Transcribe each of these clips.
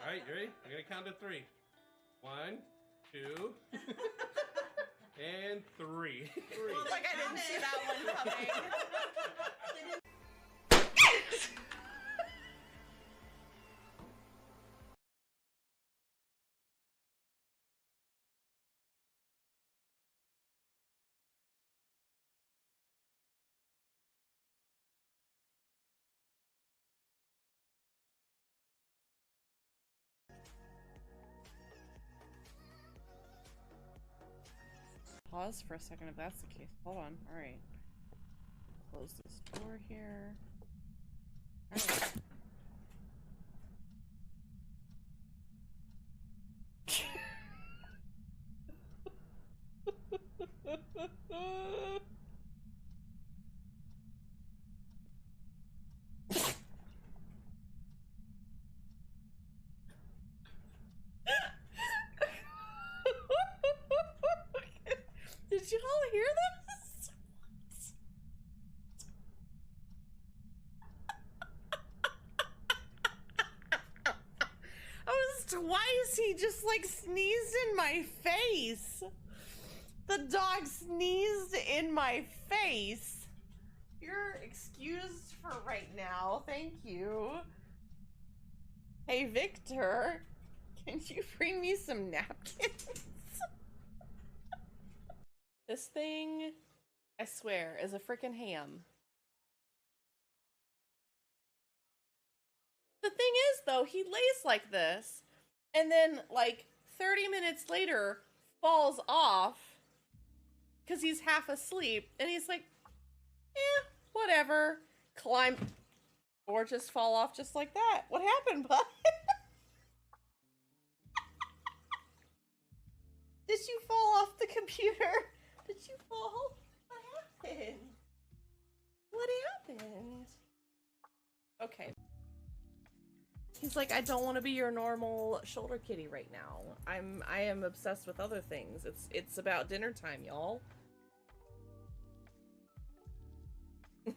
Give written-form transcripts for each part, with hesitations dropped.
Alright, you ready? I'm gonna count to 3. 1, 2, and 3. Like I didn't see that one coming. Pause for a second if that's the case. Hold on. Alright. Close this door here. Alright. Did you all hear this? Twice he just like sneezed in my face. The dog sneezed in my face. You're excused for right now. Thank you. Hey, Victor, can you bring me some napkins? This thing, I swear, is a freaking ham. The thing is, though, he lays like this, and then, like, 30 minutes later, falls off, because he's half asleep, and he's like, eh, whatever, climb, or just fall off just like that. What happened, bud? Did you fall off the computer? Did you fall? What happened? What happened? Okay. He's like, I don't want to be your normal shoulder kitty right now. I am obsessed with other things. It's about dinner time, y'all.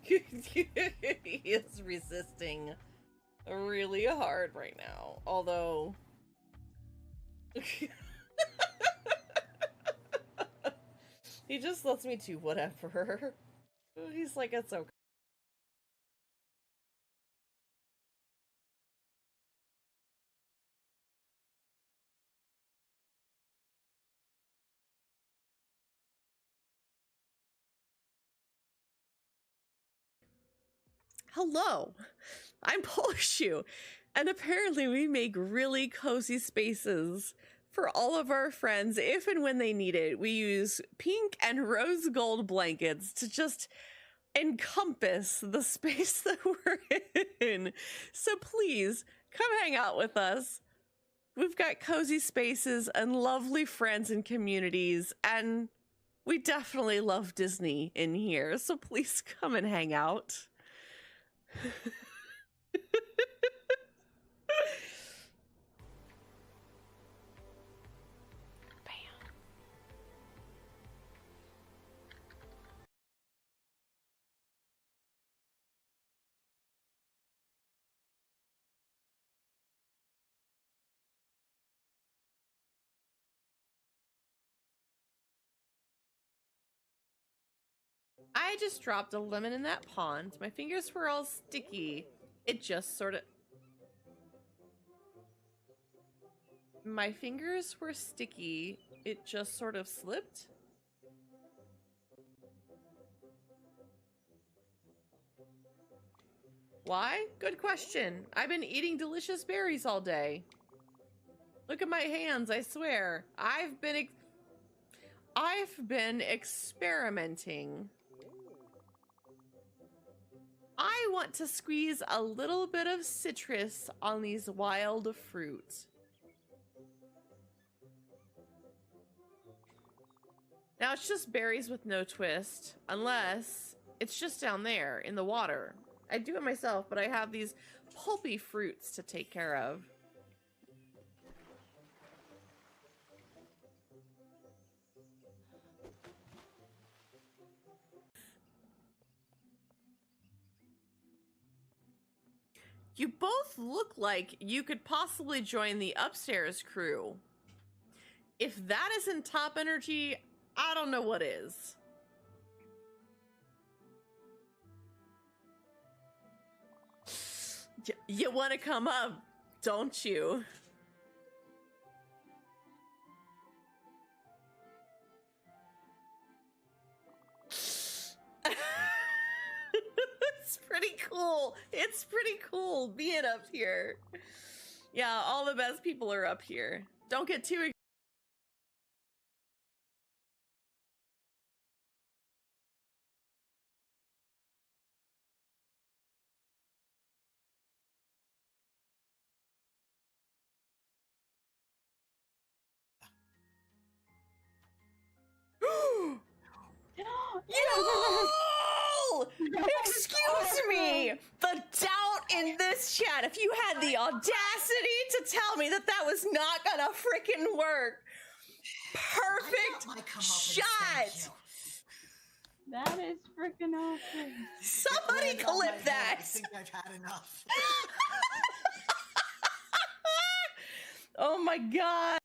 He is resisting really hard right now. Although he just lets me do whatever. He's like, it's okay. Hello, I'm Polishu, and apparently we make really cozy spaces for all of our friends if and when they need it. We use pink and rose gold blankets to just encompass the space that we're in. So please, come hang out with us. We've got cozy spaces and lovely friends and communities, and we definitely love Disney in here, so please come and hang out. I just dropped a lemon in that pond. My fingers were all sticky. It just sort of... My fingers were sticky. It just sort of slipped. Why? Good question. I've been eating delicious berries all day. Look at my hands, I swear. I've been experimenting. I want to squeeze a little bit of citrus on these wild fruits. Now it's just berries with no twist, unless it's just down there in the water. I do it myself, but I have these pulpy fruits to take care of. You both look like you could possibly join the upstairs crew. If that isn't top energy, I don't know what is. You want to come up, don't you? It's pretty cool. It's pretty cool being up here. Yeah, all the best people are up here. Don't get too Yo! Excuse me! The doubt in this chat, if you had the audacity to tell me that that was not gonna freaking work. Perfect shot! That is freaking awesome. Somebody clip that! I think I've had enough. Oh my god.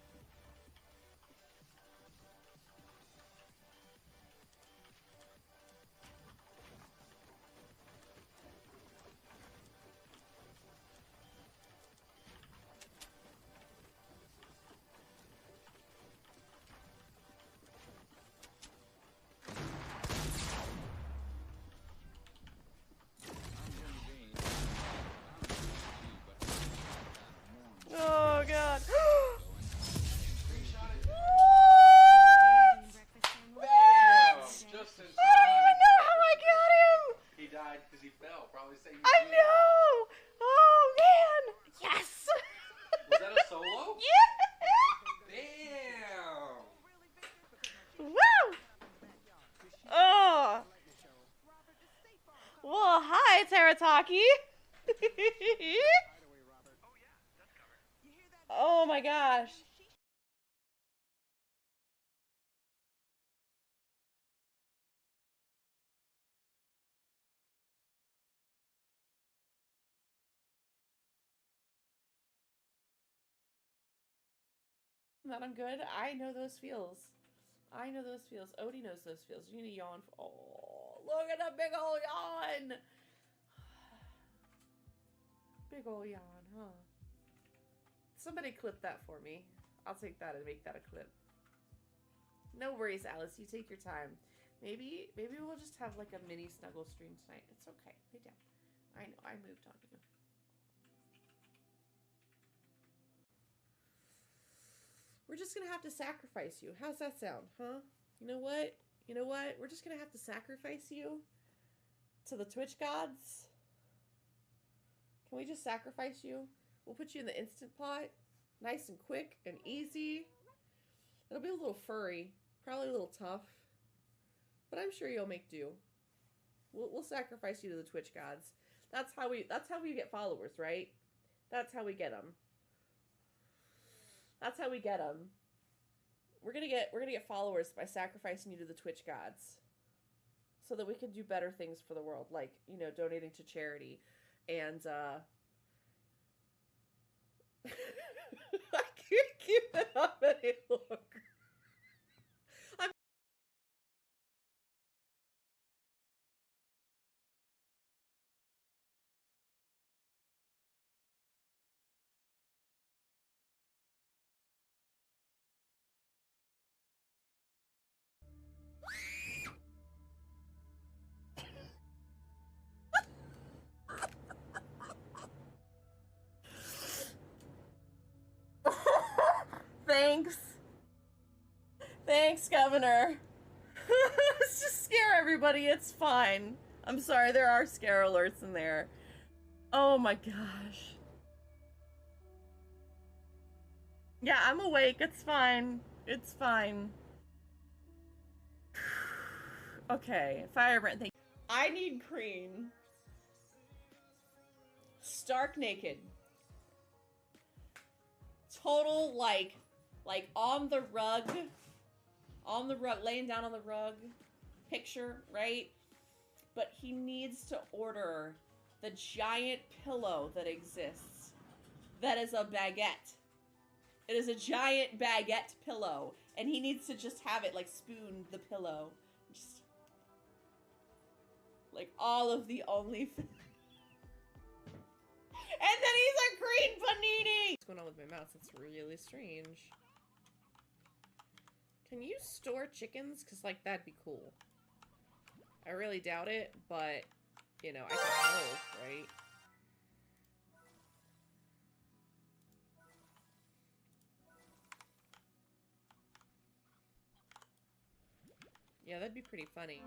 Oh god. Bam! Just in I don't even know how I got him! He died because he fell. Probably saying. I know! Oh man! Yes! Was that a solo? Yeah! Damn! Woo! Oh! Well, hi, Terataki! Oh my gosh. That I'm good. I know those feels. I know those feels. Odie knows those feels. You need to yawn. Oh, look at that big ol' yawn. Big ol' yawn, huh? Somebody clip that for me. I'll take that and make that a clip. No worries, Alice. You take your time. Maybe we'll just have like a mini snuggle stream tonight. It's okay. Lay down. I know. I moved on you. We're just gonna have to sacrifice you. How's that sound, huh? You know what? You know what? We're just gonna have to sacrifice you to the Twitch gods. Can we just sacrifice you? We'll put you in the instant pot. Nice and quick and easy. It'll be a little furry. Probably a little tough. But I'm sure you'll make do. We'll sacrifice you to the Twitch gods. That's how we get followers, right? That's how we get them. That's how we get them. We're gonna get followers by sacrificing you to the Twitch gods, so that we can do better things for the world, like, you know, donating to charity, and I can't keep it up any longer. Thanks. Thanks, Governor. Let's just scare everybody. It's fine. I'm sorry, there are scare alerts in there. Oh my gosh. Yeah, I'm awake. It's fine. It's fine. Okay, Firebrand, thank you. I need cream. Stark naked. Total, like on the rug, laying down on the rug picture, right? But he needs to order the giant pillow that exists. That is a baguette. It is a giant baguette pillow, and he needs to just have it, like, spoon the pillow. Just, like, all of the only... And then he's a green panini! What's going on with my mouse? It's really strange. Can you store chickens? Because, like, that'd be cool. I really doubt it, but, you know, I can hope, right? Yeah, that'd be pretty funny.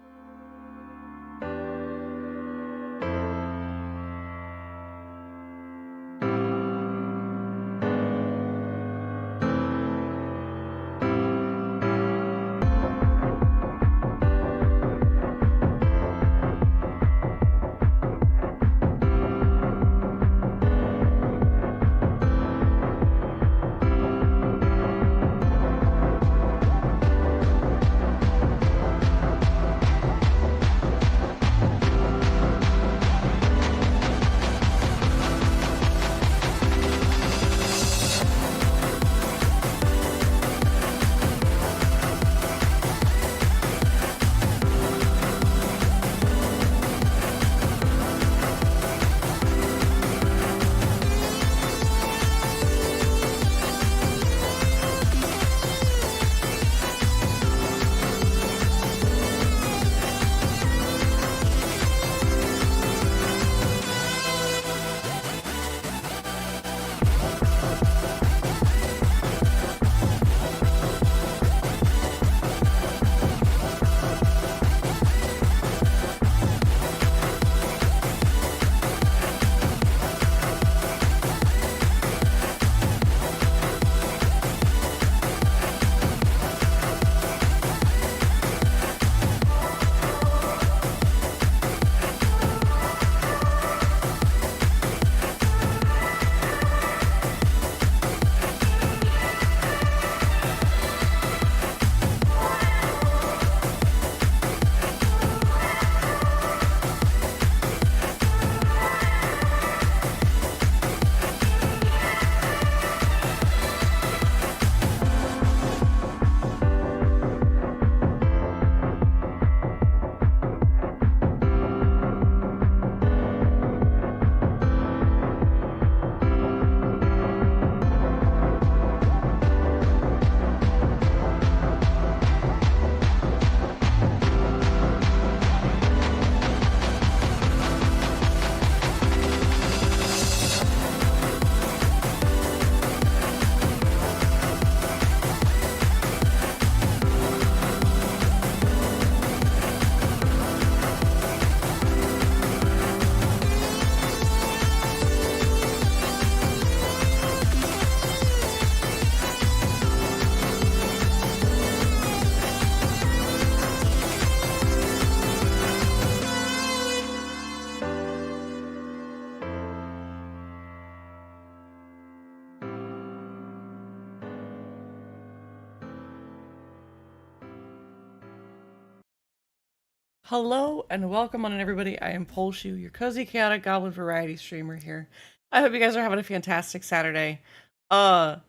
Hello and welcome on everybody. I am Poleshoe, your cozy chaotic goblin variety streamer here. I hope you guys are having a fantastic Saturday. I'm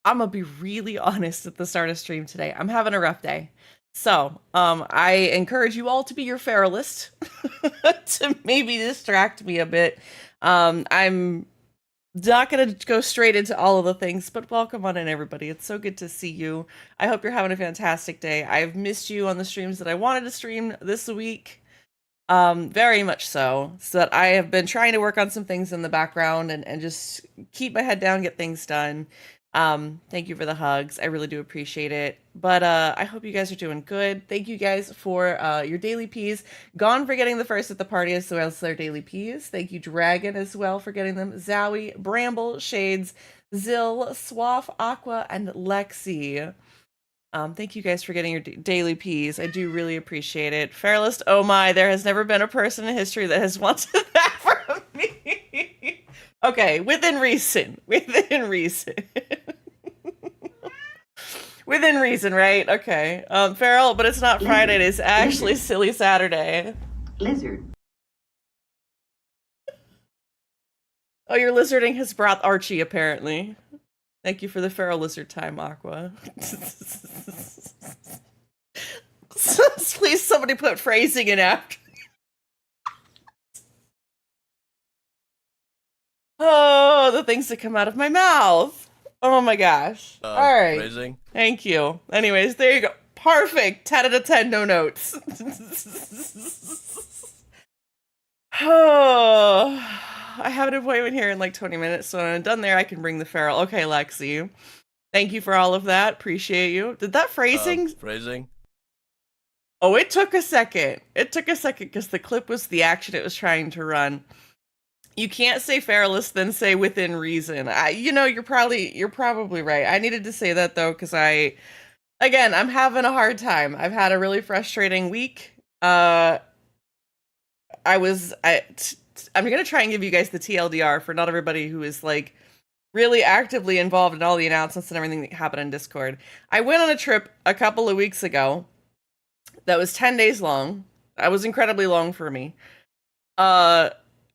gonna be really honest at the start of stream today. I'm having a rough day. So, I encourage you all to be your feralist to maybe distract me a bit. I'm not going to go straight into all of the things, but welcome on in, everybody. It's so good to see you. I hope you're having a fantastic day. I've missed you on the streams that I wanted to stream this week. Very much so. So that I have been trying to work on some things in the background and just keep my head down, get things done. Thank you for the hugs. I really do appreciate it. But I hope you guys are doing good. Thank you guys for your daily Ps. Gone for getting the first at the party as well as their daily Ps. Thank you, Dragon, as well for getting them. Zowie, Bramble, Shades, Zill, Swaff, Aqua, and Lexi. Thank you guys for getting your daily Ps. I do really appreciate it. Fairlist, oh my, there has never been a person in history that has wanted that from me. Okay, within reason. Within reason. Within reason, right? Okay. Farrell, but it's not Friday. It is actually Silly Saturday. Lizard. Oh, your lizarding has brought Archie, apparently. Thank you for the feral lizard time, Aqua. Please, somebody put phrasing in after. Oh, the things that come out of my mouth. Oh my gosh. All right. Phrasing. Thank you. Anyways, there you go. Perfect. 10 out of 10, no notes. Oh, I have an appointment here in like 20 minutes, so when I'm done there, I can bring the feral. Okay, Lexi. Thank you for all of that. Appreciate you. Did that phrasing? Phrasing. Oh, it took a second. It took a second because the clip was the action it was trying to run. You can't say feralist, then say within reason. You're probably right. I needed to say that though, because again, I'm having a hard time. I've had a really frustrating week. I'm gonna try and give you guys the TLDR for not everybody who is like really actively involved in all the announcements and everything that happened in Discord. I went on a trip a couple of weeks ago that was 10 days long. That was incredibly long for me.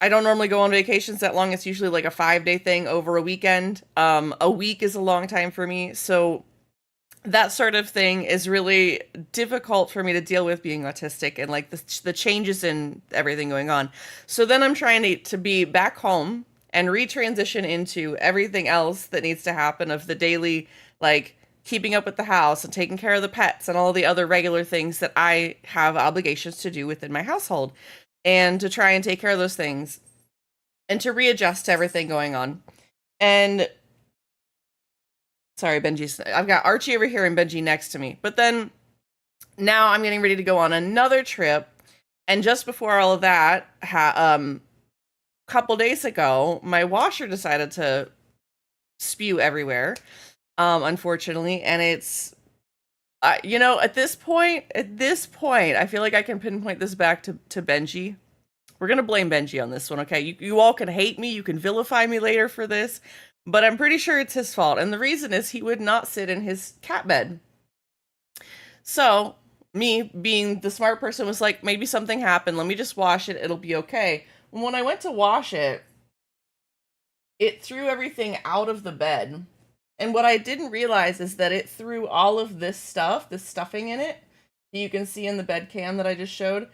I don't normally go on vacations that long. It's usually like a 5-day thing over a weekend. A week is a long time for me. So that sort of thing is really difficult for me to deal with being autistic and like the changes in everything going on. So then I'm trying to be back home and retransition into everything else that needs to happen of the daily, like keeping up with the house and taking care of the pets and all the other regular things that I have obligations to do within my household. And to try and take care of those things and to readjust to everything going on. And sorry, I've got Archie over here and Benji next to me. But then now I'm getting ready to go on another trip. And just before all of that, a couple days ago, my washer decided to spew everywhere, unfortunately. And it's, at this point, I feel like I can pinpoint this back to Benji. We're going to blame Benji on this one, okay? You all can hate me, you can vilify me later for this, but I'm pretty sure it's his fault. And the reason is he would not sit in his cat bed. So, me being the smart person was like, maybe something happened, let me just wash it, it'll be okay. When I went to wash it, it threw everything out of the bed. And what I didn't realize is that it threw all of this stuffing in it, that you can see in the bed cam that I just showed.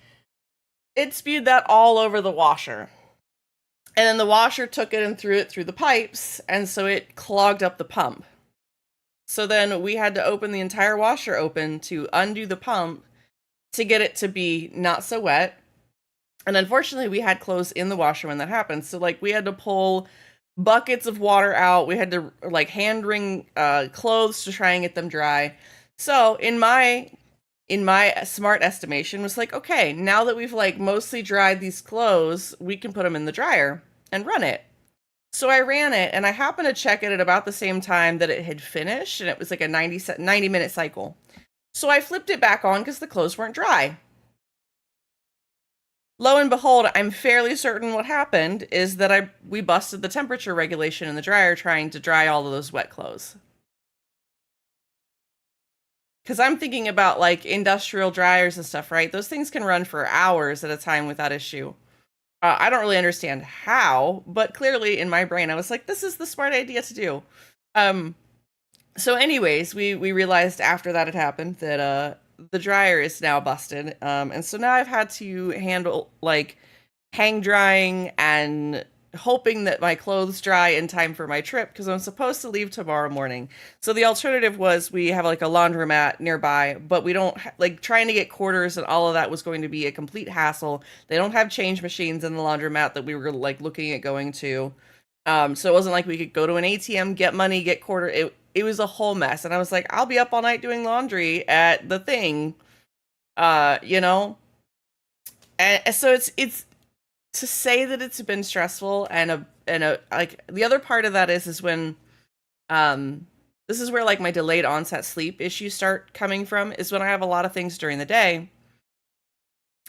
It spewed that all over the washer. And then the washer took it and threw it through the pipes, and so it clogged up the pump. So then we had to open the entire washer open to undo the pump to get it to be not so wet. And unfortunately, we had clothes in the washer when that happened. So like we had to pull buckets of water out. We had to like hand wring clothes to try and get them dry. So in my smart estimation was like, okay, now that we've like mostly dried these clothes, we can put them in the dryer and run it. So I ran it, and I happened to check it at about the same time that it had finished, and it was like a 90-minute cycle. So I flipped it back on because the clothes weren't dry. Lo and behold, I'm fairly certain what happened is that we busted the temperature regulation in the dryer trying to dry all of those wet clothes. Because I'm thinking about like industrial dryers and stuff, right? Those things can run for hours at a time without issue. I don't really understand how, but clearly in my brain, I was like, this is the smart idea to do. So anyways, we realized after that had happened that the dryer is now busted. And so now I've had to handle like hang drying and hoping that my clothes dry in time for my trip because I'm supposed to leave tomorrow morning. So the alternative was we have like a laundromat nearby, but we don't like trying to get quarters and all of that was going to be a complete hassle. They don't have change machines in the laundromat that we were like looking at going to. So it wasn't like we could go to an ATM, get money, get quarter. It was a whole mess. And I was like, I'll be up all night doing laundry at the thing, And so it's to say that it's been stressful and like the other part of that is when this is where like my delayed onset sleep issues start coming from is when I have a lot of things during the day.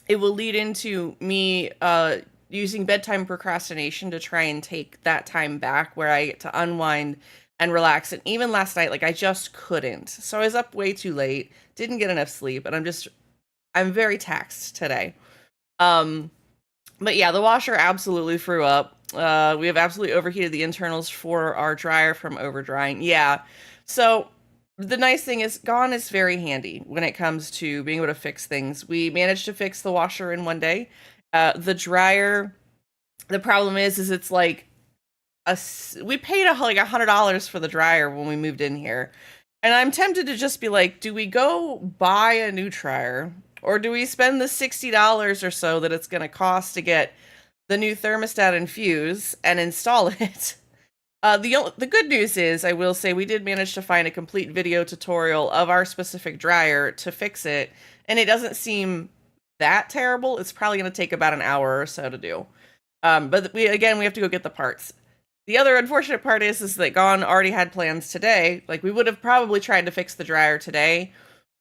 It will lead into me using bedtime procrastination to try and take that time back where I get to unwind and relax. And even last night, like I just couldn't. So I was up way too late, didn't get enough sleep, and I'm very taxed today. But yeah, the washer absolutely threw up. We have absolutely overheated the internals for our dryer from over drying. Yeah. So the nice thing is Gone is very handy when it comes to being able to fix things. We managed to fix the washer in one day. The dryer, the problem is it's like we paid like $100 for the dryer when we moved in here. And I'm tempted to just be like, do we go buy a new dryer? Or do we spend the $60 or so that it's going to cost to get the new thermostat and fuse and install it? The good news is, I will say, we did manage to find a complete video tutorial of our specific dryer to fix it, and it doesn't seem that terrible. It's probably going to take about an hour or so to do. But we have to go get the parts. The other unfortunate part is that Gone already had plans today. Like, we would have probably tried to fix the dryer today,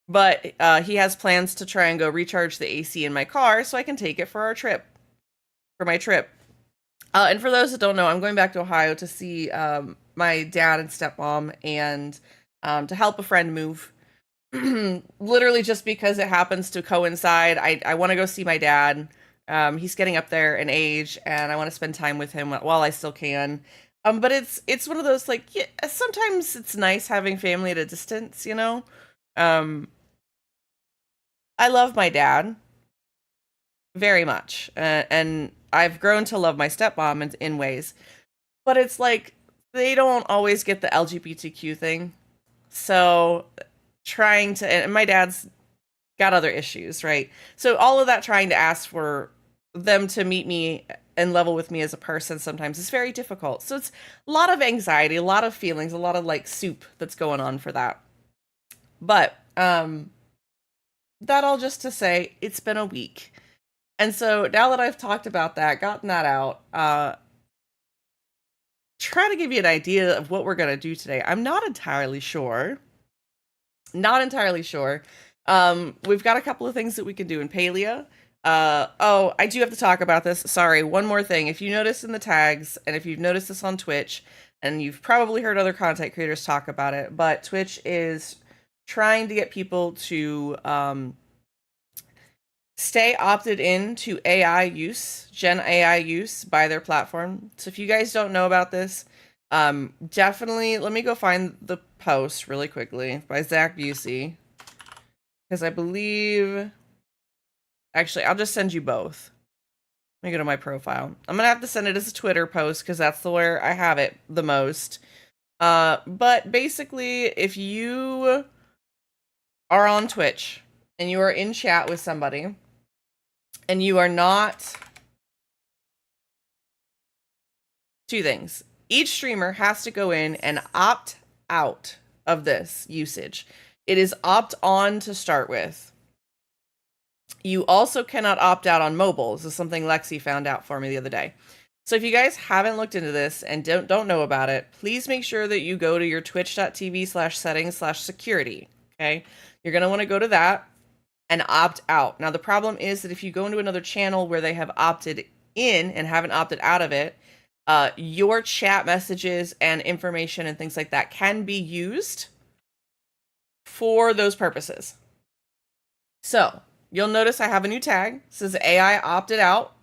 but he has plans to try and go recharge the AC in my car so I can take it for my trip. And for those that don't know, I'm going back to Ohio to see my dad and stepmom and to help a friend move. Literally just because it happens to coincide. I want to go see my dad. He's getting up there in age, and I want to spend time with him while I still can. But it's one of those, like, yeah, sometimes it's nice having family at a distance, you know? I love my dad very much, and I've grown to love my stepmom in ways, but it's like they don't always get the LGBTQ thing. So and my dad's got other issues, right? So all of that, trying to ask for them to meet me and level with me as a person sometimes is very difficult. So it's a lot of anxiety, a lot of feelings, a lot of like soup that's going on for that. But that all just to say, it's been a week. And so now that I've talked about that, gotten that out, try to give you an idea of what we're going to do today. I'm not entirely sure. We've got a couple of things that we can do in Palia. I do have to talk about this. Sorry, one more thing. If you notice in the tags, and if you've noticed this on Twitch, and you've probably heard other content creators talk about it, but Twitch is trying to get people to stay opted in to Gen AI use by their platform. So if you guys don't know about this, definitely, let me go find the post really quickly by Zach Busey, because I believe, actually, I'll just send you both. Let me go to my profile. I'm gonna have to send it as a Twitter post because that's where I have it the most. But basically, if you are on Twitch and you are in chat with somebody and you are not, two things. Each streamer has to go in and opt out of this usage. It is opt on to start with. You also cannot opt out on mobile. This is something Lexi found out for me the other day. So if you guys haven't looked into this and don't know about it, please make sure that you go to your twitch.tv/settings/security. Okay. You're going to want to go to that and opt out. Now, the problem is that if you go into another channel where they have opted in and haven't opted out of it, your chat messages and information and things like that can be used for those purposes. So you'll notice I have a new tag. It says AI opted out.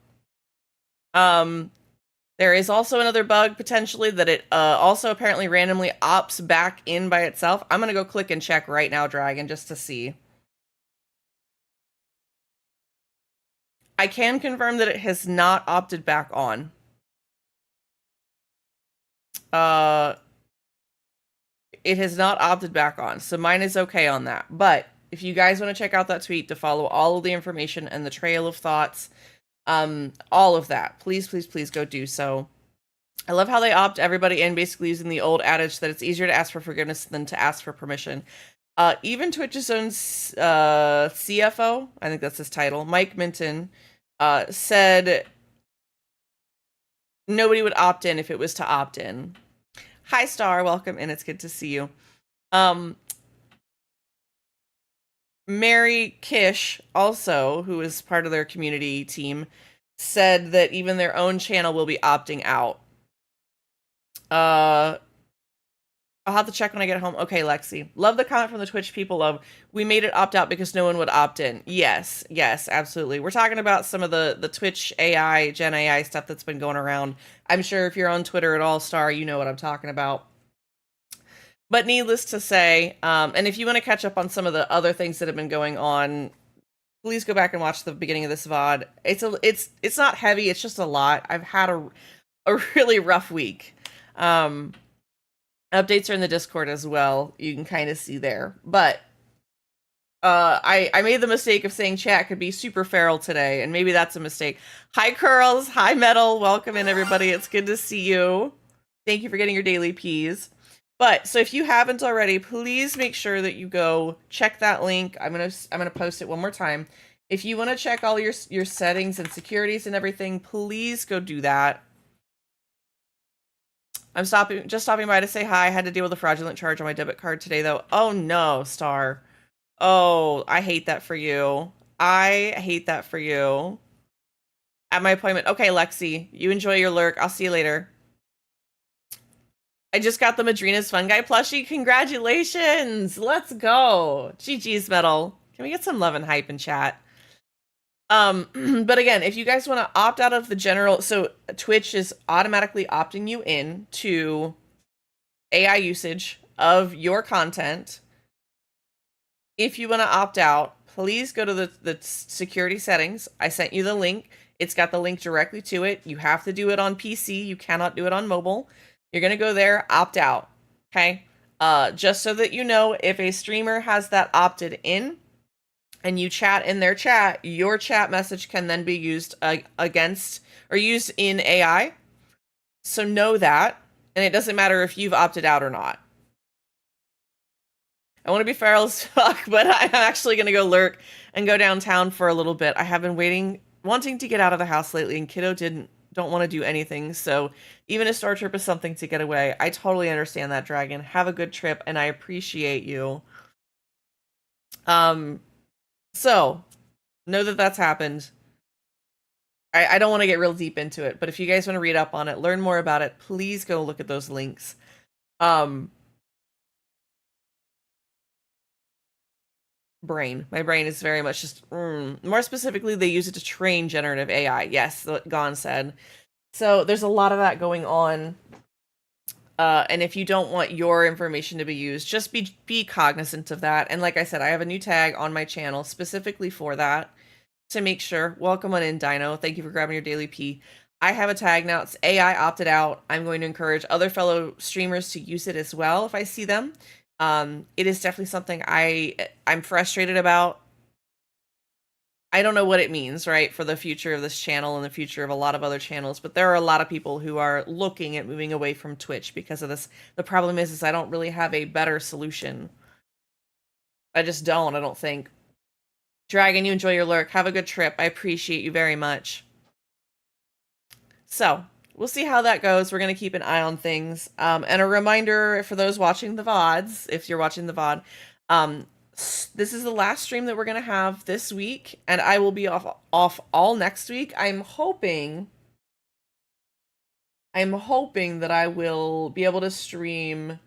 There is also another bug potentially that it also apparently randomly opts back in by itself. I'm going to go click and check right now, Dragon, just to see. I can confirm that it has not opted back on. It has not opted back on, so mine is okay on that. But if you guys want to check out that tweet to follow all of the information and the trail of thoughts, all of that, please go do so. I love how they opt everybody in, basically using the old adage that it's easier to ask for forgiveness than to ask for permission. Even Twitch's own CFO, I think that's his title, Mike Minton, said nobody would opt in if it was to opt in. Hi, Star. Welcome in. It's good to see you. Mary Kish, also, who is part of their community team, said that even their own channel will be opting out. I'll have to check when I get home. Okay, Lexi. Love the comment from the Twitch people of, we made it opt out because no one would opt in. Yes, absolutely. We're talking about some of the Twitch AI, Gen AI stuff that's been going around. I'm sure if you're on Twitter at All Star, you know what I'm talking about. But needless to say, and if you want to catch up on some of the other things that have been going on, please go back and watch the beginning of this VOD. It's not heavy, it's just a lot. I've had a really rough week. Updates are in the Discord as well. You can kind of see there. But I made the mistake of saying chat could be super feral today, and maybe that's a mistake. Hi, Curls. Hi, Metal. Welcome in, everybody. It's good to see you. Thank you for getting your daily Ps. But so if you haven't already, please make sure that you go check that link. I'm gonna post it one more time. If you want to check all your settings and securities and everything, please go do that. I'm just stopping by to say hi. I had to deal with a fraudulent charge on my debit card today, though. Oh no, Star. Oh, I hate that for you. I hate that for you. At my appointment. Okay, Lexi, you enjoy your lurk. I'll see you later. I just got the Madrina's Fun Guy plushie. Congratulations. Let's go. GG's, Metal. Can we get some love and hype in chat? But again, if you guys want to opt out of the general, so Twitch is automatically opting you in to AI usage of your content. If you want to opt out, please go to the security settings. I sent you the link. It's got the link directly to it. You have to do it on PC. You cannot do it on mobile. You're going to go there, opt out. Okay. Just so that you know, if a streamer has that opted in, and you chat in their chat, your chat message can then be used against or used in AI. So know that, and it doesn't matter if you've opted out or not. I want to be feral as fuck, but I'm actually going to go lurk and go downtown for a little bit. I have been wanting to get out of the house lately, and kiddo don't want to do anything. So even a store trip is something to get away. I totally understand that, Dragon. Have a good trip, and I appreciate you. So, know that that's happened. I don't want to get real deep into it, but if you guys want to read up on it, learn more about it, please go look at those links. Brain. My brain is very much just... More specifically, they use it to train generative AI. Yes, what Gon said. So, there's a lot of that going on. And if you don't want your information to be used, just be cognizant of that. And like I said, I have a new tag on my channel specifically for that to make sure. Welcome on in, Dino. Thank you for grabbing your daily P. I have a tag now. It's AI opted out. I'm going to encourage other fellow streamers to use it as well if I see them. It is definitely something I'm frustrated about. I don't know what it means, right, for the future of this channel and the future of a lot of other channels, but there are a lot of people who are looking at moving away from Twitch because of this. The problem is I don't really have a better solution. I just don't, I don't think. Dragon, you enjoy your lurk. Have a good trip. I appreciate you very much. So, we'll see how that goes. We're going to keep an eye on things. And a reminder for those watching the VODs, if you're watching the VOD, this is the last stream that we're going to have this week, and I will be off all next week. I'm hoping that I will be able to stream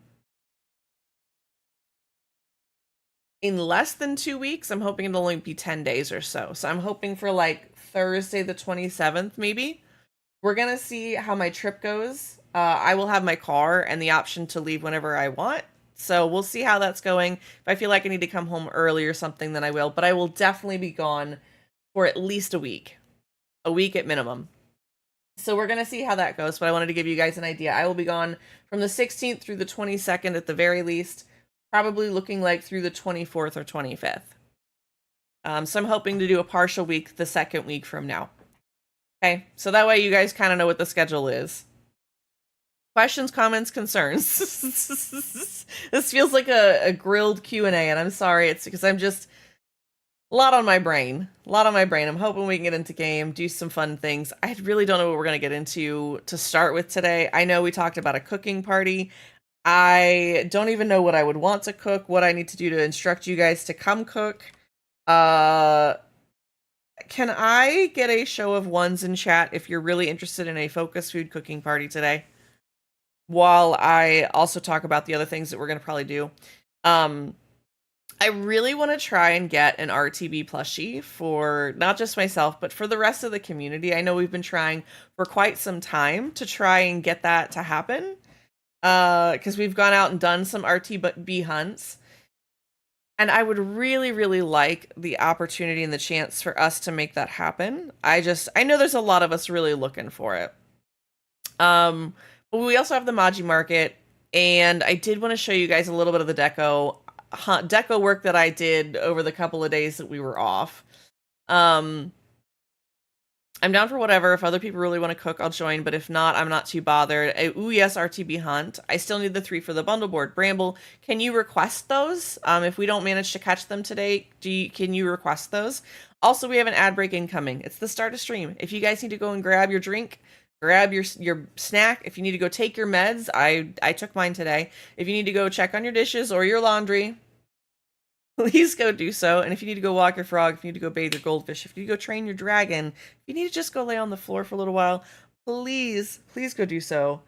in less than 2 weeks. I'm hoping it'll only be 10 days or so. So I'm hoping for like Thursday the 27th, maybe. We're going to see how my trip goes. I will have my car and the option to leave whenever I want. So we'll see how that's going. If I feel like I need to come home early or something, then I will. But I will definitely be gone for at least a week. A week at minimum. So we're going to see how that goes. But I wanted to give you guys an idea. I will be gone from the 16th through the 22nd at the very least. Probably looking like through the 24th or 25th. So I'm hoping to do a partial week the second week from now. Okay, so that way you guys kind of know what the schedule is. Questions, comments, concerns. This feels like a grilled Q&A, and I'm sorry. It's because I'm just... A lot on my brain. I'm hoping we can get into game, do some fun things. I really don't know what we're going to get into to start with today. I know we talked about a cooking party. I don't even know what I would want to cook, what I need to do to instruct you guys to come cook. Can I get a show of ones in chat if you're really interested in a focus food cooking party today? while I also talk about the other things that we're gonna probably do. I really want to try and get an RTB plushie for not just myself, but for the rest of the community. I know we've been trying for quite some time to try and get that to happen. Because we've gone out and done some RTB hunts. And I would really, really like the opportunity and the chance for us to make that happen. I know there's a lot of us really looking for it. But we also have the Maji market, and I did want to show you guys a little bit of the deco work that I did over the couple of days that we were off. I'm down for whatever. If other people really want to cook, I'll join, but if not, I'm not too bothered. Ooh, yes, RTB hunt. I still need the 3 for the bundle board. Bramble, can you request those? If we don't manage to catch them today, can you request those? Also, we have an ad break incoming. It's the start of stream. If you guys need to go and grab your drink, grab your snack. If you need to go take your meds, I took mine today. If you need to go check on your dishes or your laundry, please go do so. And if you need to go walk your frog, if you need to go bathe your goldfish, if you need to go train your dragon, if you need to just go lay on the floor for a little while, please go do so.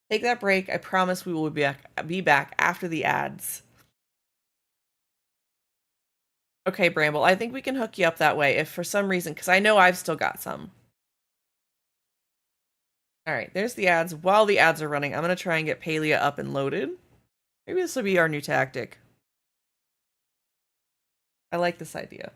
Take that break. I promise we will be back after the ads. Okay, Bramble, I think we can hook you up that way if for some reason, because I know I've still got some. All right, there's the ads. While the ads are running, I'm going to try and get Palia up and loaded. Maybe this will be our new tactic. I like this idea.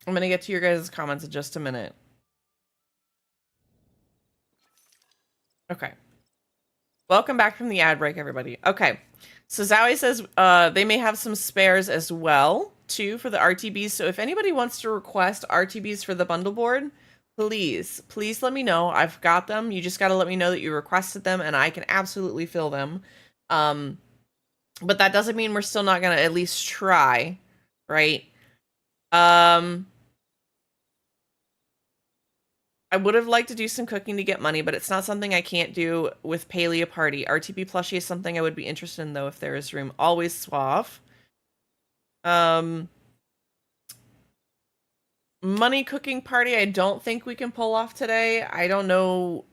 I'm going to get to your guys' comments in just a minute. Okay. Welcome back from the ad break, everybody. Okay. So Zowie says they may have some spares as well, too, for the RTBs. So if anybody wants to request RTBs for the bundle board, please let me know. I've got them. You just got to let me know that you requested them, and I can absolutely fill them. But that doesn't mean we're still not going to at least try, right? I would have liked to do some cooking to get money, but it's not something I can't do with Palia Party. RTB plushie is something I would be interested in, though, if there is room. Always suave. Money cooking party, I don't think we can pull off today. I don't know.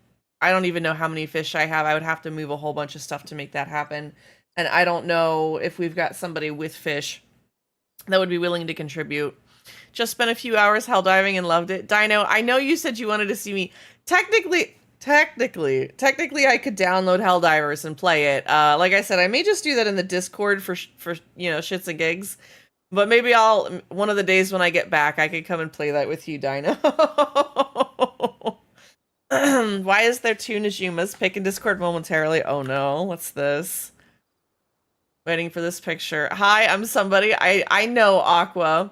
I don't even know how many fish I have. I would have to move a whole bunch of stuff to make that happen. And I don't know if we've got somebody with fish that would be willing to contribute. Just spent a few hours hell diving and loved it. Dino, I know you said you wanted to see me. Technically, I could download Helldivers and play it. Like I said, I may just do that in the Discord for shits and gigs. But maybe one of the days when I get back, I could come and play that with you, Dino. Why is there 2 Najumas? Pick in Discord momentarily. Oh no, what's this? Waiting for this picture. Hi, I'm somebody. I know, Aqua.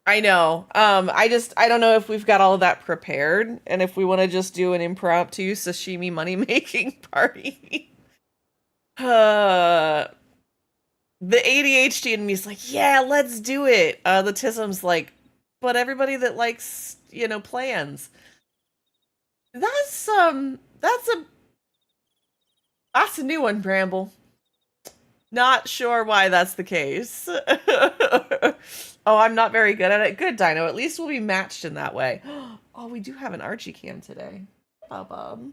I know. I don't know if we've got all of that prepared, and if we want to just do an impromptu sashimi money-making party. The ADHD in me is like, yeah, let's do it. The Tism's like, but everybody that likes, plans. That's a new one, Bramble. Not sure why that's the case. Oh, I'm not very good at it. Good, Dino. At least we'll be matched in that way. Oh, we do have an Archie cam today. Bob.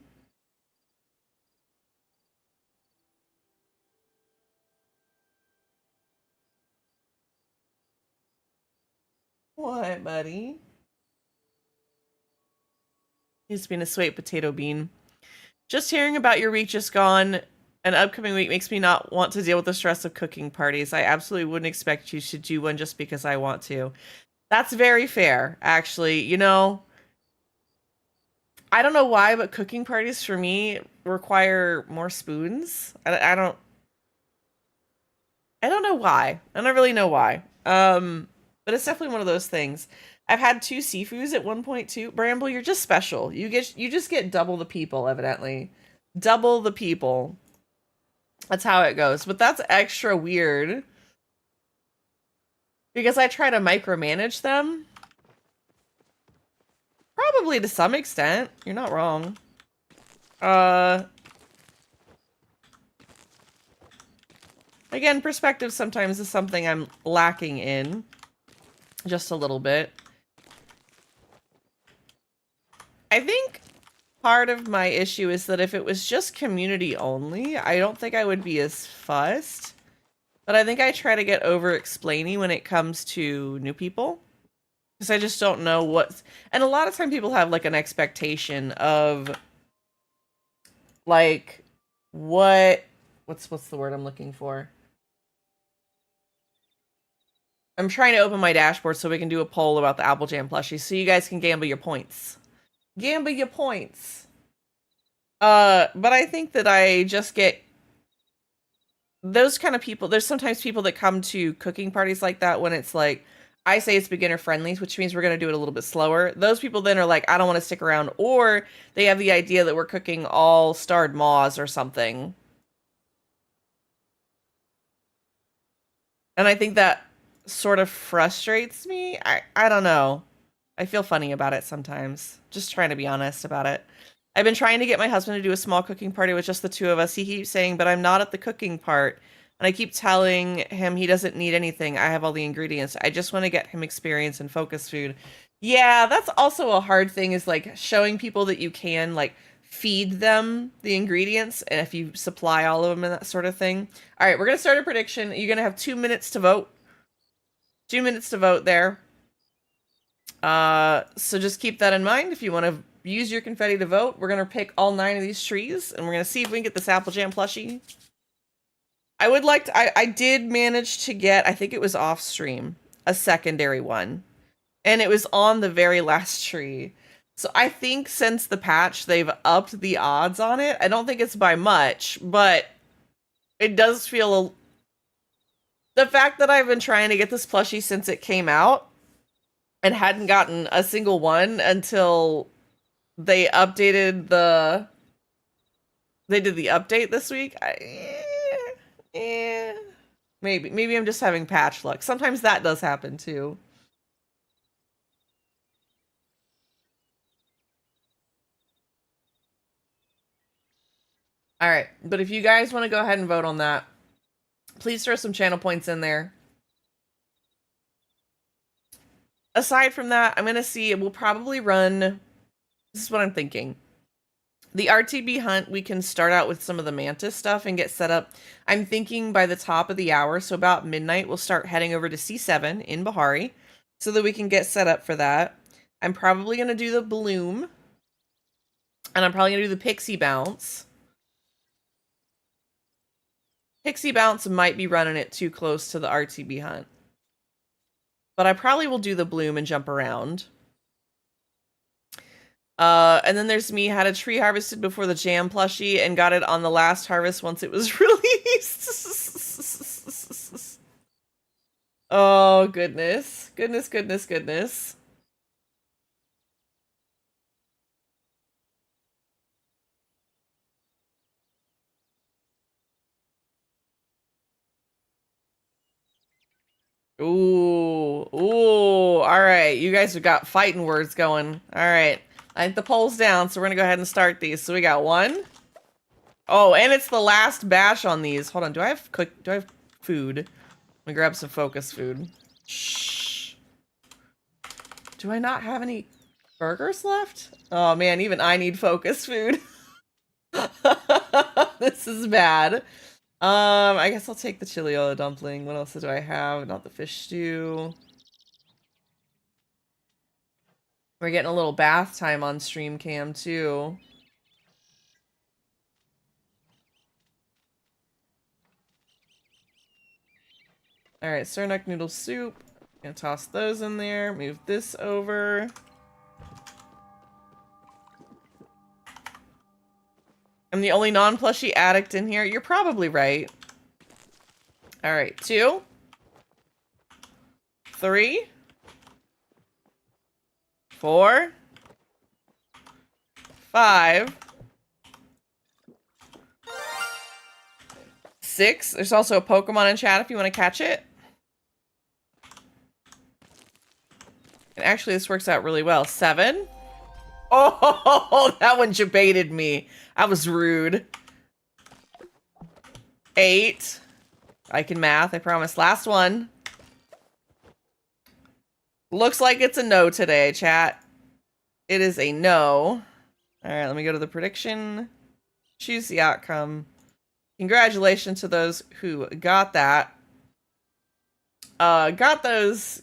What, buddy? He's been a sweet potato bean. Just hearing about your week just gone an upcoming week makes me not want to deal with the stress of cooking parties. I absolutely wouldn't expect you to do one just because I want to. That's very fair, actually. You know, I don't know why, but cooking parties for me require more spoons. I don't know why. I don't really know why. But it's definitely one of those things. I've had 2 Sifus at one point too. Bramble, you're just special. You just get double the people, evidently. Double the people. That's how it goes. But that's extra weird. Because I try to micromanage them. Probably to some extent. You're not wrong. Again, perspective sometimes is something I'm lacking in. Just a little bit. I think part of my issue is that if it was just community only, I don't think I would be as fussed. But I think I try to get over-explaining when it comes to new people. Because I just don't know what's... And a lot of time people have, like, an expectation of... Like, what... What's the word I'm looking for? I'm trying to open my dashboard so we can do a poll about the Apple Jam plushies so you guys can gamble your points. Gamble your points. But I think that I just get those kind of people. There's sometimes people that come to cooking parties like that when it's like, I say it's beginner friendly, which means we're going to do it a little bit slower. Those people then are like, I don't want to stick around. Or they have the idea that we're cooking all starred maws or something. And I think that sort of frustrates me. I don't know. I feel funny about it sometimes. Just trying to be honest about it. I've been trying to get my husband to do a small cooking party with just the 2 of us. He keeps saying, but I'm not at the cooking part. And I keep telling him he doesn't need anything. I have all the ingredients. I just want to get him experience and focus food. Yeah, that's also a hard thing, is like showing people that you can like feed them the ingredients and if you supply all of them and that sort of thing. All right, we're going to start a prediction. You're going to have 2 minutes to vote. 2 minutes to vote there. So just keep that in mind. If you want to use your confetti to vote, we're going to pick all 9 of these trees and we're going to see if we can get this Apple Jam plushie. I would like to, I did manage to get, I think it was off stream, a secondary one. And it was on the very last tree. So I think since the patch, they've upped the odds on it. I don't think it's by much, but it does feel the fact that I've been trying to get this plushie since it came out and hadn't gotten a single one until they updated they did the update this week. Maybe I'm just having patch luck. Sometimes that does happen too. All right, but if you guys want to go ahead and vote on that, please throw some channel points in there. Aside from that, I'm going to see, we'll probably run, this is what I'm thinking. The RTB hunt, we can start out with some of the Mantis stuff and get set up. I'm thinking by the top of the hour, so about midnight, we'll start heading over to C7 in Bahari so that we can get set up for that. I'm probably going to do the Bloom. And I'm probably going to do the Pixie Bounce. Pixie Bounce might be running it too close to the RTB hunt. But I probably will do the Bloom and jump around. And then there's me, had a tree harvested before the jam plushie and got it on the last harvest once it was released. Oh, goodness. Goodness. Ooh. All right. You guys have got fighting words going. All right. I think the poll's down, so we're going to go ahead and start these. So we got 1. Oh, and it's the last batch on these. Hold on. Do I have food? Let me grab some focus food. Shh. Do I not have any burgers left? Oh, man. Even I need focus food. This is bad. I guess I'll take the chili oil dumpling. What else do I have? Not the fish stew. We're getting a little bath time on stream cam too. All right, Sernuk noodle soup. Gonna toss those in there. Move this over. I'm the only non-plushie addict in here. You're probably right. All right, 2, 3, 4, 5, 6. There's also a Pokemon in chat if you want to catch it. And actually, this works out really well. 7. Oh, that one debated me. That was rude. 8. I can math, I promise. Last one. Looks like it's a no today, chat. It is a no. Alright, let me go to the prediction. Choose the outcome. Congratulations to those who got that. Got those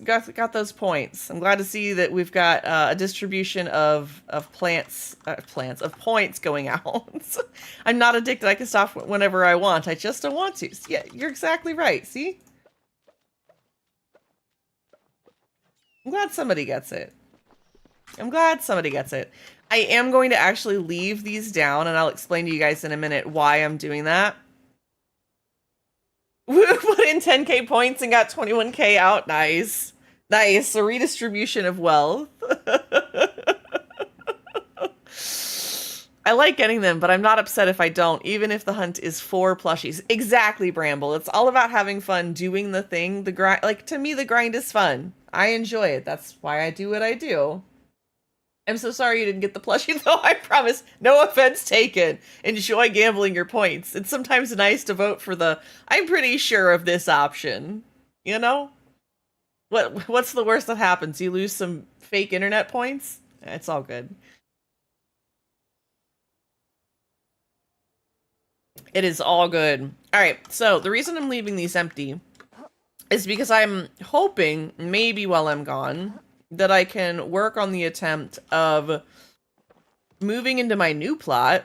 points. I'm glad to see that we've got a distribution of points going out. I'm not addicted. I can stop whenever I want. I just don't want to. Yeah, you're exactly right. See? I'm glad somebody gets it. I'm glad somebody gets it. I am going to actually leave these down, and I'll explain to you guys in a minute why I'm doing that. We put in 10k points and got 21k out. Nice. Nice. A redistribution of wealth. I like getting them, but I'm not upset if I don't, even if the hunt is for plushies. Exactly, Bramble. It's all about having fun, doing the thing. The grind, like, to me, the grind is fun. I enjoy it. That's why I do what I do. I'm so sorry you didn't get the plushie, though. I promise. No offense taken. Enjoy gambling your points. It's sometimes nice to vote for the, I'm pretty sure of this option. You know? What's the worst that happens? You lose some fake internet points? It's all good. It is all good. Alright, so the reason I'm leaving these empty is because I'm hoping, maybe while I'm gone, that I can work on the attempt of moving into my new plot.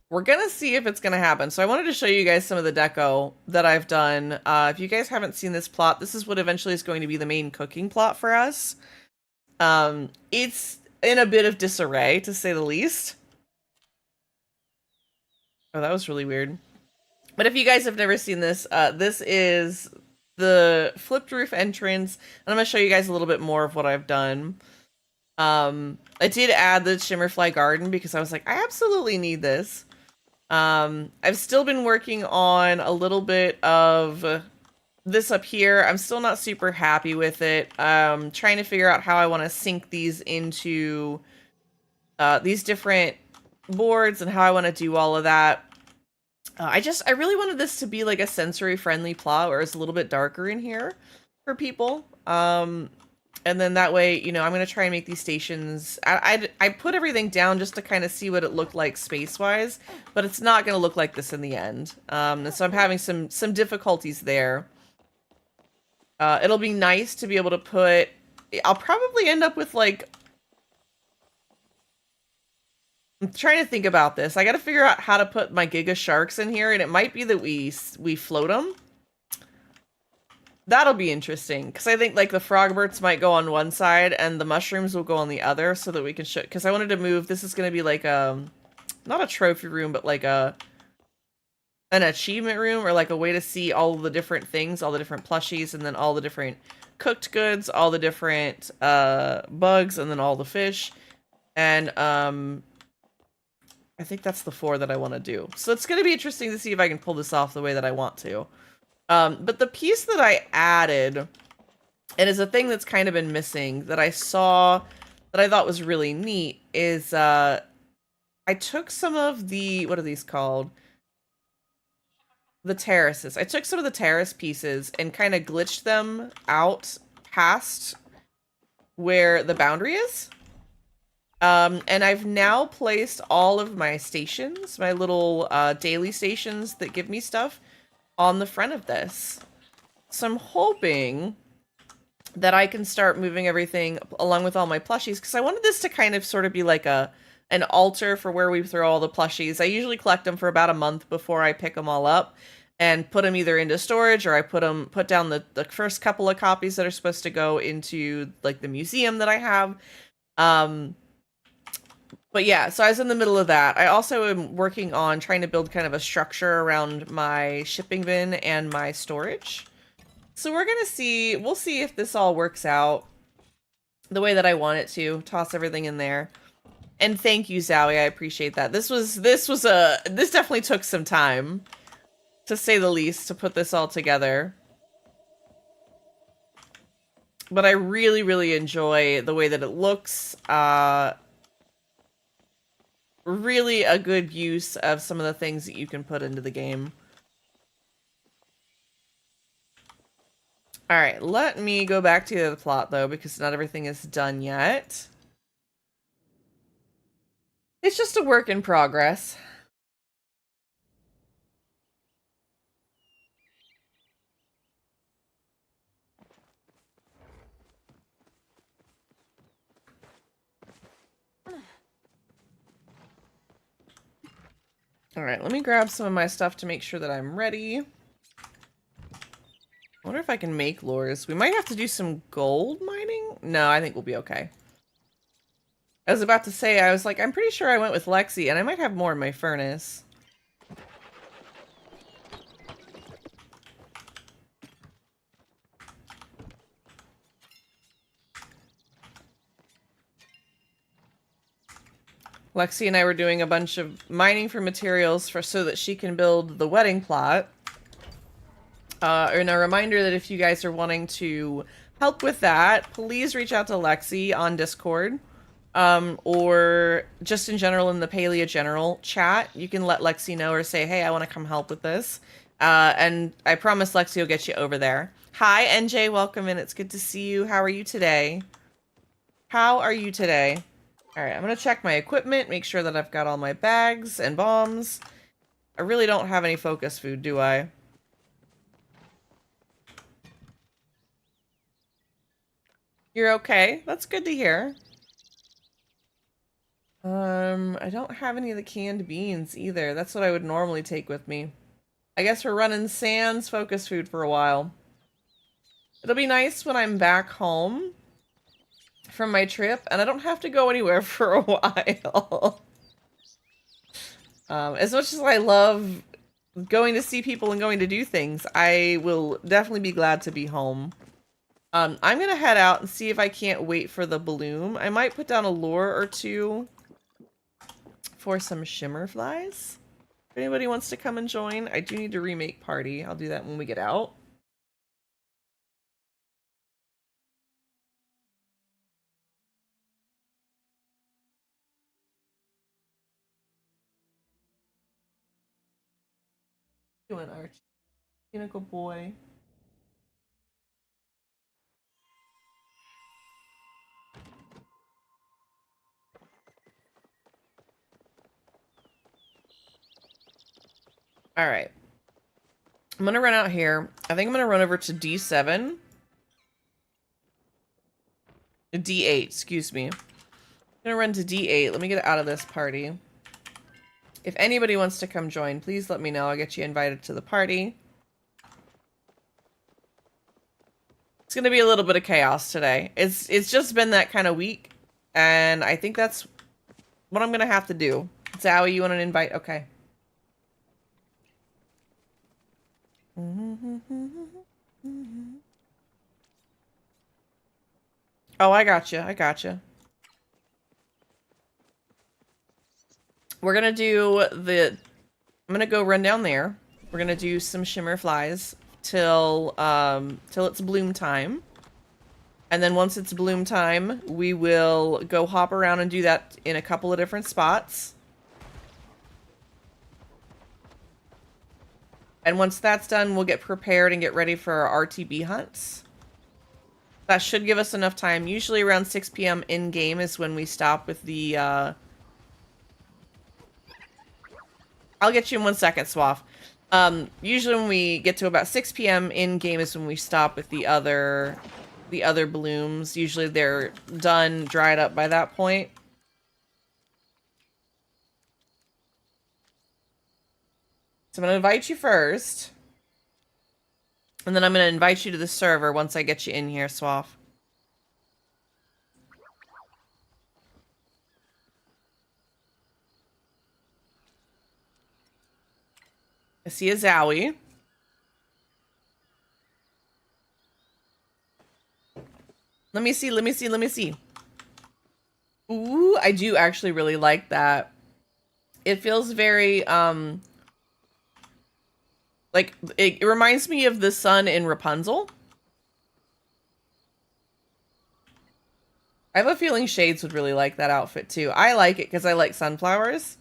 We're gonna see if it's gonna happen. So I wanted to show you guys some of the deco that I've done. If you guys haven't seen this plot, this is what eventually is going to be the main cooking plot for us. It's in a bit of disarray, to say the least. Oh, that was really weird. But if you guys have never seen this, this is the flipped roof entrance, and I'm going to show you guys a little bit more of what I've done. I did add the Shimmerfly Garden because I was like, I absolutely need this. I've still been working on a little bit of this up here. I'm still not super happy with it. Trying to figure out how I want to sync these into these different boards and how I want to do all of that. I really wanted this to be like a sensory friendly plot where it's a little bit darker in here for people. And then that way, you know, I'm going to try and make these stations. I put everything down just to kind of see what it looked like space wise, but it's not going to look like this in the end. So I'm having some difficulties there. It'll be nice to be able to put, I'll probably end up with like, I'm trying to think about this. I got to figure out how to put my Giga Sharks in here, and it might be that we float them. That'll be interesting, because I think like the Frogbirds might go on one side, and the mushrooms will go on the other, so that we can show. Because I wanted to move. This is going to be like not a trophy room, but like an achievement room, or like a way to see all the different things, all the different plushies, and then all the different cooked goods, all the different bugs, and then all the fish, and I think that's the 4 that I want to do. So it's going to be interesting to see if I can pull this off the way that I want to. But the piece that I added, and is a thing that's kind of been missing, that I saw, that I thought was really neat, is I took some of the, what are these called? The terraces. I took some of the terrace pieces and kind of glitched them out past where the boundary is. And I've now placed all of my stations, my little daily stations that give me stuff, on the front of this. So I'm hoping that I can start moving everything along with all my plushies, because I wanted this to kind of sort of be like an altar for where we throw all the plushies. I usually collect them for about a month before I pick them all up and put them either into storage, or I put down the first couple of copies that are supposed to go into like the museum that I have. But yeah, so I was in the middle of that. I also am working on trying to build kind of a structure around my shipping bin and my storage. So we'll see if this all works out the way that I want it to. Toss everything in there. And thank you, Zowie. I appreciate that. This definitely took some time, to say the least, to put this all together. But I really, really enjoy the way that it looks. Really a good use of some of the things that you can put into the game. Alright, let me go back to the plot, though, because not everything is done yet. It's just a work in progress. Alright, let me grab some of my stuff to make sure that I'm ready. I wonder if I can make lures. We might have to do some gold mining? No, I think we'll be okay. I was about to say, I was like, I'm pretty sure I went with Lexi, and I might have more in my furnace. Lexi and I were doing a bunch of mining for materials so that she can build the wedding plot. And a reminder that if you guys are wanting to help with that, please reach out to Lexi on Discord. Or just in general in the Palia general chat. You can let Lexi know or say, hey, I want to come help with this. And I promise Lexi will get you over there. Hi, NJ. Welcome in. It's good to see you. How are you today? How are you today? All right, I'm going to check my equipment, make sure that I've got all my bags and bombs. I really don't have any focus food, do I? You're okay? That's good to hear. I don't have any of the canned beans either. That's what I would normally take with me. I guess we're running sans focus food for a while. It'll be nice when I'm back home from my trip, and I don't have to go anywhere for a while. As much as I love going to see people and going to do things, I will definitely be glad to be home. I'm gonna head out and see if I can't wait for the bloom. I might put down a lure or two for some shimmer flies. If anybody wants to come and join, I do need to remake party. I'll do that when we get out. Doing Archie. Being a good boy. All right. I'm going to run out here. I think I'm going to run over to D7. D8, excuse me. I'm going to run to D8. Let me get out of this party. If anybody wants to come join, please let me know. I'll get you invited to the party. It's going to be a little bit of chaos today. It's just been that kind of week, and I think that's what I'm going to have to do. Zowie, you want an invite? Okay. Oh, I gotcha. I gotcha. We're gonna do I'm gonna go run down there. We're gonna do some shimmer flies till it's bloom time. And then once it's bloom time, we will go hop around and do that in a couple of different spots. And once that's done, we'll get prepared and get ready for our RTB hunts. That should give us enough time. Usually around 6 p.m. in-game is when we stop with the, I'll get you in 1 second, Swaff. Usually when we get to about 6 p.m. in-game is when we stop with the other the other blooms. Usually they're done, dried up by that point. So I'm going to invite you first. And then I'm going to invite you to the server once I get you in here, Swaff. I see a Zowie. Let me see, let me see, let me see. Ooh, I do actually really like that. It feels very, like, it reminds me of the sun in Rapunzel. I have a feeling Shades would really like that outfit too. I like it because I like sunflowers.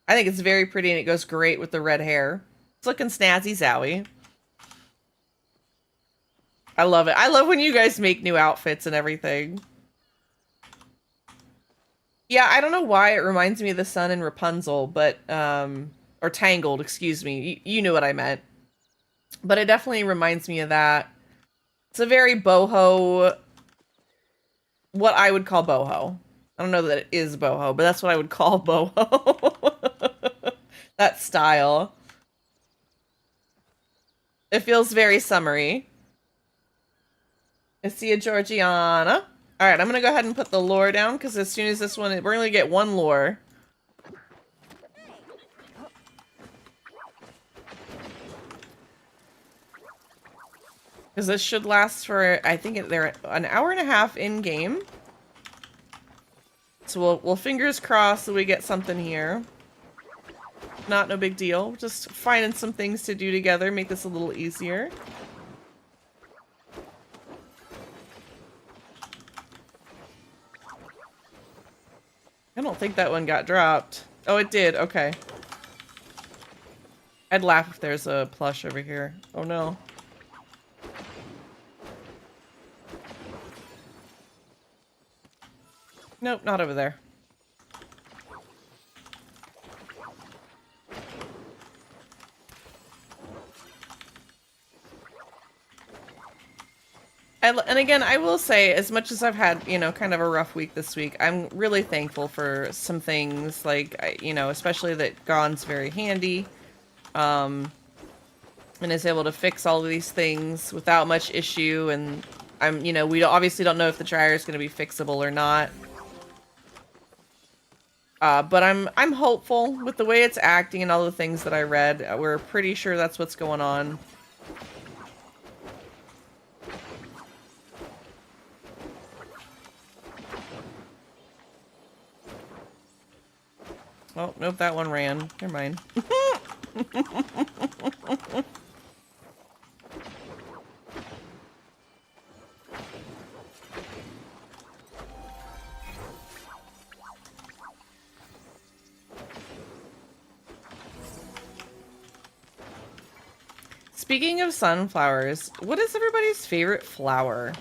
I think it's very pretty and it goes great with the red hair. It's looking snazzy, Zowie. I love it. I love when you guys make new outfits and everything. Yeah, I don't know why it reminds me of the sun in Rapunzel, but, or Tangled, excuse me. You knew what I meant. But it definitely reminds me of that. It's a very boho, what I would call boho. I don't know that it is boho, but that's what I would call boho. That style. It feels very summery. I see a Georgiana. All right, I'm going to go ahead and put the lure down because as soon as this one, we're going to get one lure. Because this should last for, I think they're an hour and a half in game. So we'll fingers crossed that we get something here. Not no big deal. Just finding some things to do together, make this a little easier. I don't think that one got dropped. Oh, it did. Okay. I'd laugh if there's a plush over here. Oh, no. Nope, not over there. And again, I will say, as much as I've had, you know, kind of a rough week this week, I'm really thankful for some things, like, you know, especially that Gon's very handy, and is able to fix all of these things without much issue, and you know, we obviously don't know if the dryer is going to be fixable or not. But I'm hopeful with the way it's acting and all the things that I read. We're pretty sure that's what's going on. Oh, nope, that one ran. Never mind. Speaking of sunflowers, what is everybody's favorite flower?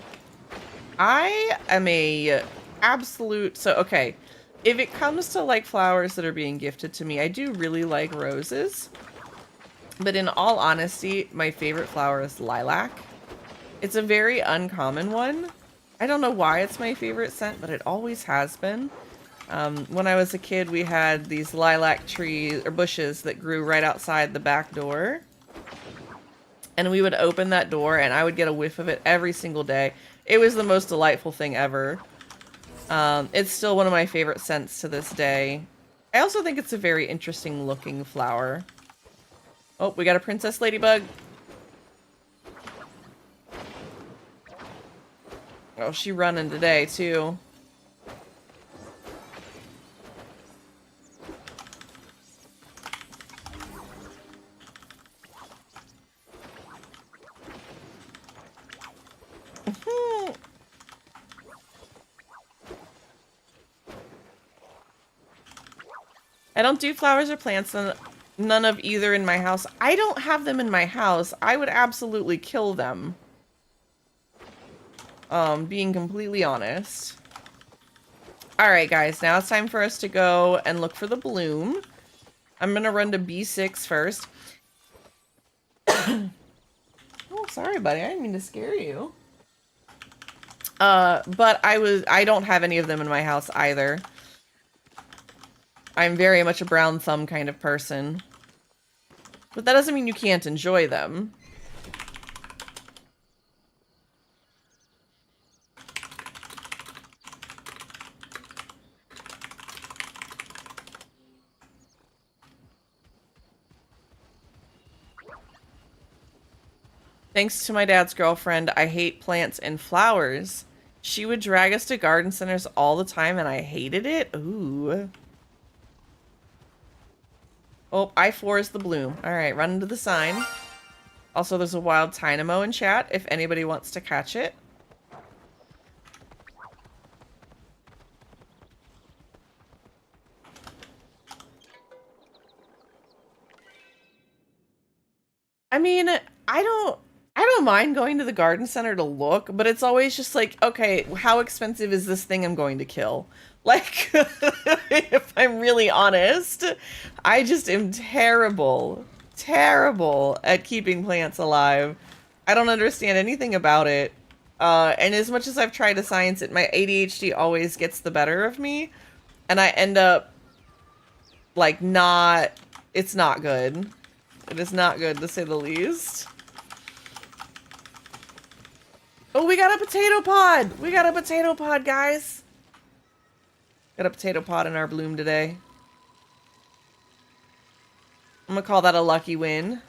I am a absolute... So, okay. If it comes to, like, flowers that are being gifted to me, I do really like roses. But in all honesty, my favorite flower is lilac. It's a very uncommon one. I don't know why it's my favorite scent, but it always has been. When I was a kid, we had these lilac trees, or bushes, that grew right outside the back door. And we would open that door, and I would get a whiff of it every single day. It was the most delightful thing ever. It's still one of my favorite scents to this day. I also think it's a very interesting looking flower. Oh, we got a princess ladybug. Oh, she running today too. I don't do flowers or plants, and none of either in my house. I don't have them in my house. I would absolutely kill them. Being completely honest. Alright, guys. Now it's time for us to go and look for the bloom. I'm gonna run to B6 first. Oh, sorry, buddy. I didn't mean to scare you. But I don't have any of them in my house either. I'm very much a brown thumb kind of person. But that doesn't mean you can't enjoy them. Thanks to my dad's girlfriend, I hate plants and flowers. She would drag us to garden centers all the time and I hated it. Ooh. Oh, I4 is the bloom. Alright, run into the sign. Also, there's a wild Tynamo in chat if anybody wants to catch it. I mean, I don't mind going to the garden center to look, but it's always just like, okay, how expensive is this thing I'm going to kill? Like, if I'm really honest, I just am terrible at keeping plants alive. I don't understand anything about it. And as much as I've tried to science it, my ADHD always gets the better of me. And I end up, like, it's not good. It is not good, to say the least. Oh, we got a potato pod! We got a potato pod, guys! Got a potato pod in our bloom today. I'm gonna call that a lucky win.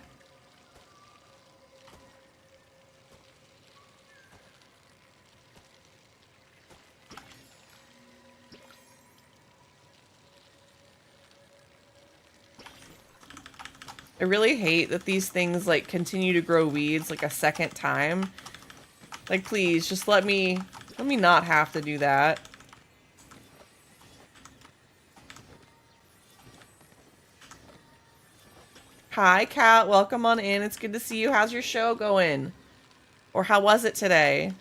I really hate that these things, like, continue to grow weeds, like, a second time. Like, please, just let me not have to do that. Hi, Kat. Welcome on in. It's good to see you. How's your show going? Or how was it today?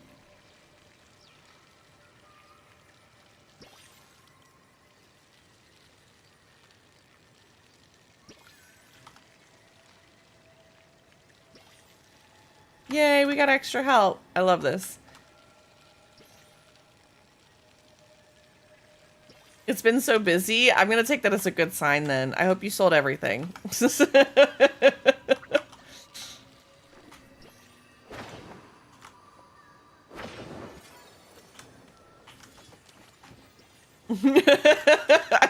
Yay, we got extra help. I love this. It's been so busy. I'm gonna take that as a good sign then. I hope you sold everything. I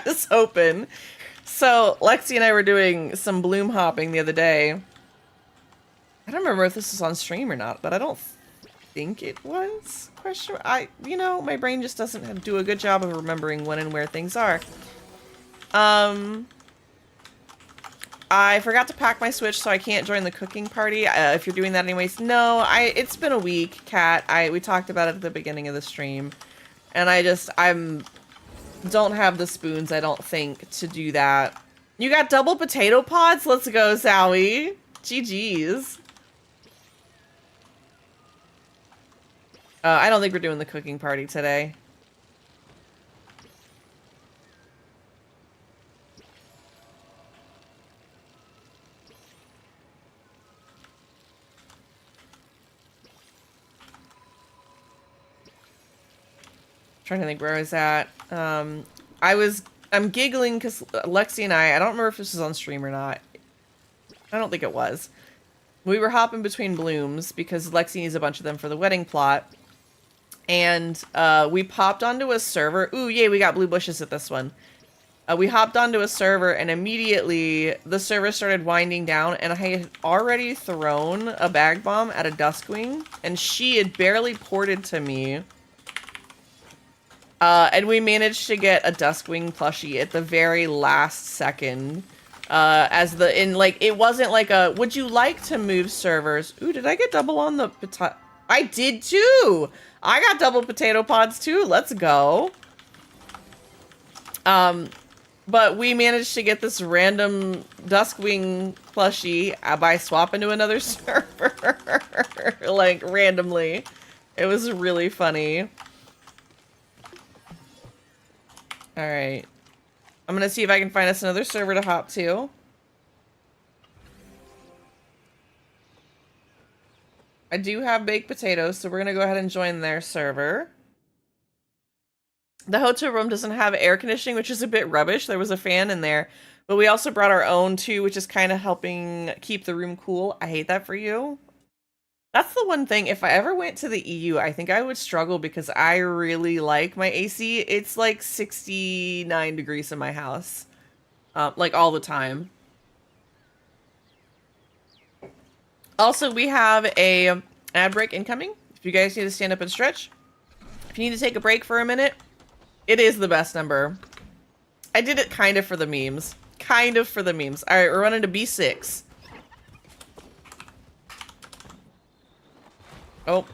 was hoping. So, Lexi and I were doing some bloom hopping the other day. I don't remember if this was on stream or not, but I don't think it was. You know, my brain just doesn't do a good job of remembering when and where things are. I forgot to pack my Switch, so I can't join the cooking party. If you're doing that anyways, no, it's been a week, Kat. We talked about it at the beginning of the stream, and I don't have the spoons, I don't think, to do that. You got double potato pods? Let's go, Zowie. GG's. I don't think we're doing the cooking party today. Trying to think where I was at. I'm giggling because Lexi and I don't remember if this was on stream or not. I don't think it was. We were hopping between blooms because Lexi needs a bunch of them for the wedding plot. And we popped onto a server. Ooh, yay, we got blue bushes at this one. We hopped onto a server and immediately the server started winding down and I had already thrown a bag bomb at a Duskwing and she had barely ported to me. And we managed to get a Duskwing plushie at the very last second. It wasn't like a, would you like to move servers? Ooh, did I get double on the potato? I did too! I got double potato pods too. Let's go. But we managed to get this random Duskwing plushie by swapping to another server. Like, randomly. It was really funny. Alright. I'm gonna see if I can find us another server to hop to. I do have baked potatoes, so we're going to go ahead and join their server. The hotel room doesn't have air conditioning, which is a bit rubbish. There was a fan in there, but we also brought our own too, which is kind of helping keep the room cool. I hate that for you. That's the one thing. If I ever went to the EU, I think I would struggle because I really like my AC. It's like 69 degrees in my house, like all the time. Also, we have a ad break incoming. If you guys need to stand up and stretch, if you need to take a break for a minute, it is the best number. I did it kind of for the memes. Kind of for the memes. All right, we're running to B6. Oh.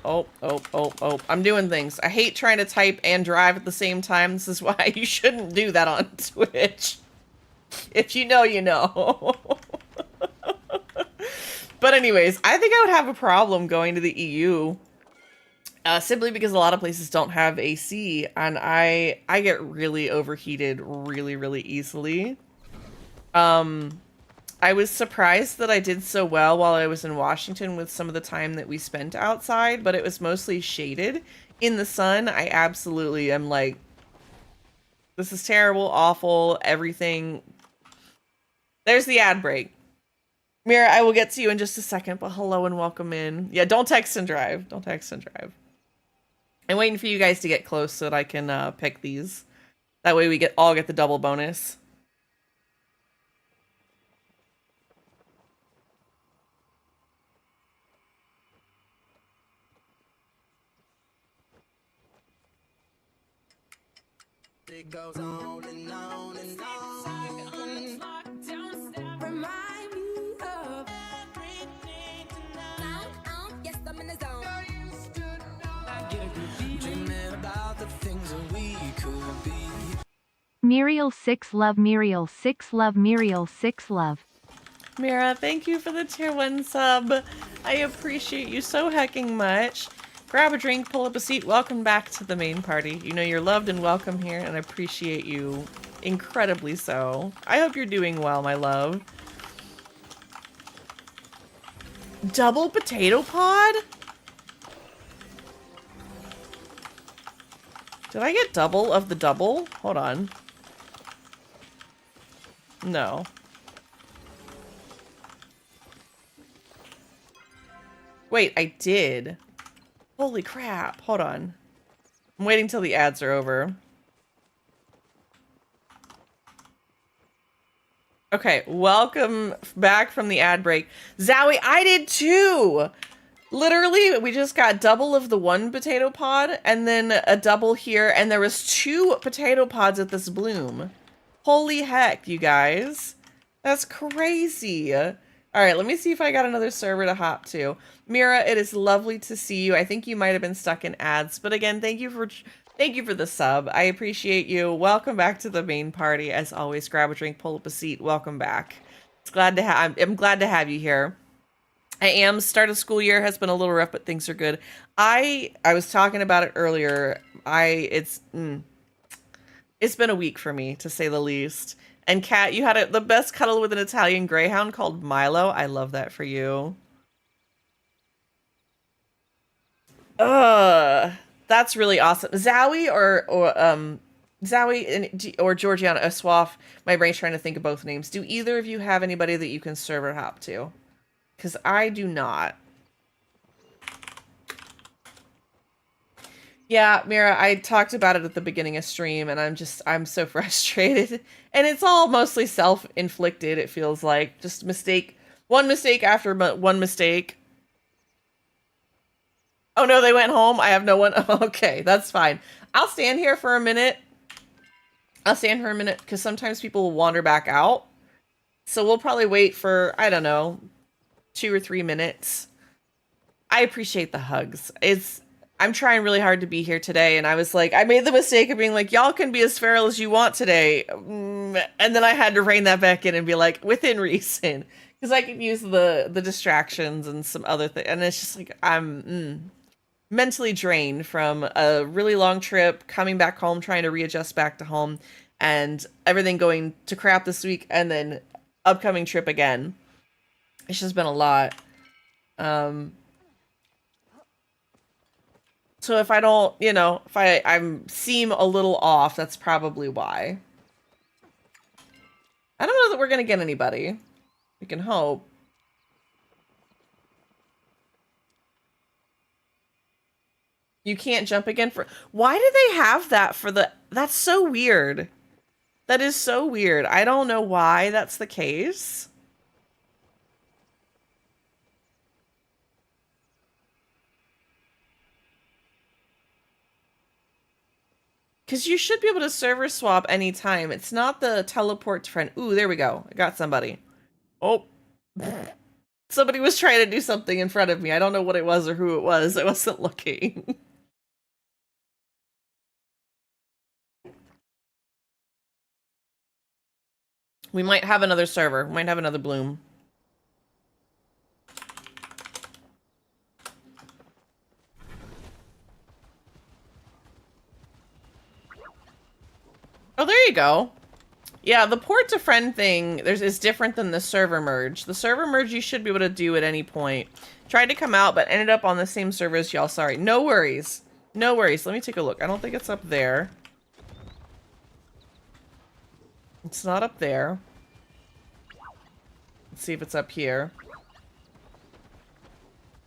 I'm doing things. I hate trying to type and drive at the same time. This is why you shouldn't do that on Twitch. If you know, you know. But anyways, I think I would have a problem going to the EU. Simply because a lot of places don't have AC, and I get really overheated really easily. I was surprised that I did so well while I was in Washington with some of the time that we spent outside, but it was mostly shaded. In the sun, I absolutely am like, this is terrible, awful, everything. There's the ad break. Mira, I will get to you in just a second, but hello and welcome in. Yeah, don't text and drive. Don't text and drive. I'm waiting for you guys to get close so that I can pick these. That way we all get the double bonus. It goes on and on and on. Remind me of everything tonight. Yes, I'm in the zone. Dreaming about the things that we could be. Muriel 6 love, Muriel 6 love, Muriel 6 love. Mira, thank you for the tier 1 sub. I appreciate you so hecking much. Grab a drink, pull up a seat. Welcome back to the main party. You know you're loved and welcome here, and I appreciate you incredibly so. I hope you're doing well, my love. Double potato pod? Did I get double of the double? Hold on. No. Wait, I did. Holy crap. Hold on. I'm waiting till the ads are over. Okay, welcome back from the ad break. Zowie, I did too! Literally, we just got double of the one potato pod, and then a double here, and there was 2 potato pods at this bloom. Holy heck, you guys. That's crazy. Alright, let me see if I got another server to hop to. Mira, it is lovely to see you. I think you might have been stuck in ads, but again, thank you for the sub. I appreciate you. Welcome back to the main party. As always, grab a drink, pull up a seat. Welcome back. I'm glad to have you here. Start of school year has been a little rough, but things are good. I was talking about it earlier. It's been a week for me, to say the least. And Kat, you had the best cuddle with an Italian greyhound called Milo. I love that for you. That's really awesome. Zowie or Georgiana Aswaf. My brain's trying to think of both names. Do either of you have anybody that you can server hop to? Because I do not. Yeah, Mira, I talked about it at the beginning of stream, and I'm so frustrated. And it's all mostly self-inflicted, it feels like. Just one mistake after one mistake. Oh no, they went home? I have no one. Okay, that's fine. I'll stand here for a minute. Because sometimes people will wander back out. So we'll probably wait for, I don't know, 2 or 3 minutes. I appreciate the hugs. I'm trying really hard to be here today, and I was like, I made the mistake of being like, y'all can be as feral as you want today. And then I had to rein that back in and be like, within reason. Because I could use the distractions and some other things. And it's just like, I'm mentally drained from a really long trip, coming back home, trying to readjust back to home, and everything going to crap this week, and then upcoming trip again. It's just been a lot. So if I don't, you know, if I'm seem a little off, that's probably why. I don't know that we're gonna get anybody. We can hope. You can't jump again for... Why do they have that for the... That's so weird. That is so weird. I don't know why that's the case. Because you should be able to server swap anytime. It's not the teleport to friend. Ooh, there we go. I got somebody. Oh. Somebody was trying to do something in front of me. I don't know what it was or who it was. I wasn't looking. We might have another server. We might have another bloom. Oh, there you go. Yeah, the port to friend thing is different than the server merge. The server merge you should be able to do at any point. Tried to come out, but ended up on the same server as y'all. Sorry. No worries. No worries. Let me take a look. I don't think it's up there. It's not up there. Let's see if it's up here.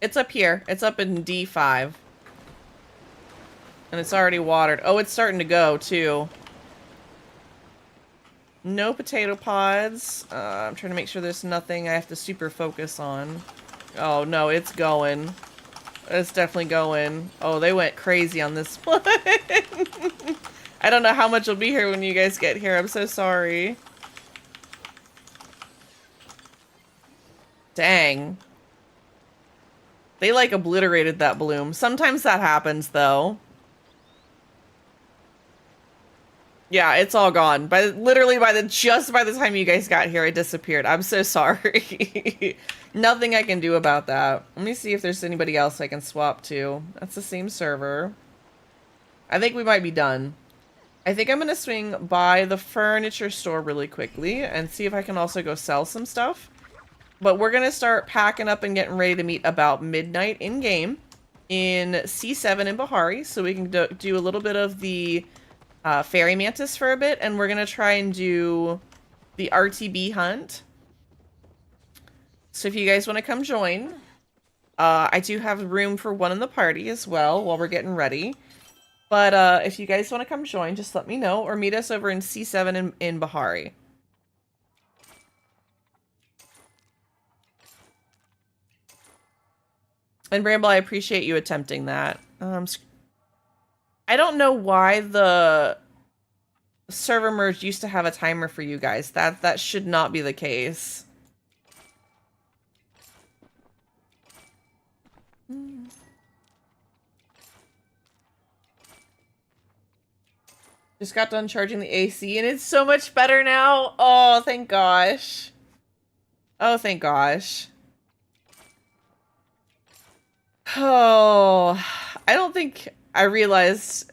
It's up here. It's up in D5. And it's already watered. Oh, it's starting to go, too. No potato pods. I'm trying to make sure there's nothing I have to super focus on. Oh, no, it's going. It's definitely going. Oh, they went crazy on this one. I don't know how much will be here when you guys get here. I'm so sorry. Dang. They, like, obliterated that bloom. Sometimes that happens, though. Yeah, it's all gone. Literally just by the time you guys got here, it disappeared. I'm so sorry. Nothing I can do about that. Let me see if there's anybody else I can swap to. That's the same server. I think we might be done. I think I'm gonna swing by the furniture store really quickly and see if I can also go sell some stuff. But we're gonna start packing up and getting ready to meet about midnight in game in C7 in Bahari, so we can do a little bit of the fairy mantis for a bit, and we're gonna try and do the RTB hunt. So if you guys want to come join, I do have room for one in the party as well while we're getting ready. But if you guys want to come join, just let me know, or meet us over in C7 in Bahari. And Bramble, I appreciate you attempting that. I don't know why the server merge used to have a timer for you guys. That should not be the case. Just got done charging the AC and it's so much better now. Oh, thank gosh. Oh, thank gosh. Oh, I don't think I realized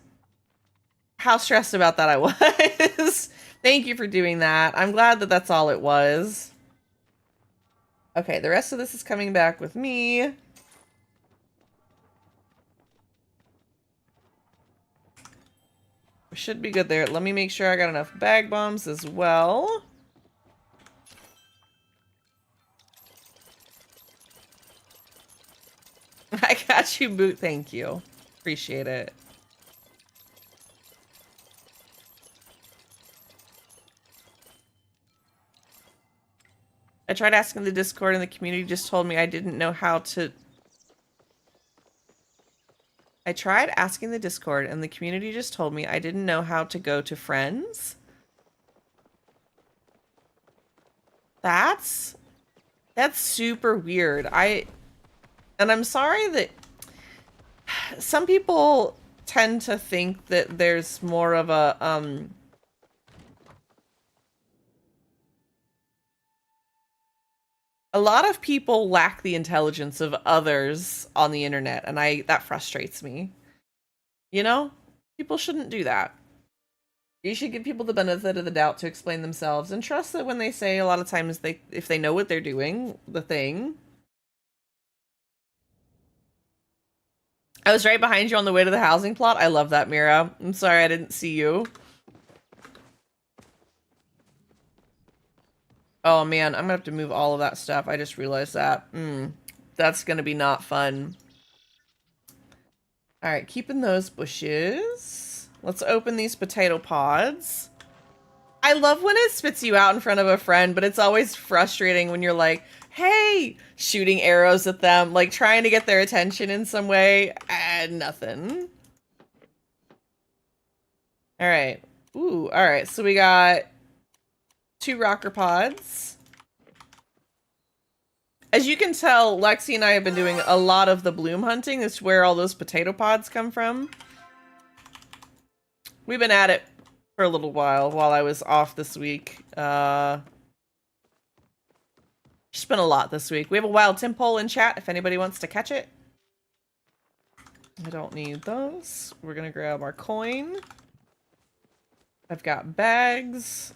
how stressed about that I was. Thank you for doing that. I'm glad that that's all it was. Okay, the rest of this is coming back with me. We should be good there. Let me make sure I got enough bag bombs as well. I got you, Boot. Thank you. Appreciate it. I tried asking the Discord and the community just told me I didn't know how to... I tried asking the Discord and the community just told me I didn't know how to go to friends. That's super weird. And I'm sorry that some people tend to think that there's more of a, a lot of people lack the intelligence of others on the internet, and that frustrates me. You know? People shouldn't do that. You should give people the benefit of the doubt to explain themselves and trust that when they say a lot of times if they know what they're doing, the thing. I was right behind you on the way to the housing plot. I love that, Mira. I'm sorry I didn't see you. Oh man, I'm gonna have to move all of that stuff. I just realized that. That's gonna be not fun. Alright, keeping those bushes. Let's open these potato pods. I love when it spits you out in front of a friend, but it's always frustrating when you're like, hey, shooting arrows at them, like trying to get their attention in some way, and nothing. Alright. Ooh, alright, so we got 2 rocker pods. As you can tell, Lexi and I have been doing a lot of the bloom hunting. That's where all those potato pods come from. We've been at it for a little while I was off this week. Just been a lot this week. We have a wild Tim poll in chat if anybody wants to catch it. I don't need those. We're gonna grab our coin. I've got bags.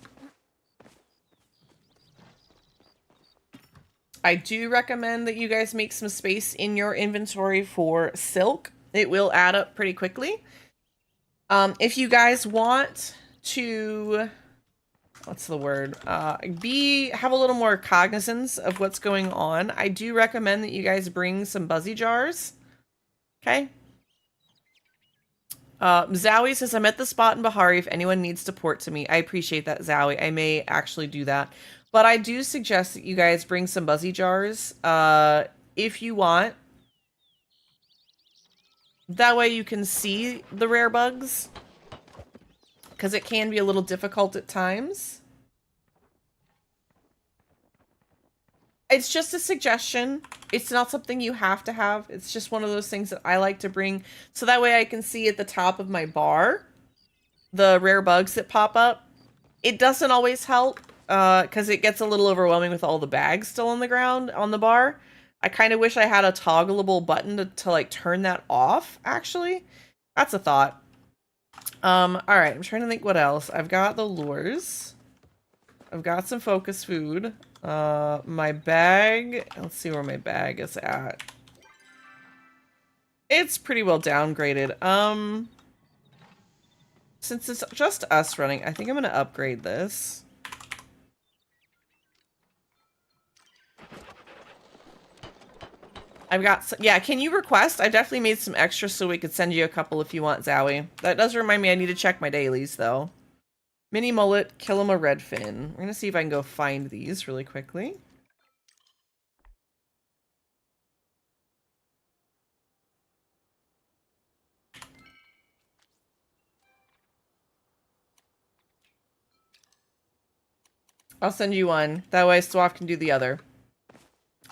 I do recommend that you guys make some space in your inventory for silk. It will add up pretty quickly. If you guys want to, what's the word? Have a little more cognizance of what's going on, I do recommend that you guys bring some buzzy jars. Okay. Zowie says, I'm at the spot in Bahari if anyone needs to port to me. I appreciate that, Zowie. I may actually do that. But I do suggest that you guys bring some buzzy jars if you want. That way you can see the rare bugs. Because it can be a little difficult at times. It's just a suggestion. It's not something you have to have. It's just one of those things that I like to bring. So that way I can see at the top of my bar the rare bugs that pop up. It doesn't always help. Because it gets a little overwhelming with all the bags still on the ground on the bar. I kind of wish I had a toggleable button to like turn that off, actually. That's a thought. Alright, I'm trying to think what else. I've got the lures. I've got some focus food. My bag. Let's see where my bag is at. It's pretty well downgraded. Since it's just us running, I think I'm going to upgrade this. I've got, yeah, can you request? I definitely made some extras so we could send you a couple if you want, Zowie. That does remind me I need to check my dailies, though. Mini mullet, Kilima redfin. We're going to see if I can go find these really quickly. I'll send you one. That way Swap can do the other.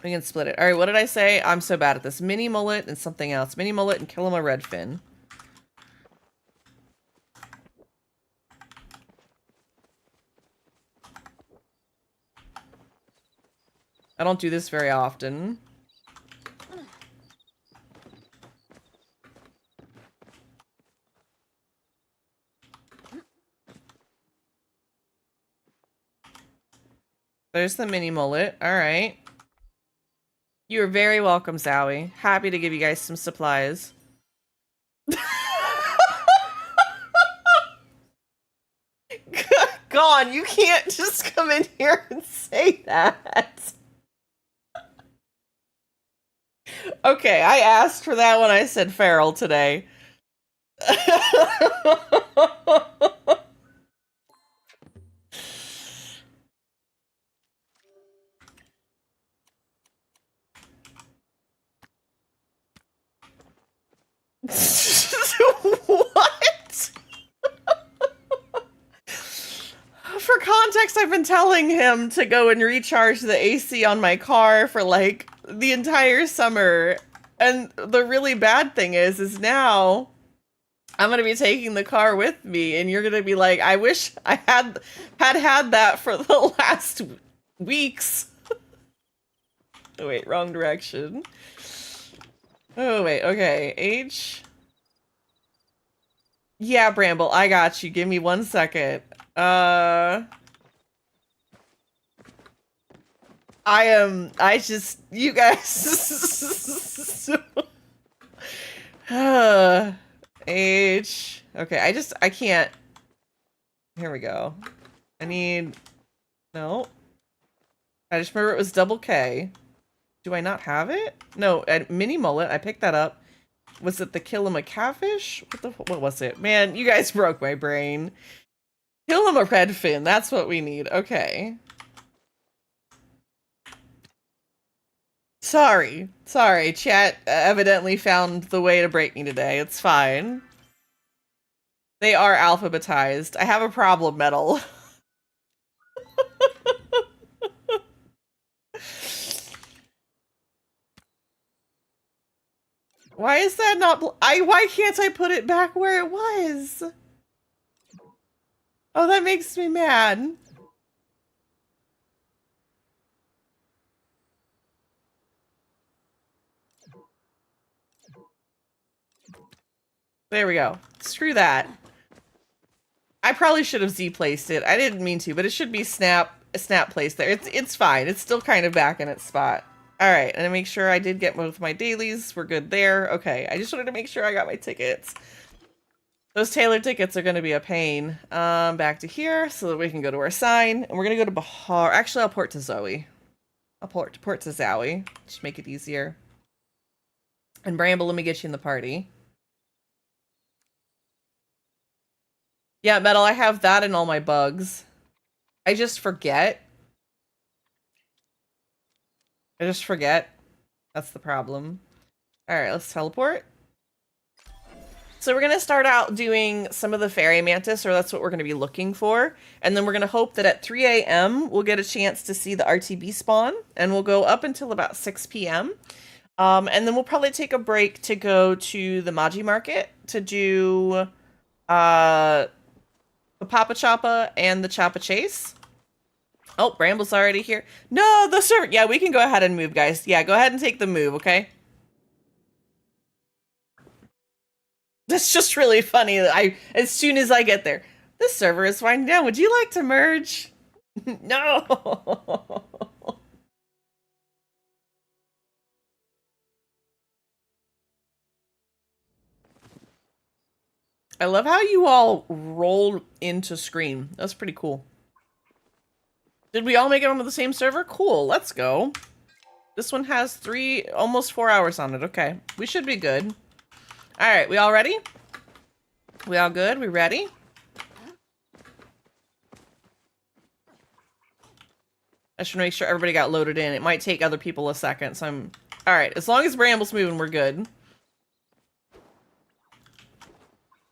We can split it. Alright, what did I say? I'm so bad at this. Mini mullet and something else. Mini mullet and Kilima redfin. I don't do this very often. There's the mini mullet. Alright. You're very welcome, Zowie. Happy to give you guys some supplies. God, you can't just come in here and say that. Okay, I asked for that when I said feral today. What? For context, I've been telling him to go and recharge the AC on my car for like the entire summer. And the really bad thing is now I'm going to be taking the car with me and you're going to be like, I wish I had that for the last weeks. Oh, wait, wrong direction. Oh, wait, okay. H. Yeah, Bramble, I got you. Give me 1 second. you guys. H. Okay, I can't. Here we go. I need, no. I just remember it was double K. Do I not have it? No, mini mullet. I picked that up. Was it the kill him a catfish? What was it? Man, you guys broke my brain. Kill him a redfin. That's what we need. Okay. Sorry. Chat evidently found the way to break me today. It's fine. They are alphabetized. I have a problem, Metal. Why is that not why can't I put it back where it was? Oh, that makes me mad. There we go. Screw that. I probably should have Z-placed it. I didn't mean to, but it should be snap placed there. It's fine. It's still kind of back in its spot. Alright, and to make sure I did get both my dailies. We're good there. Okay, I just wanted to make sure I got my tickets. Those tailored tickets are going to be a pain. Back to here so that we can go to our sign. And we're going to go to Bahar. Actually, I'll port to Zoe. I'll port to Zowie. Just make it easier. And Bramble, let me get you in the party. Yeah, Metal, I have that and all my bugs. I just forget. That's the problem. Alright, let's teleport. So we're going to start out doing some of the fairy mantis, or that's what we're going to be looking for. And then we're going to hope that at 3 a.m. we'll get a chance to see the RTB spawn. And we'll go up until about 6 p.m. And then we'll probably take a break to go to the Maji market to do the Papa Choppa and the Choppa Chase. Oh, Bramble's already here. No, the server. Yeah, we can go ahead and move, guys. Yeah, go ahead and take the move, okay? That's just really funny that as soon as I get there, this server is winding down. Would you like to merge? No. I love how you all roll into screen. That's pretty cool. Did we all make it onto the same server? Cool, let's go. This one has almost 4 hours on it. Okay, we should be good. All right, we all ready? We all good? We ready? I should make sure everybody got loaded in. It might take other people a second, so I'm... All right, as long as Bramble's moving, we're good.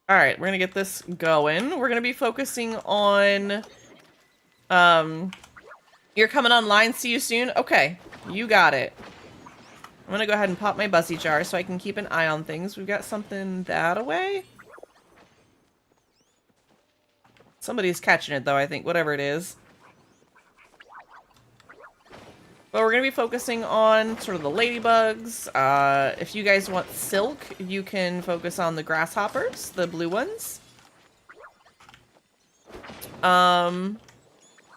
All right, we're gonna get this going. We're gonna be focusing on... You're coming online, see you soon? Okay, you got it. I'm gonna go ahead and pop my Buzzy jar so I can keep an eye on things. We've got something that away. Somebody's catching it though, I think, whatever it is. But we're gonna be focusing on sort of the ladybugs. If you guys want silk, you can focus on the grasshoppers, the blue ones.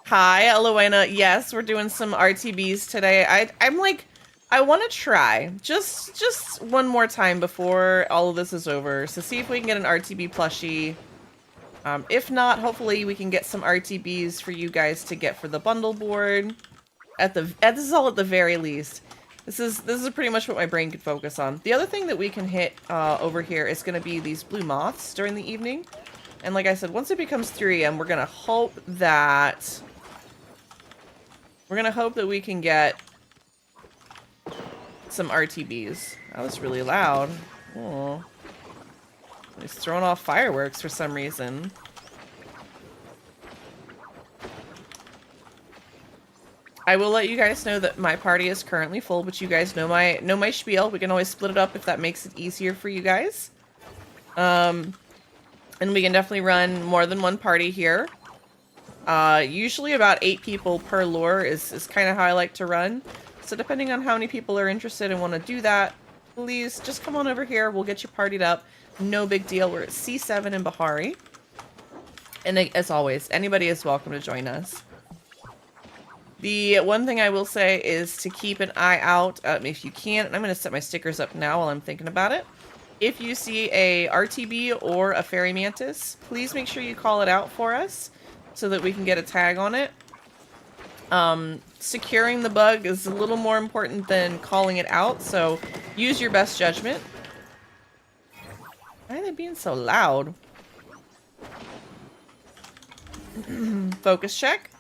Hi, Aloena. Yes, we're doing some RTBs today. I'm like, I want to try just one more time before all of this is over. So see if we can get an RTB plushie. If not, hopefully we can get some RTBs for you guys to get for the bundle board. This is all at the very least. This is pretty much what my brain could focus on. The other thing that we can hit over here is going to be these blue moths during the evening. And like I said, once it becomes 3 a.m., we're going to hope that we can get some RTBs. That was really loud. Oh. He's throwing off fireworks for some reason. I will let you guys know that my party is currently full, but you guys know my spiel. We can always split it up if that makes it easier for you guys. And we can definitely run more than one party here. Usually about 8 people per lure is kind of how I like to run. So depending on how many people are interested and want to do that, please just come on over here. We'll get you partied up. No big deal. We're at C7 in Bahari. And as always, anybody is welcome to join us. The one thing I will say is to keep an eye out, if you can, and I'm going to set my stickers up now while I'm thinking about it. If you see a RTB or a fairy mantis, please make sure you call it out for us so that we can get a tag on it. Securing the bug is a little more important than calling it out, so use your best judgment. Why are they being so loud? Focus check.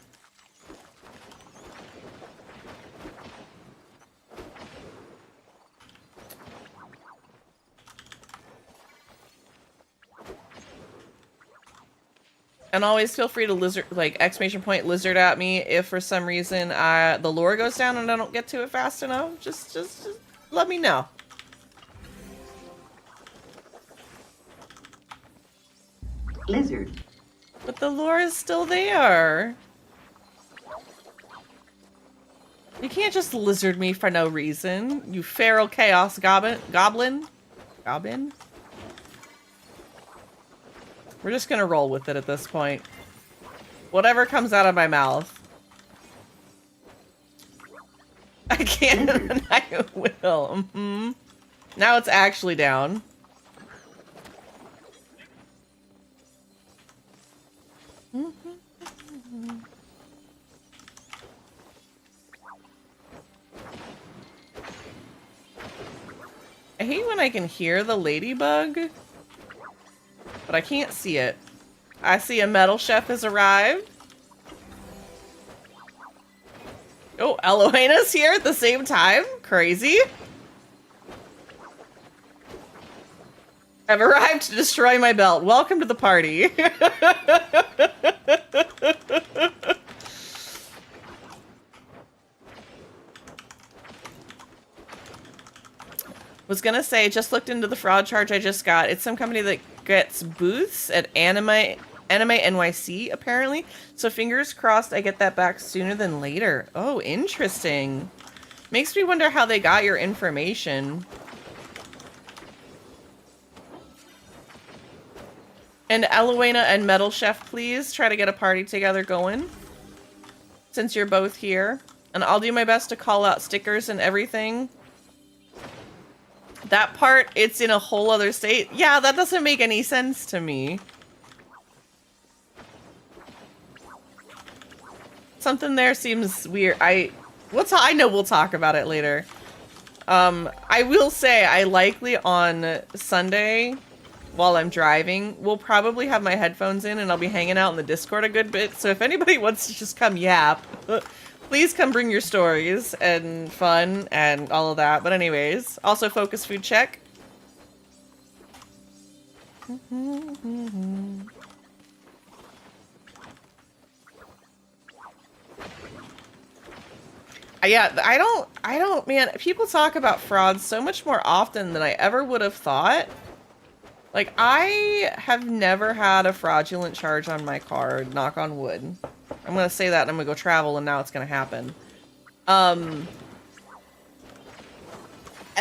And always feel free to lizard, like, exclamation point lizard at me if for some reason the lure goes down and I don't get to it fast enough. Just let me know. Lizard. But the lure is still there. You can't just lizard me for no reason, you feral chaos goblin. We're just gonna roll with it at this point. Whatever comes out of my mouth. I can and I will. Now it's actually down. I hate when I can hear the ladybug, but I can't see it. I see a metal chef has arrived. Oh, Elohena's here at the same time? Crazy. I've arrived to destroy my belt. Welcome to the party. Was gonna say, just looked into the fraud charge I just got. It's some company that gets booths at Anime NYC, apparently. So fingers crossed I get that back sooner than later. Oh, interesting. Makes me wonder how they got your information. And Eloena and Metal Chef, please try to get a party together going. Since you're both here. And I'll do my best to call out stickers and everything. That part, it's in a whole other state. Yeah, that doesn't make any sense to me. Something there seems weird. I know we'll talk about it later. I will say I likely on Sunday, while I'm driving, will probably have my headphones in and I'll be hanging out in the Discord a good bit. So if anybody wants to just come yap, please come bring your stories and fun and all of that. But anyways, also focus food check. Yeah, I don't, man, people talk about fraud so much more often than I ever would have thought. Like, I have never had a fraudulent charge on my card, knock on wood. I'm gonna say that and I'm gonna go travel and now it's gonna happen. At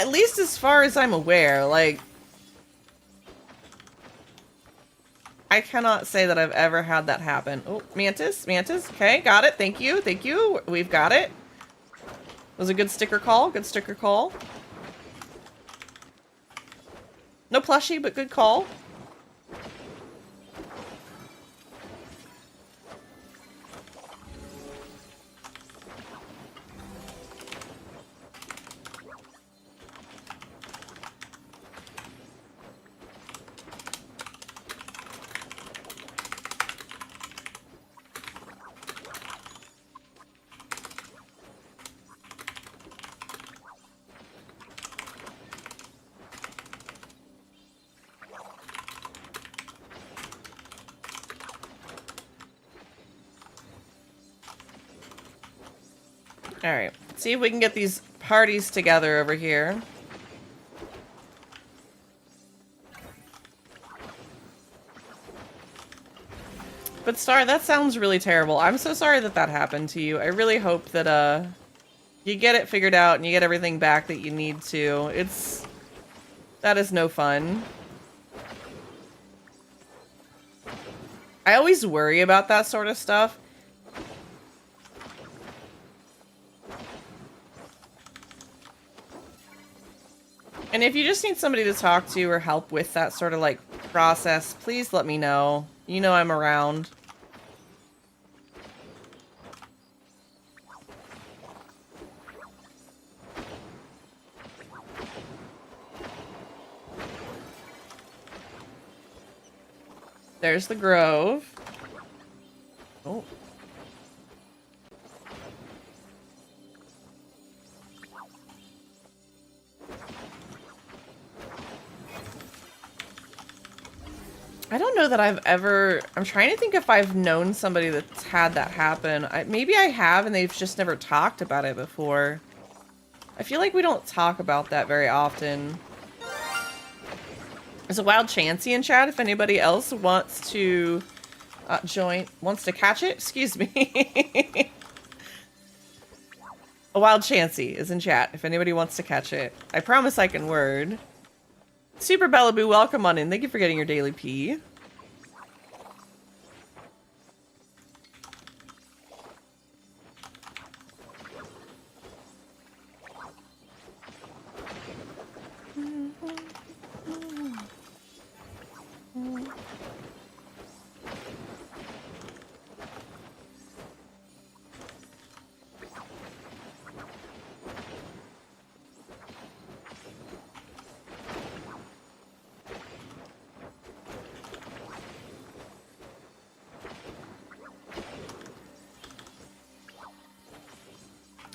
least as far as I'm aware, like, I cannot say that I've ever had that happen. Oh, Mantis, okay, got it, thank you, we've got it. Was a good sticker call, No plushie, but good call. Alright, see if we can get these parties together over here. But Star, that sounds really terrible. I'm so sorry that that happened to you. I really hope that, you get it figured out and you get everything back that you need to. That is no fun. I always worry about that sort of stuff. And if you just need somebody to talk to or help with that sort of like process, please let me know. You know I'm around. There's the grove. Oh. I don't know that I've ever... I'm trying to think if I've known somebody that's had that happen. Maybe I have and they've just never talked about it before. I feel like we don't talk about that very often. There's a wild Chansey in chat if anybody else wants to wants to catch it. Excuse me. A wild Chansey is in chat if anybody wants to catch it. I promise I can word. Super Bellaboo, welcome on in. Thank you for getting your daily pee.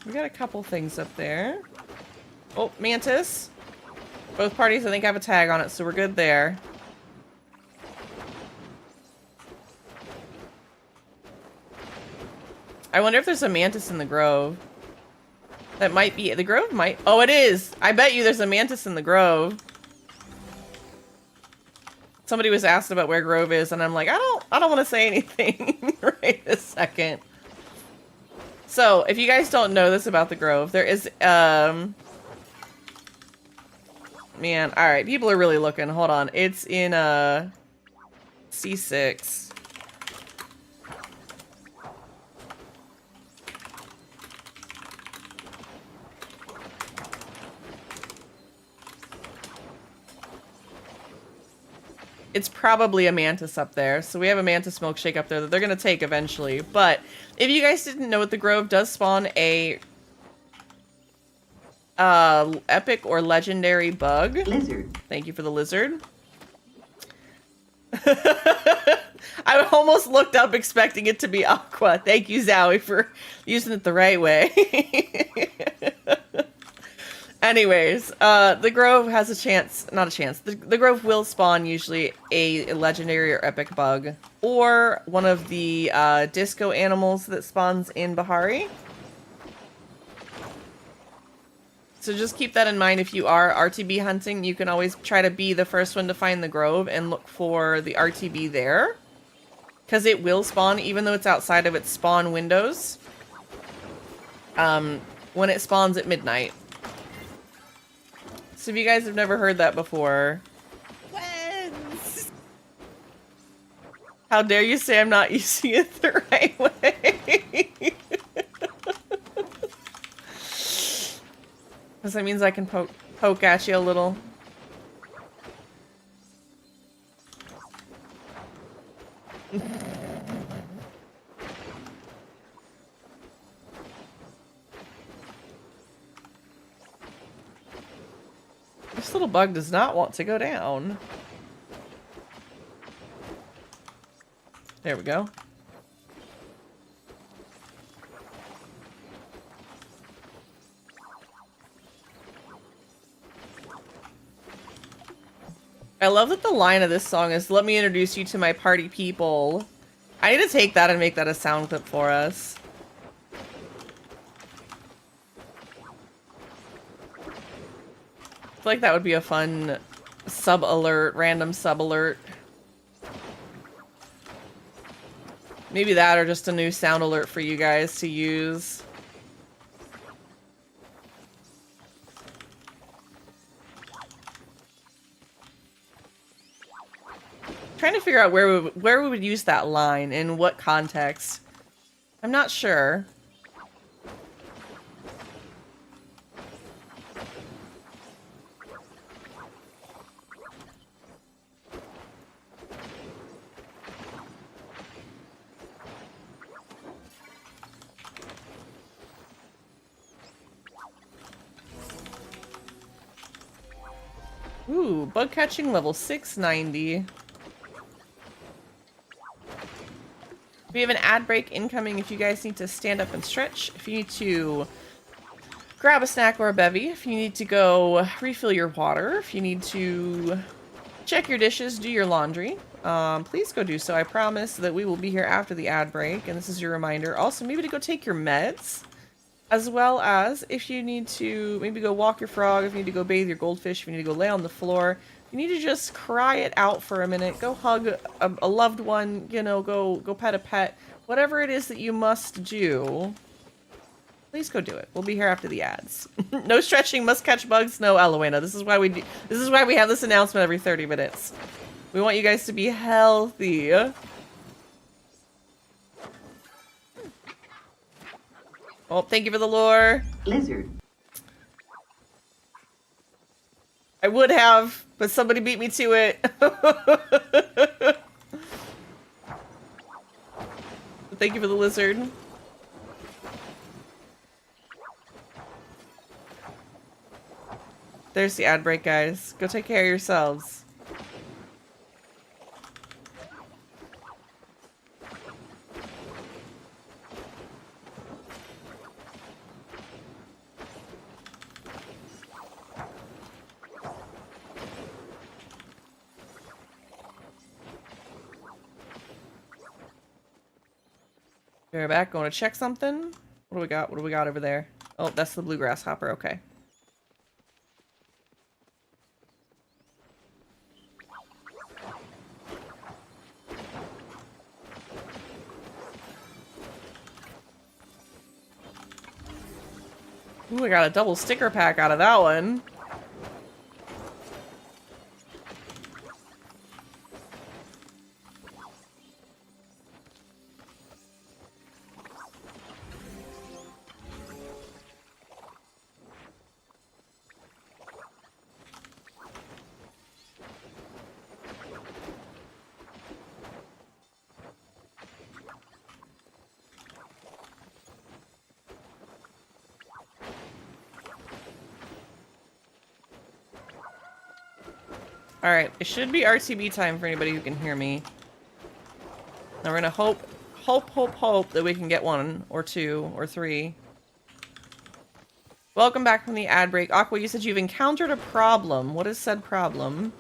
We got a couple things up there. Oh, Mantis. Both parties, I think, have a tag on it, so we're good there. I wonder if there's a Mantis in the Grove. That might be... The Grove might... Oh, it is! I bet you there's a Mantis in the Grove. Somebody was asked about where Grove is, and I'm like, I don't want to say anything right this second. So, if you guys don't know this about the Grove, there is, man, alright, people are really looking. Hold on. It's in, C6. It's probably a Mantis up there. So we have a Mantis milkshake up there that they're going to take eventually. But if you guys didn't know it, the Grove does spawn a epic or legendary bug. Lizard. Thank you for the lizard. I almost looked up expecting it to be Aqua. Thank you, Zowie, for using it the right way. Anyways, the Grove has a chance, not a chance, the Grove will spawn usually a legendary or epic bug, or one of the disco animals that spawns in Bahari. So just keep that in mind if you are RTB hunting. You can always try to be the first one to find the Grove and look for the RTB there. Because it will spawn, even though it's outside of its spawn windows. When it spawns at midnight. So if you guys have never heard that before... Wins! How dare you say I'm not using it the right way? Because that means I can poke at you a little. This little bug does not want to go down. There we go. I love that the line of this song is, "Let me introduce you to my party people." I need to take that and make that a sound clip for us. I feel like that would be a fun sub-alert, random sub-alert. Maybe that or just a new sound alert for you guys to use. Trying to figure out where we would use that line, in what context. I'm not sure. Ooh, bug catching level 690. We have an ad break incoming if you guys need to stand up and stretch. If you need to grab a snack or a bevy. If you need to go refill your water. If you need to check your dishes, do your laundry. Please go do so. I promise that we will be here after the ad break. And this is your reminder. Also, maybe to go take your meds. As well as if you need to maybe go walk your frog. If you need to go bathe your goldfish. If you need to go lay on the floor. If you need to just cry it out for a minute. Go hug a loved one. You know, go pet a pet. Whatever it is that you must do. Please go do it. We'll be here after the ads. No stretching, must catch bugs. No, Alowena. This is why we have this announcement every 30 minutes. We want you guys to be healthy. Oh, thank you for the lore. Lizard. I would have, but somebody beat me to it. But thank you for the lizard. There's the ad break, guys. Go take care of yourselves. We're back, going to check something. What do we got? What do we got over there? Oh, that's the bluegrass hopper, okay. Ooh, I got a double sticker pack out of that one. Alright, it should be RTB time for anybody who can hear me. Now we're gonna hope that we can get 1 or 2 or 3. Welcome back from the ad break. Aqua, you said you've encountered a problem. What is said problem?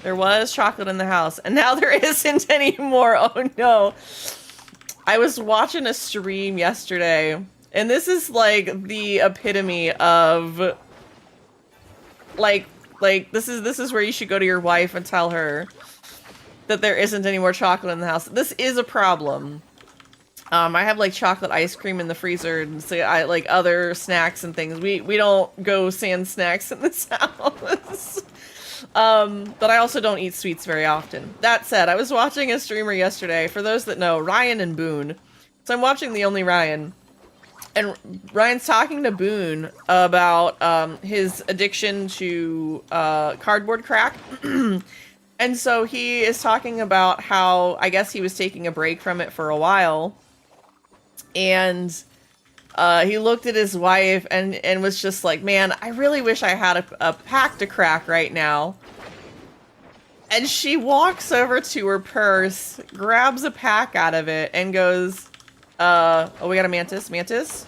There was chocolate in the house, and now there isn't anymore. Oh no. I was watching a stream yesterday, and this is like the epitome of like this is where you should go to your wife and tell her that there isn't any more chocolate in the house. This is a problem. I have like chocolate ice cream in the freezer, and so I like other snacks and things. We don't go sans snacks in this house. But I also don't eat sweets very often. That said, I was watching a streamer yesterday, for those that know, Ryan and Boone. So I'm watching the only Ryan. And Ryan's talking to Boone about his addiction to cardboard crack. And so he is talking about how, I guess he was taking a break from it for a while. And he looked at his wife and was just like, man, I really wish I had a pack to crack right now. And she walks over to her purse, grabs a pack out of it, and goes, oh, we got a mantis.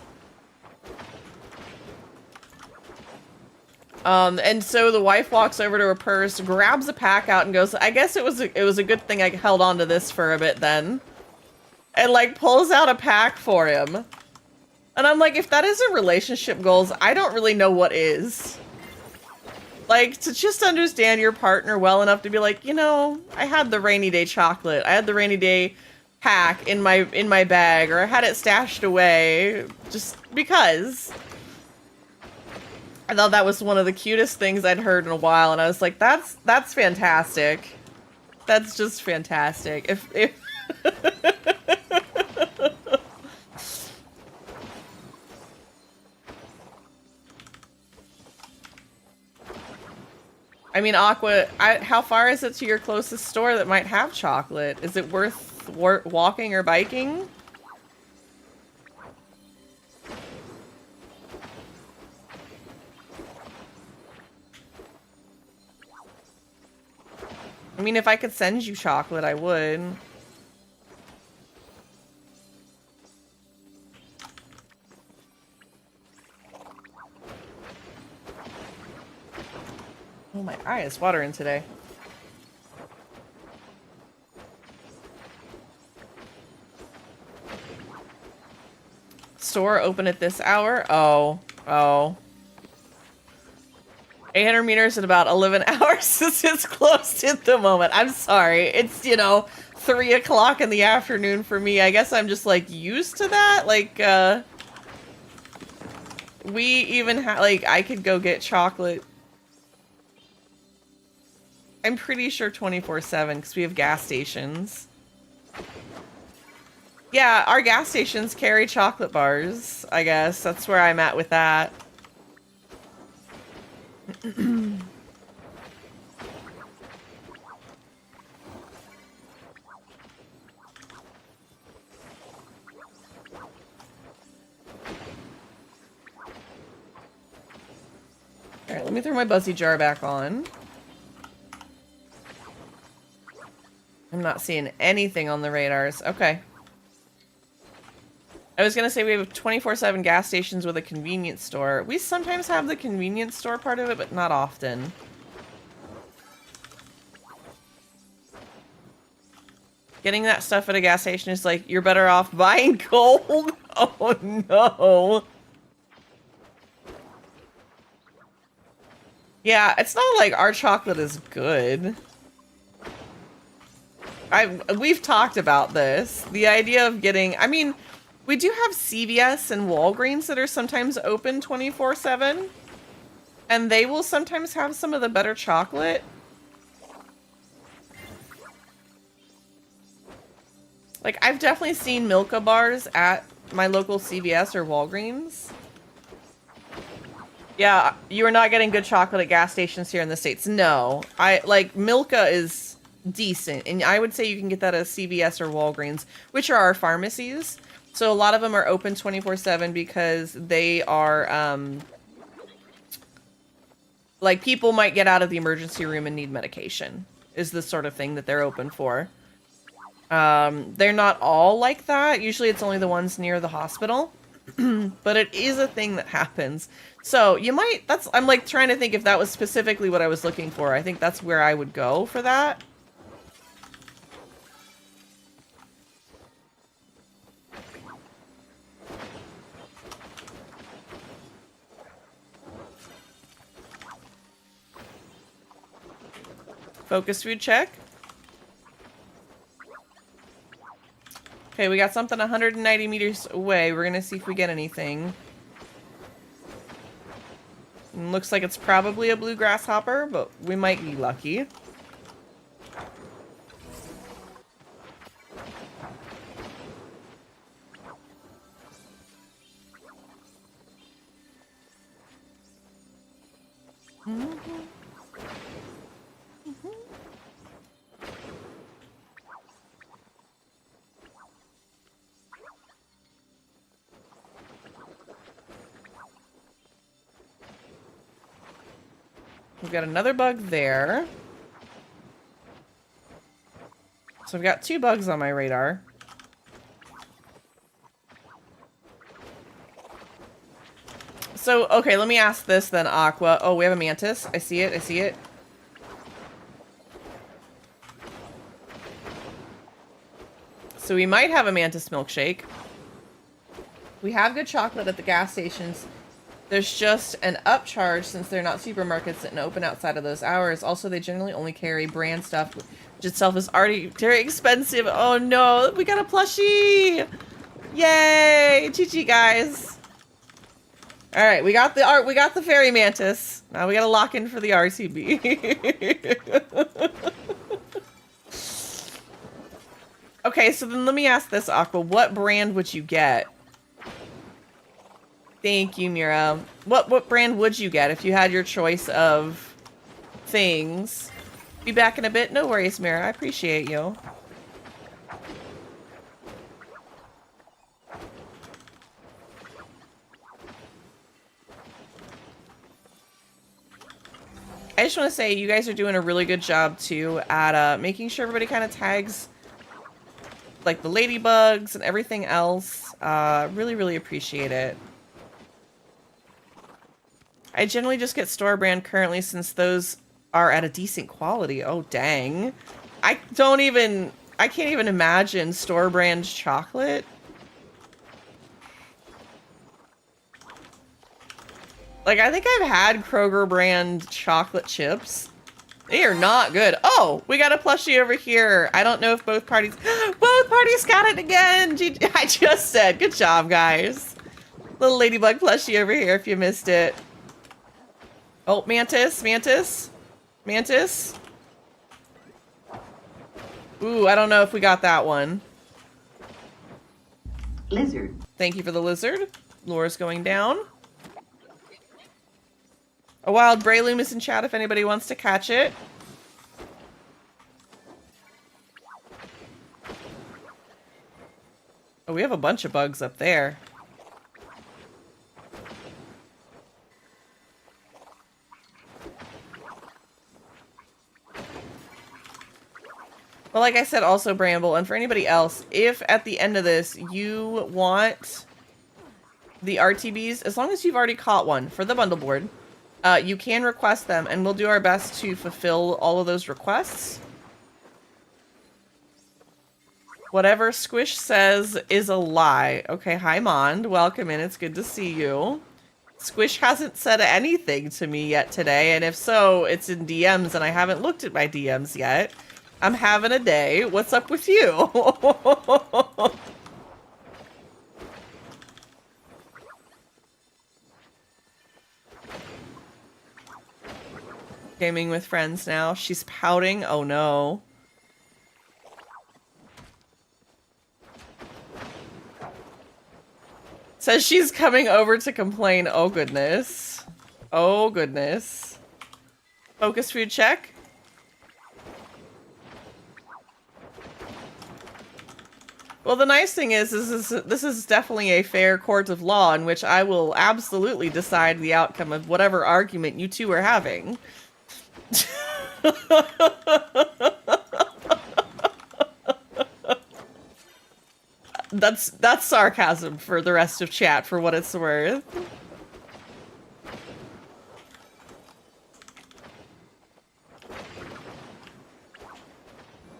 And so the wife walks over to her purse, grabs a pack out, and goes, I guess it was a good thing I held on to this for a bit then. And like pulls out a pack for him. And I'm like, if that isn't relationship goals, I don't really know what is. Like, to just understand your partner well enough to be like, you know, I had the rainy day chocolate. I had the rainy day pack in my bag, or I had it stashed away just because. I thought that was one of the cutest things I'd heard in a while, and I was like, that's fantastic. That's just fantastic. If I mean, Aqua, how far is it to your closest store that might have chocolate? Is it worth walking or biking? I mean, if I could send you chocolate, I would. Oh, my eye is watering today. Store open at this hour? Oh. 800 meters in about 11 hours since it's closed at the moment. I'm sorry. It's, 3 o'clock in the afternoon for me. I guess I'm just, like, used to that. Like, we even have, like, I could go get chocolate. I'm pretty sure 24/7 because we have gas stations. Yeah, our gas stations carry chocolate bars, I guess. That's where I'm at with that. Alright, let me throw my Buzzy jar back on. I'm not seeing anything on the radars. Okay. I was gonna say we have 24/7 gas stations with a convenience store. We sometimes have the convenience store part of it, but not often. Getting that stuff at a gas station is like, you're better off buying gold. Oh no. Yeah, it's not like our chocolate is good. We've talked about this. The idea of getting, I mean, we do have CVS and Walgreens that are sometimes open 24/7. And they will sometimes have some of the better chocolate. Like, I've definitely seen Milka bars at my local CVS or Walgreens. Yeah, you are not getting good chocolate at gas stations here in the States. No. Milka is decent. And I would say you can get that at CVS or Walgreens, which are our pharmacies. So a lot of them are open 24/7 because they are, like, people might get out of the emergency room and need medication, is the sort of thing that they're open for. They're not all like that. Usually it's only the ones near the hospital. But it is a thing that happens. So you might, I'm like trying to think if that was specifically what I was looking for. I think that's where I would go for that. Focus food check. Okay, we got something 190 meters away. We're gonna see if we get anything. Looks like it's probably a blue grasshopper, but we might be lucky. We've got another bug there. So I've got 2 bugs on my radar. So, okay, let me ask this then, Aqua. Oh, we have a mantis. I see it, I see it. So we might have a mantis milkshake. We have good chocolate at the gas stations. There's just an upcharge since they're not supermarkets that open outside of those hours. Also, they generally only carry brand stuff, which itself is already very expensive. Oh no, we got a plushie! Yay! GG, guys. All right, we got the fairy mantis. Now we gotta lock in for the RTB. Okay, so then let me ask this, Aqua. What brand would you get? Thank you, Mira. What brand would you get if you had your choice of things? Be back in a bit. No worries, Mira. I appreciate you. I just want to say you guys are doing a really good job too at making sure everybody kind of tags like the ladybugs and everything else. Really, really appreciate it. I generally just get store brand currently since those are at a decent quality. Oh, dang. I can't even imagine store brand chocolate. Like, I think I've had Kroger brand chocolate chips. They are not good. Oh, we got a plushie over here. I don't know if both parties got it again. I just said, good job, guys. Little ladybug plushie over here if you missed it. Oh, mantis. Ooh, I don't know if we got that one. Lizard. Thank you for the lizard. Laura's going down. A wild Brayloom is in chat if anybody wants to catch it. Oh, we have a bunch of bugs up there. Well, like I said, also Bramble, and for anybody else, if at the end of this you want the RTBs, as long as you've already caught one for the bundle board, you can request them, and we'll do our best to fulfill all of those requests. Whatever Squish says is a lie. Okay, hi Mond. Welcome in. It's good to see you. Squish hasn't said anything to me yet today, and if so, it's in DMs, and I haven't looked at my DMs yet. I'm having a day. What's up with you? Gaming with friends now. She's pouting. Oh no. Says she's coming over to complain. Oh goodness. Oh goodness. Focus food check. Well, the nice thing is this is definitely a fair court of law in which I will absolutely decide the outcome of whatever argument you two are having. That's sarcasm for the rest of chat, for what it's worth.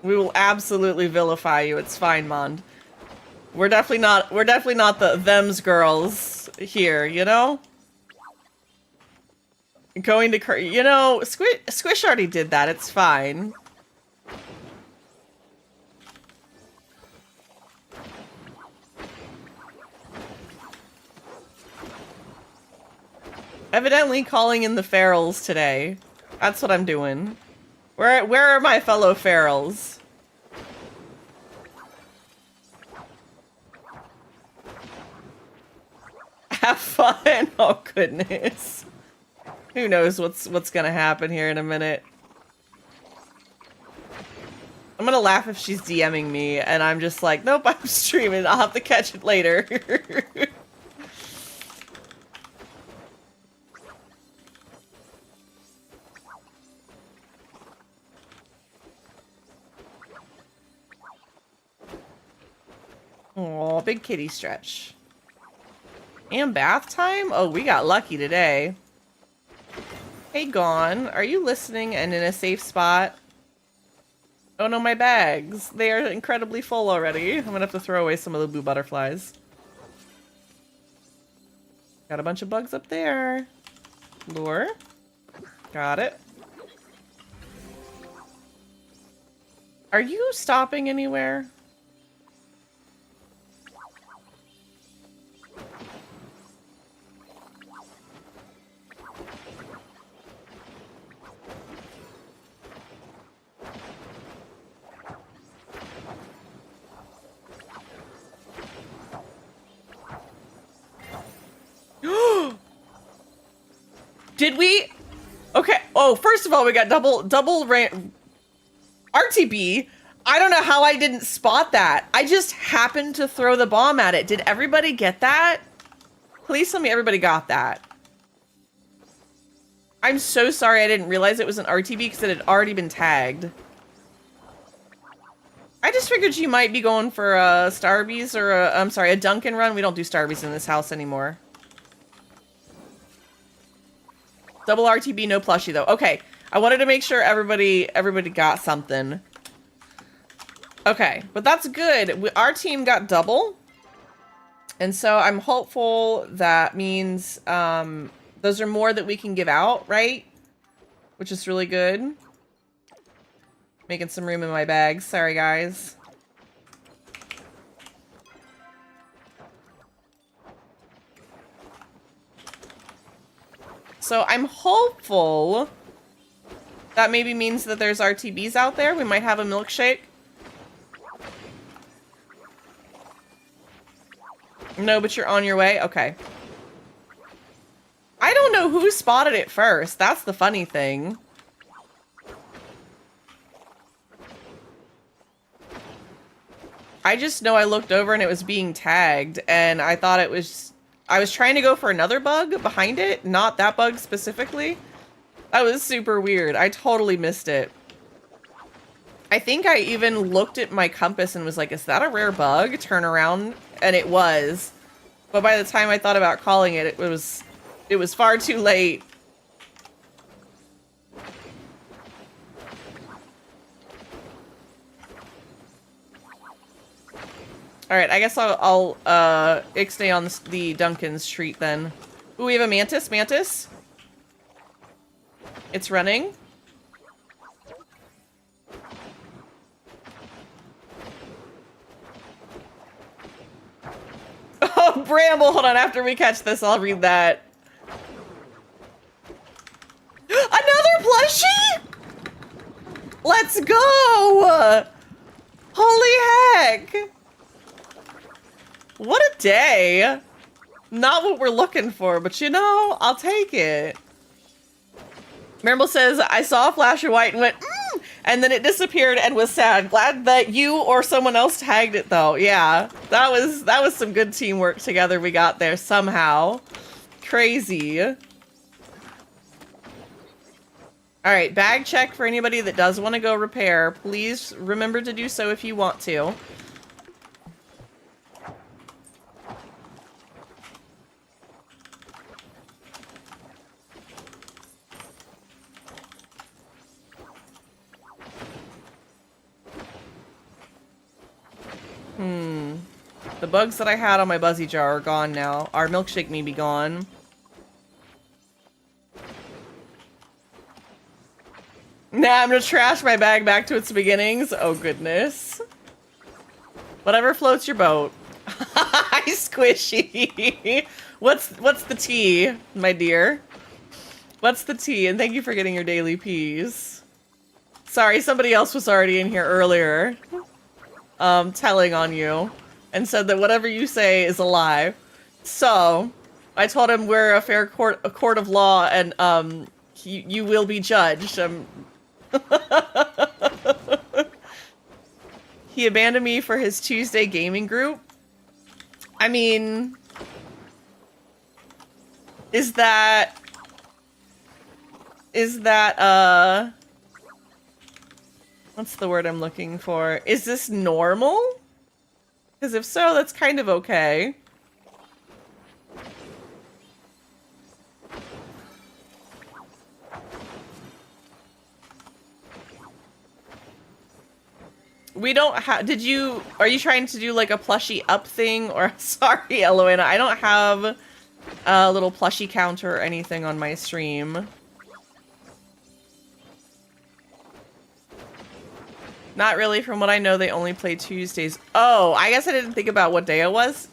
We will absolutely vilify you. It's fine, Mond. We're definitely not the thems girls here, you know? Going to, you know, Squish already did that. It's fine. Evidently calling in the ferals today. That's what I'm doing. Where are my fellow ferals? Have fun. Oh goodness. Who knows what's gonna happen here in a minute. I'm gonna laugh if she's DMing me and I'm just like, nope, I'm streaming. I'll have to catch it later. Oh, big kitty stretch. And bath time? Oh, we got lucky today. Hey, Gone. Are you listening and in a safe spot? Oh no, my bags. They are incredibly full already. I'm gonna have to throw away some of the blue butterflies. Got a bunch of bugs up there. Lure. Got it. Are you stopping anywhere? Did we? Okay. Oh, first of all, we got double RTB. I don't know how I didn't spot that. I just happened to throw the bomb at it. Did everybody get that? Please tell me everybody got that. I'm so sorry I didn't realize it was an RTB because it had already been tagged. I just figured you might be going for a Starbies or a Dunkin' run. We don't do Starbies in this house anymore. Double RTB, no plushie though. Okay, I wanted to make sure everybody got something. Okay, but that's good. Our team got double. And so I'm hopeful that means those are more that we can give out, right? Which is really good. Making some room in my bag. Sorry, guys. So I'm hopeful that maybe means that there's RTBs out there. We might have a milkshake. No, but you're on your way? Okay. I don't know who spotted it first. That's the funny thing. I just know I looked over and it was being tagged, and I thought it was... I was trying to go for another bug behind it, not that bug specifically. That was super weird. I totally missed it. I think I even looked at my compass and was like, is that a rare bug? Turn around, and it was. But by the time I thought about calling it, it was far too late. Alright, I guess I'll ixnay on the Duncan's treat then. Ooh, we have a mantis? Mantis? It's running. Oh, Bramble! Hold on, after we catch this, I'll read that. Another plushie?! Let's go! Holy heck! What a day! Not what we're looking for, but you know, I'll take it. Bramble says, I saw a flash of white and went, and then it disappeared and was sad. Glad that you or someone else tagged it though. Yeah, that was some good teamwork together we got there somehow. Crazy. All right, bag check for anybody that does want to go repair. Please remember to do so if you want to. The bugs that I had on my Buzzy jar are gone now. Our milkshake may be gone. Nah, I'm gonna trash my bag back to its beginnings. Oh goodness. Whatever floats your boat. Hi, Squishy. What's the tea, my dear? What's the tea? And thank you for getting your daily peas. Sorry, somebody else was already in here earlier. Telling on you. And said that whatever you say is a lie. So, I told him we're a court of law, and you will be judged. He abandoned me for his Tuesday gaming group. I mean, is that what's the word I'm looking for? Is this normal? Because if so, that's kind of okay. We don't have... Are you trying to do like a plushie up thing? Or, sorry, Eloina, I don't have a little plushie counter or anything on my stream. Not really. From what I know, they only play Tuesdays. Oh, I guess I didn't think about what day it was.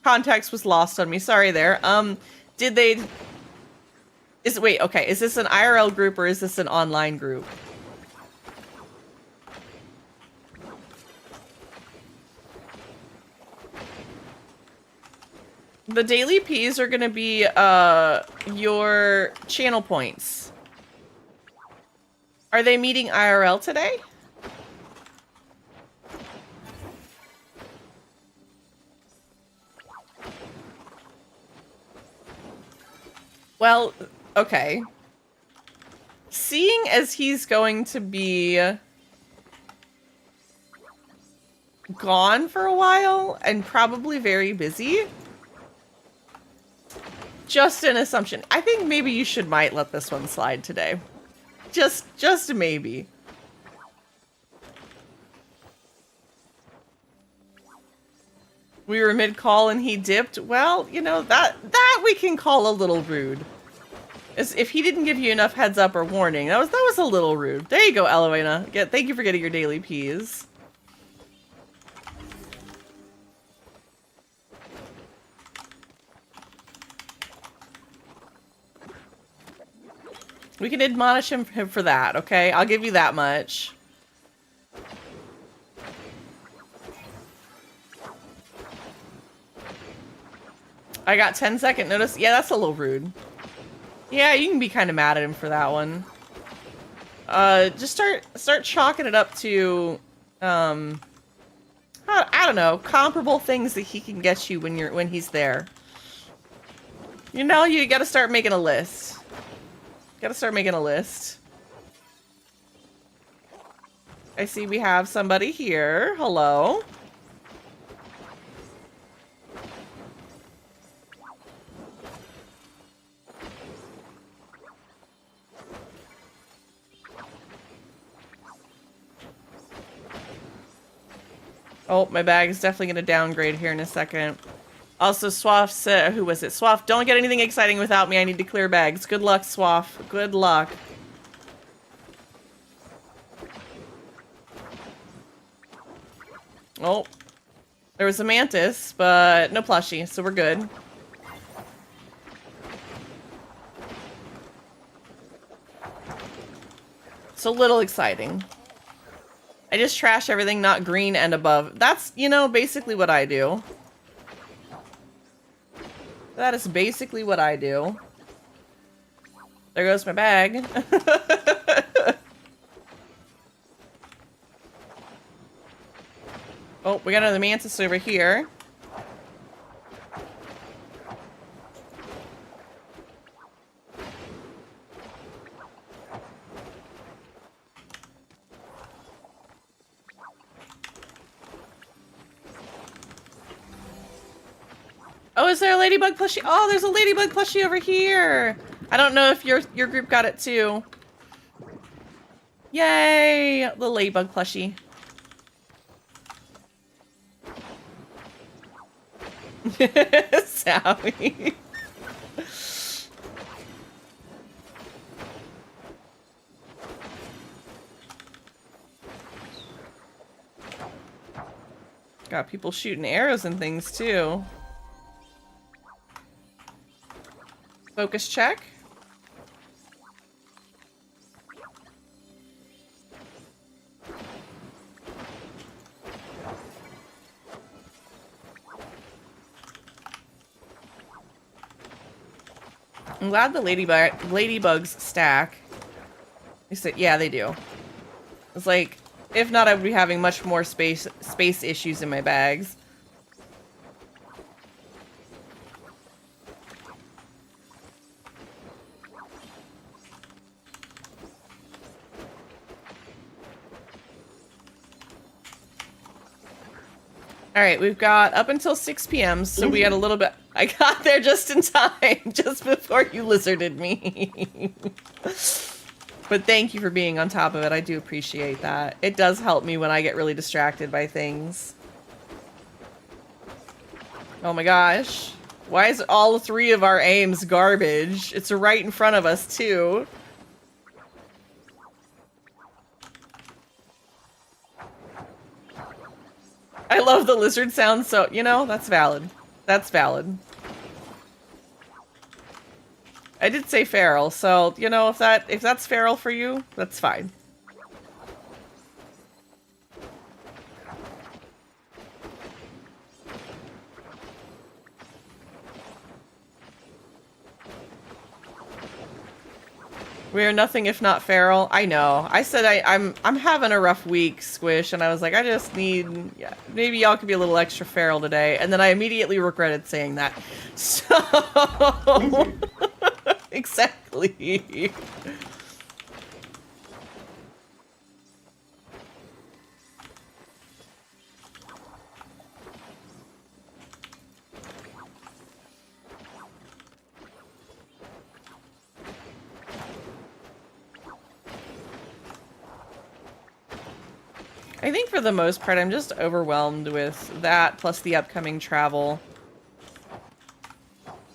Context was lost on me. Sorry there. Did they... Wait, okay. Is this an IRL group or is this an online group? The daily Ps are gonna be, your channel points. Are they meeting IRL today? Well, okay. seeing as he's going to be gone for a while and probably very busy, just an assumption. I think maybe you might let this one slide today. Just maybe. We were mid-call and he dipped. Well, you know, that we can call a little rude. As if he didn't give you enough heads up or warning. That was a little rude. There you go, Eloena. Thank you for getting your daily peas. We can admonish him for that, okay? I'll give you that much. I got 10-second notice. Yeah, that's a little rude. Yeah, you can be kind of mad at him for that one. Just start chalking it up to, I don't know, comparable things that he can get you when he's there. You know, you gotta start making a list. Gotta start making a list. I see we have somebody here. Hello. Oh, my bag is definitely going to downgrade here in a second. Also, Swaff said, who was it? Swaff, don't get anything exciting without me. I need to clear bags. Good luck, Swaff. Good luck. Oh, there was a mantis, but no plushie, so we're good. So little exciting. I just trash everything not green and above. That's, you know, basically what I do. That is basically what I do. There goes my bag. Oh, we got another mantis over here. Oh, is there a ladybug plushie? Oh, there's a ladybug plushie over here. I don't know if your group got it too. Yay, the ladybug plushie. Sally. Got people shooting arrows and things too. Focus check. I'm glad the ladybugs stack. They said, yeah, they do. It's like, if not, I would be having much more space issues in my bags. All right, we've got up until 6 p.m., so we had a little bit. I got there just in time, just before you lizarded me. But thank you for being on top of it. I do appreciate that. It does help me when I get really distracted by things. Oh my gosh. Why is all 3 of our aims garbage? It's right in front of us, too. I love the lizard sound, so, you know, that's valid. That's valid. I did say feral, so, you know, if that's feral for you, that's fine. We are nothing if not feral. I know. I said I'm having a rough week, Squish, and I was like, I just need, yeah, maybe y'all could be a little extra feral today. And then I immediately regretted saying that. So exactly. I think for the most part, I'm just overwhelmed with that, plus the upcoming travel.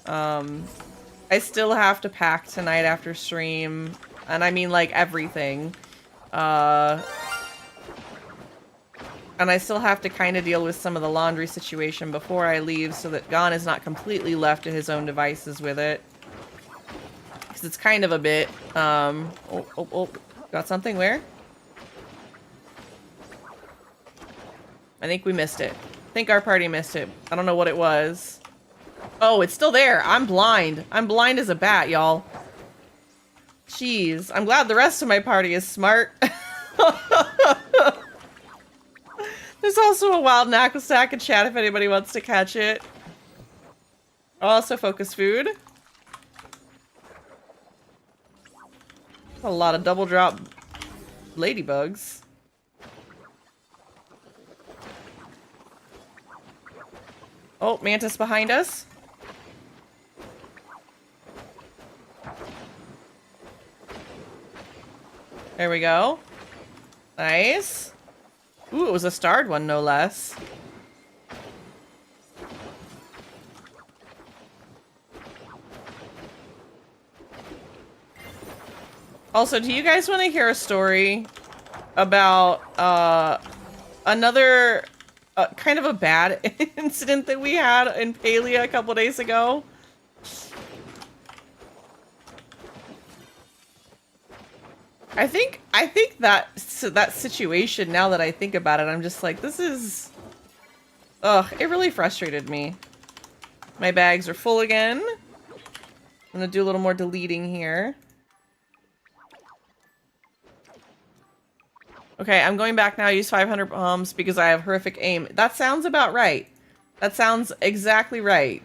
I still have to pack tonight after stream, and I mean, like, everything. And I still have to kind of deal with some of the laundry situation before I leave so that Gon is not completely left to his own devices with it. Because it's kind of a bit, oh, got something where? I think we missed it. I think our party missed it. I don't know what it was. Oh, it's still there. I'm blind. I'm blind as a bat, y'all. Jeez. I'm glad the rest of my party is smart. There's also a wild knuckle stack in chat if anybody wants to catch it. Also focus food. A lot of double drop ladybugs. Oh, mantis behind us. There we go. Nice. Ooh, it was a starred one, no less. Also, do you guys want to hear a story about another kind of a bad incident that we had in Palia a couple days ago? I think that situation, now that I think about it, I'm just like, this is... Ugh, it really frustrated me. My bags are full again. I'm gonna do a little more deleting here. Okay, I'm going back now. Use 500 bombs because I have horrific aim. That sounds about right. That sounds exactly right.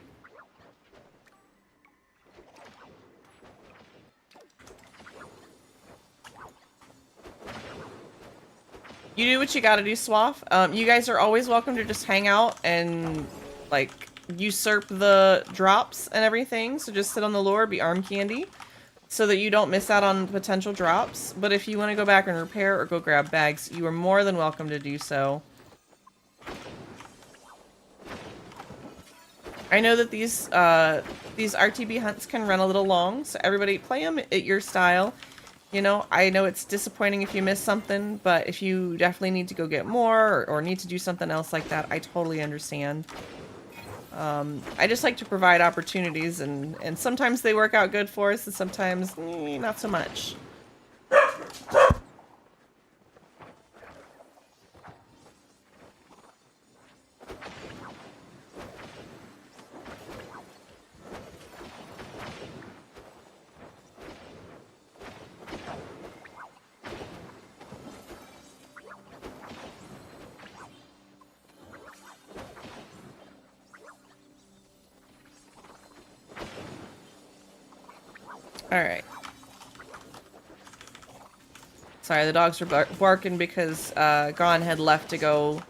You do what you gotta do, Swaff. You guys are always welcome to just hang out and, like, usurp the drops and everything. So just sit on the lure, be arm candy, so that you don't miss out on potential drops. But if you want to go back and repair or go grab bags, you are more than welcome to do so. I know that these RTB hunts can run a little long, so everybody play them at your style. You know, I know it's disappointing if you miss something, but if you definitely need to go get more or need to do something else like that, I totally understand. I just like to provide opportunities, and sometimes they work out good for us, and sometimes not so much. Alright. Sorry, the dogs were barking because Gon had left to go...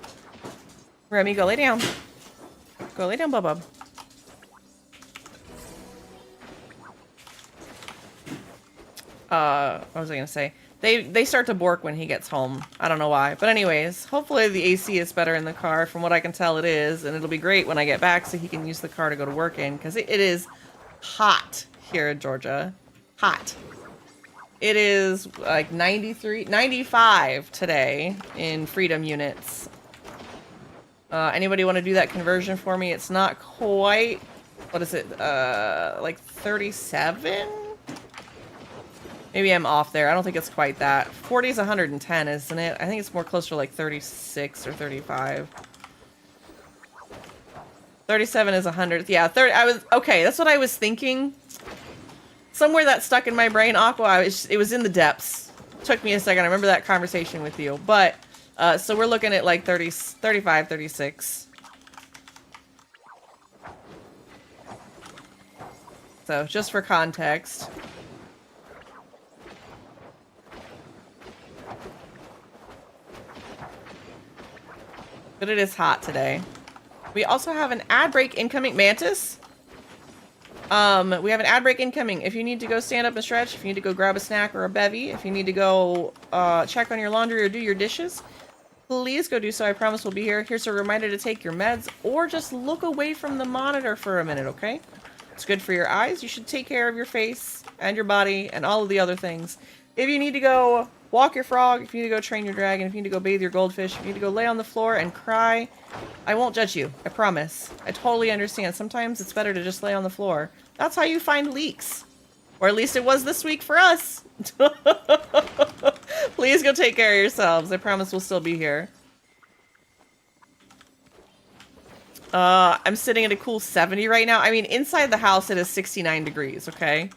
Remy, go lay down. Go lay down, Bubba. What was I gonna say? They start to bork when he gets home. I don't know why. But anyways, hopefully the AC is better in the car. From what I can tell, it is. And it'll be great when I get back so he can use the car to go to work in. Because it is hot here in Georgia. Hot. It is like 93, 95 today in freedom units. Anybody want to do that conversion for me? It's not quite, what is it? Like 37? Maybe I'm off there. I don't think it's quite that. 40 is 110, isn't it? I think it's more closer to like 36 or 35. 37 is 100. Yeah, 30. Okay, that's what I was thinking. Somewhere that stuck in my brain, Aqua, it was in the depths. Took me a second. I remember that conversation with you. But, so we're looking at like 30, 35, 36. So, just for context. But it is hot today. We also have an ad break incoming. Mantis? We have an ad break incoming. If you need to go stand up and stretch, if you need to go grab a snack or a bevy, if you need to go check on your laundry or do your dishes, please go do so. I promise we'll be here. Here's a reminder to take your meds or just look away from the monitor for a minute, okay? It's good for your eyes. You should take care of your face and your body and all of the other things. If you need to go walk your frog, if you need to go train your dragon, if you need to go bathe your goldfish, if you need to go lay on the floor and cry, I won't judge you. I promise. I totally understand. Sometimes it's better to just lay on the floor. That's how you find leaks. Or at least it was this week for us. Please go take care of yourselves. I promise we'll still be here. I'm sitting at a cool 70 right now. I mean, inside the house it is 69 degrees, okay?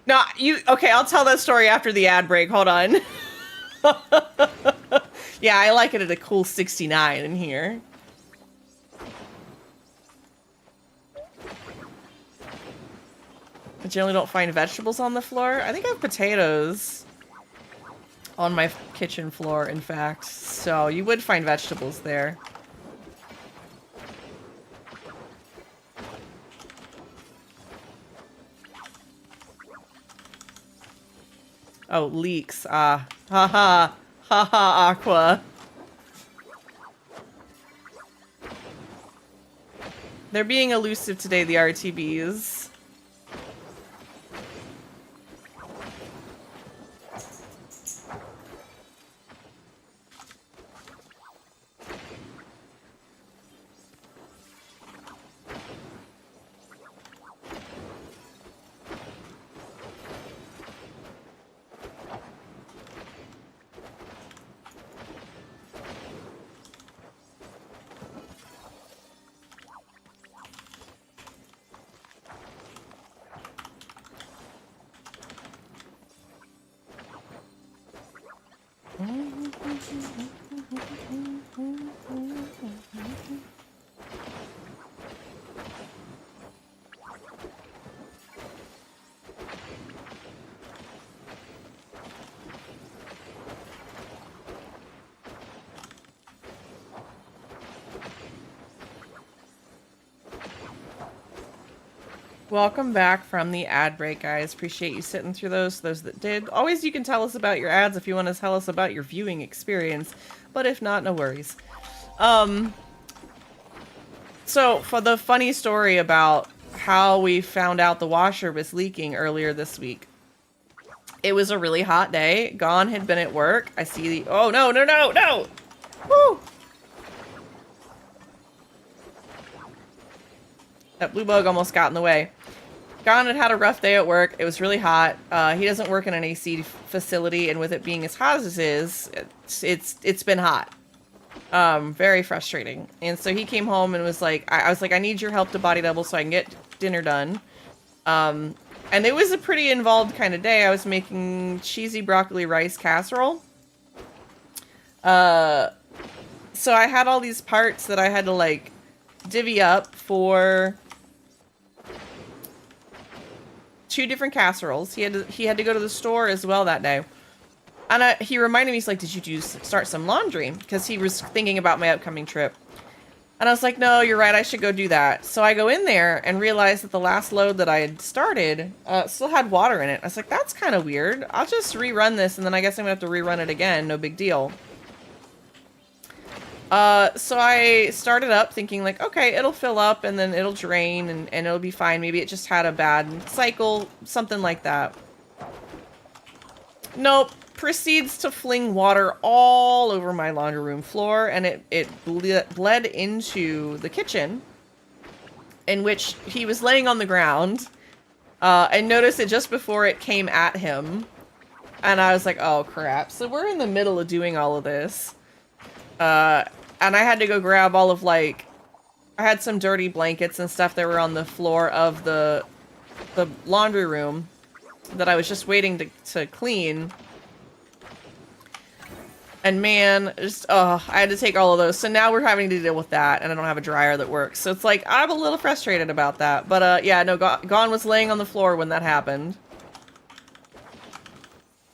No, okay, I'll tell that story after the ad break. Hold on. Yeah, I like it at a cool 69 in here. I generally don't find vegetables on the floor. I think I have potatoes on my kitchen floor, in fact. So you would find vegetables there. Oh, leaks. Ah. Ha ha. Ha ha, Aqua. They're being elusive today, the RTBs. Welcome back from the ad break, guys. Appreciate you sitting through those that did. Always, you can tell us about your ads if you want to tell us about your viewing experience, but if not, no worries. So for the funny story about how we found out the washer was leaking earlier this week. It was a really hot day. Gon had been at work. I see the, oh no, no, no, no! Woo! That blue bug almost got in the way. Gon had a rough day at work. It was really hot. He doesn't work in an AC facility, and with it being as hot as it is, it's been hot. Very frustrating. And so he came home and was like, I was like, I need your help to body double so I can get dinner done. And it was a pretty involved kind of day. I was making cheesy broccoli rice casserole. So I had all these parts that I had to like divvy up for 2 different casseroles. He had to go to the store as well that day. And he reminded me, he's like, did you start some laundry? Because he was thinking about my upcoming trip. And I was like, no, you're right, I should go do that. So I go in there and realize that the last load that I had started still had water in it. I was like, that's kind of weird. I'll just rerun this, and then I guess I'm going to have to rerun it again. No big deal. So I started up thinking like, okay, it'll fill up and then it'll drain and it'll be fine. Maybe it just had a bad cycle, something like that. Nope. Proceeds to fling water all over my laundry room floor, and it bled into the kitchen, in which he was laying on the ground, and noticed it just before it came at him. And I was like, oh crap. So we're in the middle of doing all of this. And I had to go grab all of like, I had some dirty blankets and stuff that were on the floor of the laundry room that I was just waiting to clean. And man, just, I had to take all of those. So now we're having to deal with that, and I don't have a dryer that works. So it's like, I'm a little frustrated about that. But yeah, no, Gon was laying on the floor when that happened.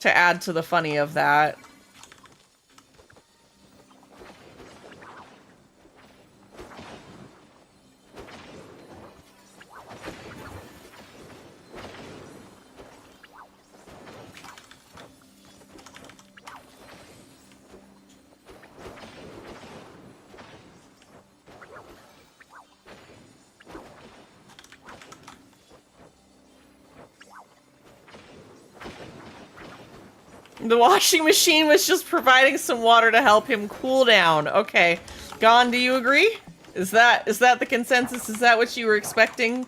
To add to the funny of that. The washing machine was just providing some water to help him cool down. Okay. Gon, do you agree? Is that the consensus? Is that what you were expecting?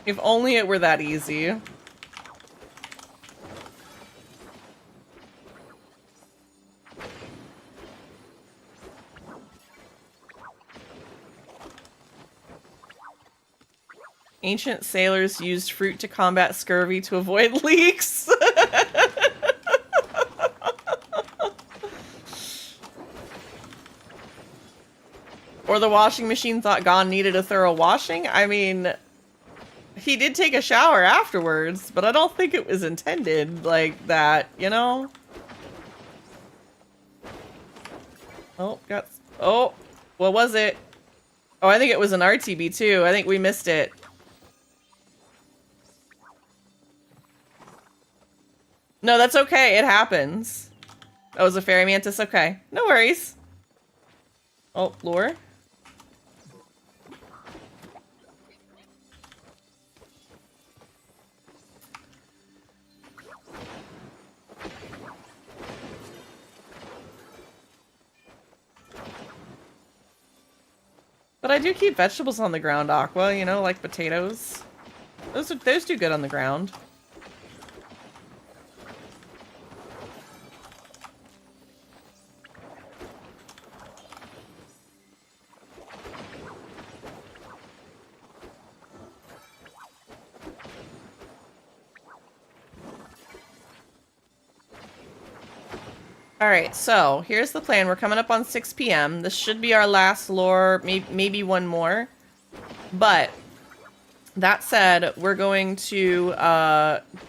If only it were that easy. Ancient sailors used fruit to combat scurvy to avoid leaks. Or the washing machine thought Gon needed a thorough washing? I mean, he did take a shower afterwards, but I don't think it was intended like that, you know? Oh, oh, what was it? Oh, I think it was an RTB too. I think we missed it. No, that's okay. It happens. That was a fairy mantis. Okay. No worries. Oh, lure. But I do keep vegetables on the ground, Aqua, you know, like potatoes. Those do good on the ground. Alright, so here's the plan. We're coming up on 6 p.m. This should be our last lore, maybe one more. But, that said, we're going to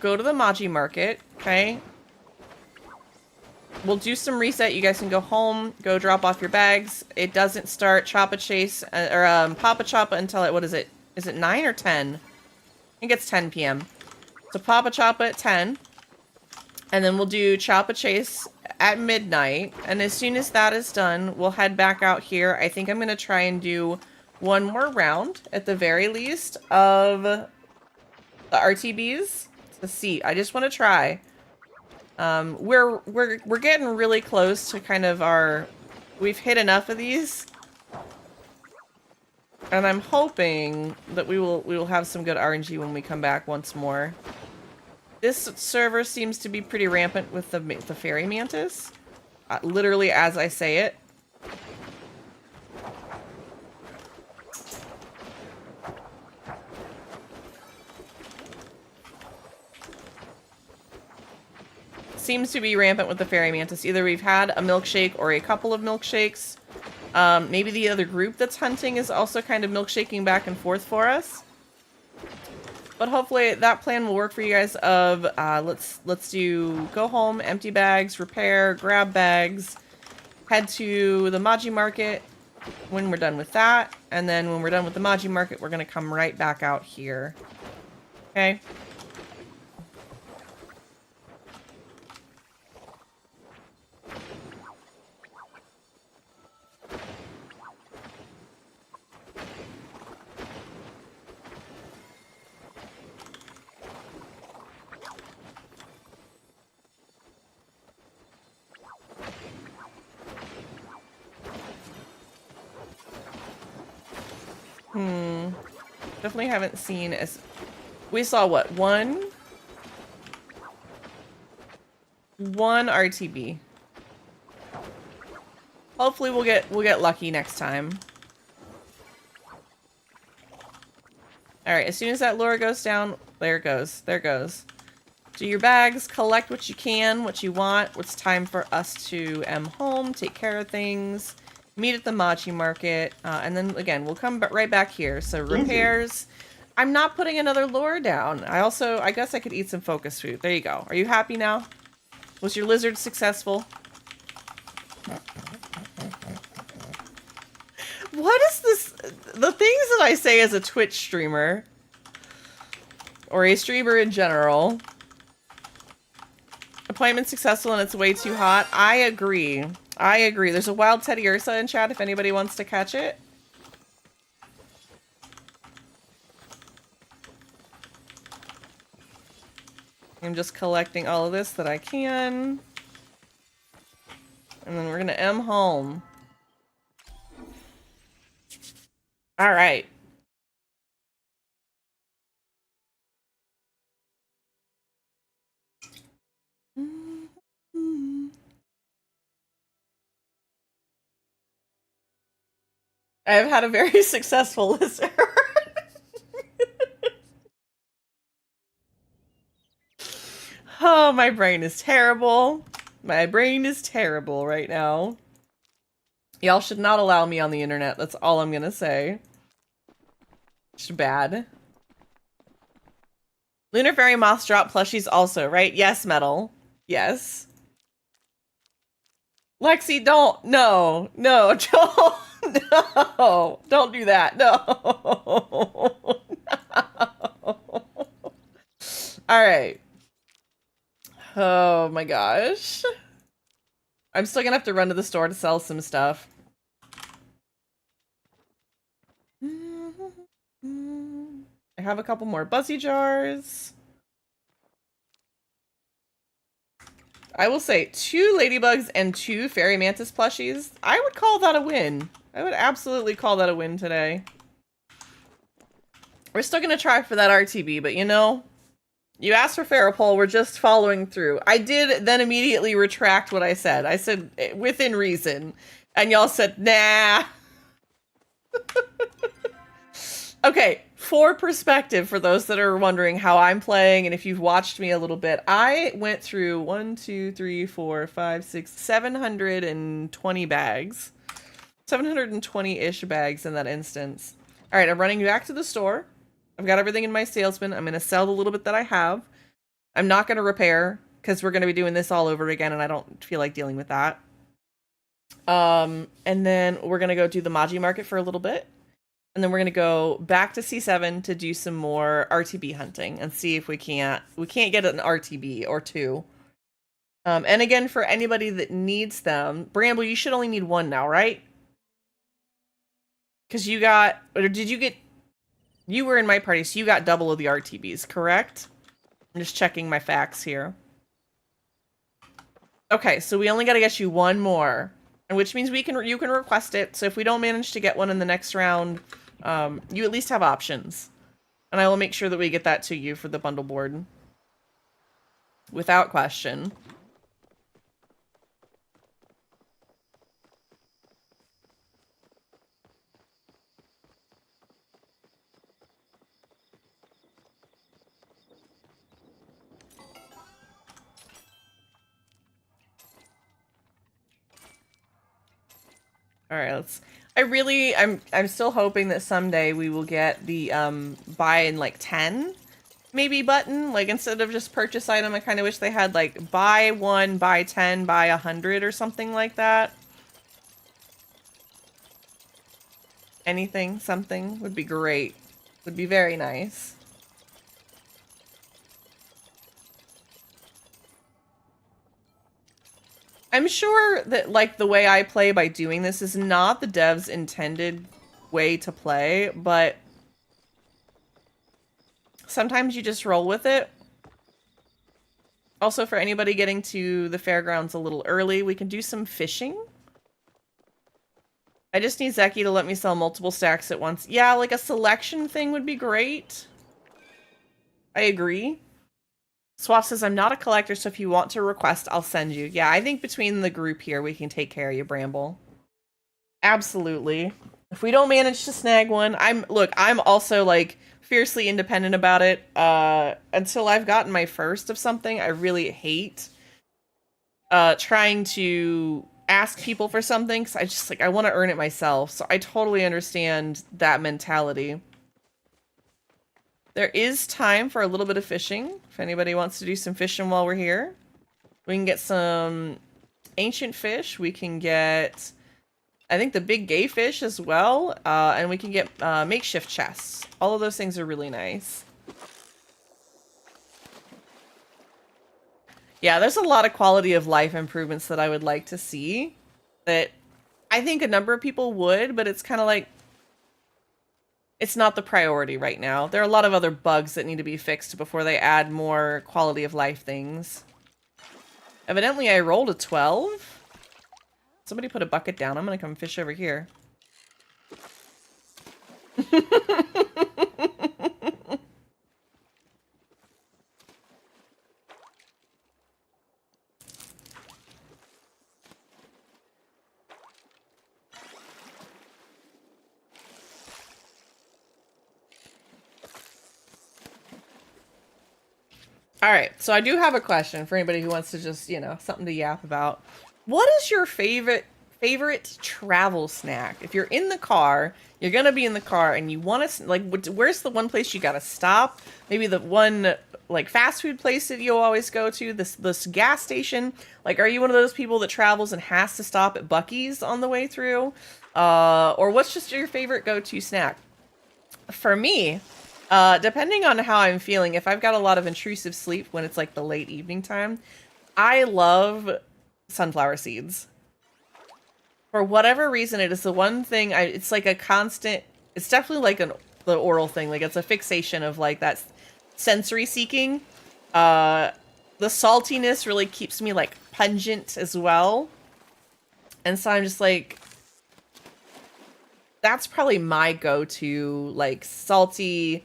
go to the Maji market, okay? We'll do some reset. You guys can go home, go drop off your bags. It doesn't start Choppa Chase, or Papa Choppa until, what is it? Is it 9 or 10? I think it's 10 p.m. So Papa Choppa at 10. And then we'll do Choppa Chase at midnight. And as soon as that is done, we'll head back out here. I think I'm going to try and do one more round, at the very least, of the RTBs. Let's see. I just want to try. We're getting really close to kind of our... We've hit enough of these. And I'm hoping that we will have some good RNG when we come back once more. This server seems to be pretty rampant with the fairy mantis. Literally as I say it. Seems to be rampant with the fairy mantis. Either we've had a milkshake or a couple of milkshakes. Maybe the other group that's hunting is also kind of milkshaking back and forth for us. But hopefully that plan will work for you guys of, let's do go home, empty bags, repair, grab bags, head to the Maji market when we're done with that. And then when we're done with the Maji market, we're going to come right back out here. Okay? Definitely haven't seen as... We saw what? One RTB. Hopefully we'll get lucky next time. Alright, as soon as that lure goes down, there it goes. There it goes. Do your bags, collect what you can, what you want. It's time for us to home, take care of things. Meet at the Maji market, and then again, we'll come right back here. So repairs. I'm not putting another lure down. I guess I could eat some focus food. There you go. Are you happy now? Was your lizard successful? What is this? The things that I say as a Twitch streamer, or a streamer in general, Appointment successful and it's way too hot. I agree. I agree. There's a wild Teddy Ursa in chat if anybody wants to catch it. I'm just collecting all of this that I can. And then we're gonna M home. Alright. I've had a very successful lizard. Oh, my brain is terrible. My brain is terrible right now. Y'all should not allow me on the internet. That's all I'm gonna say. It's bad. Lunar Fairy Moths drop plushies also, right? Yes, Metal. Yes. Lexi, don't. No. No, don't. No. Don't do that. No. No. Alright. Oh my gosh. I'm still gonna have to run to the store to sell some stuff. I have a couple more Buzzy jars. I will say 2 Ladybugs and 2 Fairy Mantis plushies. I would call that a win. I would absolutely call that a win today. We're still gonna try for that RTB, but you know, you asked for Ferropole, we're just following through. I did then immediately retract what I said. I said within reason. And y'all said, nah. Okay, for perspective, for those that are wondering how I'm playing, and if you've watched me a little bit, I went through 720 bags. 720-ish bags in that instance. Alright, I'm running back to the store. I've got everything in my salesman. I'm going to sell the little bit that I have. I'm not going to repair, because we're going to be doing this all over again, and I don't feel like dealing with that. And then we're going to go do the Maji market for a little bit. And then we're going to go back to C7 to do some more RTB hunting and see if we can't get an RTB or 2. And again, for anybody that needs them, Bramble, you should only need 1 now, right? Because you got, or did you get, you were in my party, so you got double of the RTBs, correct? I'm just checking my facts here. Okay, so we only got to get you 1 more, and which means you can request it. So if we don't manage to get one in the next round, you at least have options. And I will make sure that we get that to you for the bundle board. Without question. All right, I'm still hoping that someday we will get the buy in like 10 maybe button. Like instead of just purchase item, I kind of wish they had like buy 1, buy 10, buy 100 or something like that. Anything, something would be great. Would be very nice. I'm sure that, like, the way I play by doing this is not the devs' intended way to play, but sometimes you just roll with it. Also, for anybody getting to the fairgrounds a little early, we can do some fishing. I just need Zeki to let me sell multiple stacks at once. Yeah, like a selection thing would be great. I agree. Swap says, I'm not a collector, so if you want to request, I'll send you. Yeah, I think between the group here, we can take care of you, Bramble. Absolutely. If we don't manage to snag one, I'm also, like, fiercely independent about it. Until I've gotten my first of something, I really hate trying to ask people for something, because I just, like, I want to earn it myself. So I totally understand that mentality. There is time for a little bit of fishing, if anybody wants to do some fishing while we're here. We can get some ancient fish. We can get, I think, the big gay fish as well. And we can get makeshift chests. All of those things are really nice. Yeah, there's a lot of quality of life improvements that I would like to see that I think a number of people would, but it's kind of like, it's not the priority right now. There are a lot of other bugs that need to be fixed before they add more quality of life things. Evidently, I rolled a 12. Somebody put a bucket down. I'm going to come fish over here. All right, so I do have a question for anybody who wants to just, you know, something to yap about. What is your favorite travel snack? If you're in the car, you're gonna be in the car, and you want to like, where's the one place you gotta stop? Maybe the one like fast food place that you always go to. This gas station. Like, are you one of those people that travels and has to stop at Buc-ee's on the way through? Or what's just your favorite go-to snack? For me, depending on how I'm feeling, if I've got a lot of intrusive sleep when it's like the late evening time, I love sunflower seeds. For whatever reason, it is the one thing it's like a constant, it's definitely like the oral thing. Like, it's a fixation of like that sensory seeking. The saltiness really keeps me like pungent as well. And so I'm just like, that's probably my go-to, like salty,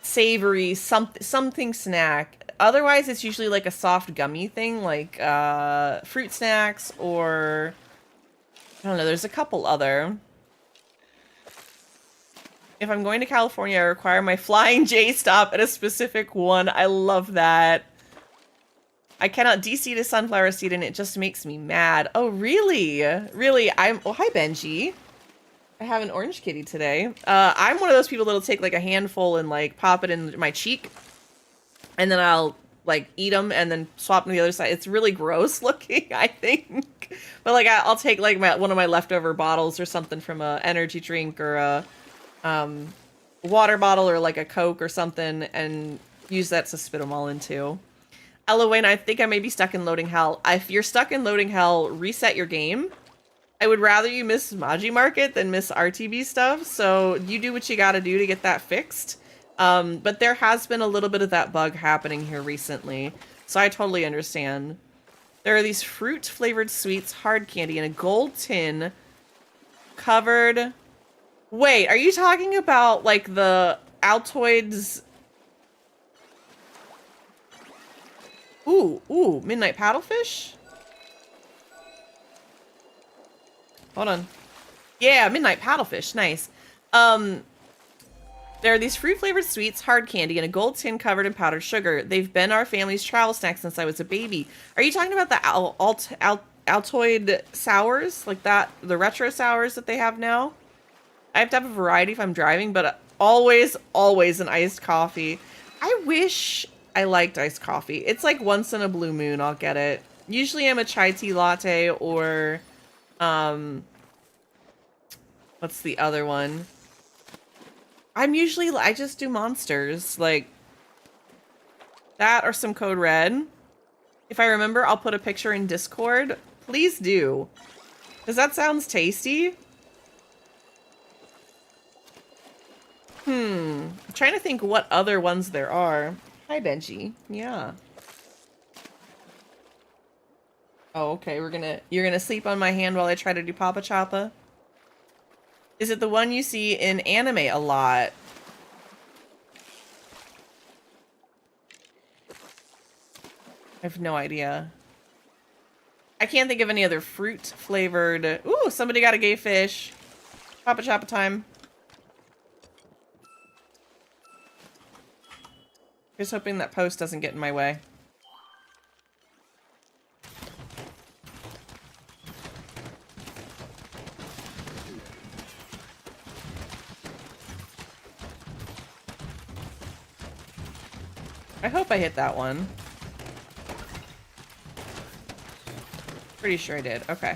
savory, something snack. Otherwise, it's usually like a soft gummy thing, like fruit snacks, or I don't know, there's a couple other. If I'm going to California, I require my Flying J stop at a specific one. I love that. I cannot DC to sunflower seed and it just makes me mad. Oh, really? Really? Oh, hi, Benji. I have an orange kitty today. I'm one of those people that'll take like a handful and like pop it in my cheek. And then I'll like eat them and then swap them to the other side. It's really gross looking, I think. But like I'll take like one of my leftover bottles or something from a energy drink or a water bottle or like a Coke or something and use that to spit them all into. Wayne, I think I may be stuck in loading hell. If you're stuck in loading hell, reset your game. I would rather you miss Maji Market than miss RTB stuff, so you do what you gotta do to get that fixed. But there has been a little bit of that bug happening here recently, so I totally understand. There are these fruit-flavored sweets, hard candy, in a gold tin covered... Wait, are you talking about, like, the Altoids... Ooh, Midnight Paddlefish? Hold on. Yeah, Midnight Paddlefish. Nice. There are these fruit-flavored sweets, hard candy, and a gold tin covered in powdered sugar. They've been our family's travel snack since I was a baby. Are you talking about the Altoid sours? Like that, the retro sours that they have now? I have to have a variety if I'm driving, but always an iced coffee. I wish I liked iced coffee. It's like once in a blue moon I'll get it. Usually I'm a chai tea latte or... what's the other one? I just do monsters, like that or some Code Red. If I remember, I'll put a picture in Discord. Please do, because that sounds tasty. I'm trying to think what other ones there are. Hi, Benji. Yeah. Oh, okay. You're gonna sleep on my hand while I try to do Papa Choppa. Is it the one you see in anime a lot? I have no idea. I can't think of any other fruit flavored. Ooh, somebody got a gay fish. Papa Choppa time. Just hoping that post doesn't get in my way. I hope I hit that one. Pretty sure I did. Okay.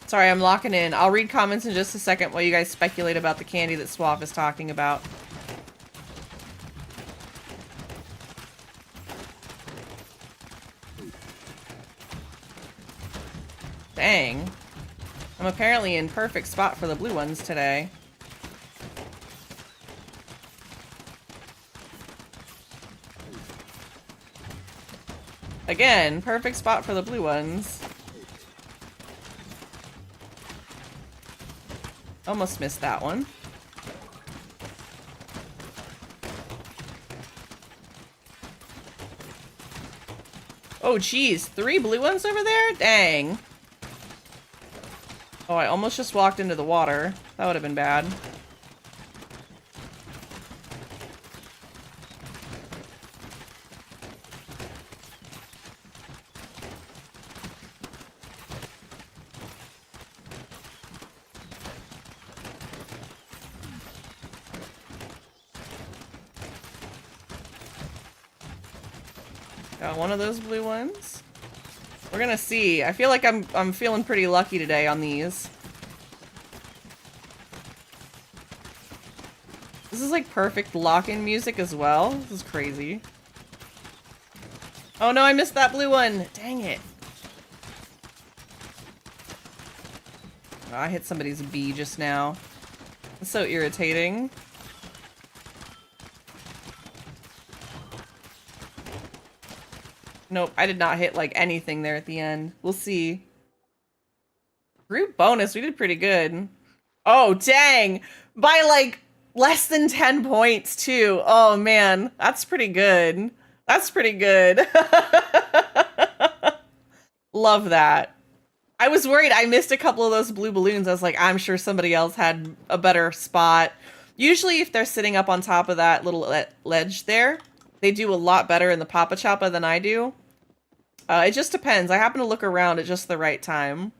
Sorry, I'm locking in. I'll read comments in just a second while you guys speculate about the candy that Swaff is talking about. Dang. I'm apparently in perfect spot for the blue ones today. Again, perfect spot for the blue ones. Almost missed that one. Oh, geez. 3 blue ones over there? Dang. Oh, I almost just walked into the water. That would have been bad. Got one of those blue ones. We're gonna see. I feel like I'm feeling pretty lucky today on these. This is like perfect lock-in music as well. This is crazy. Oh no, I missed that blue one. Dang it. Oh, I hit somebody's bee just now. It's so irritating. Nope, I did not hit like anything there at the end. We'll see. Group bonus, we did pretty good. Oh, dang! By like less than 10 points too. Oh man, that's pretty good. That's pretty good. Love that. I was worried I missed a couple of those blue balloons. I was like, I'm sure somebody else had a better spot. Usually if they're sitting up on top of that little ledge there, they do a lot better in the Papa Choppa than I do. It just depends. I happen to look around at just the right time.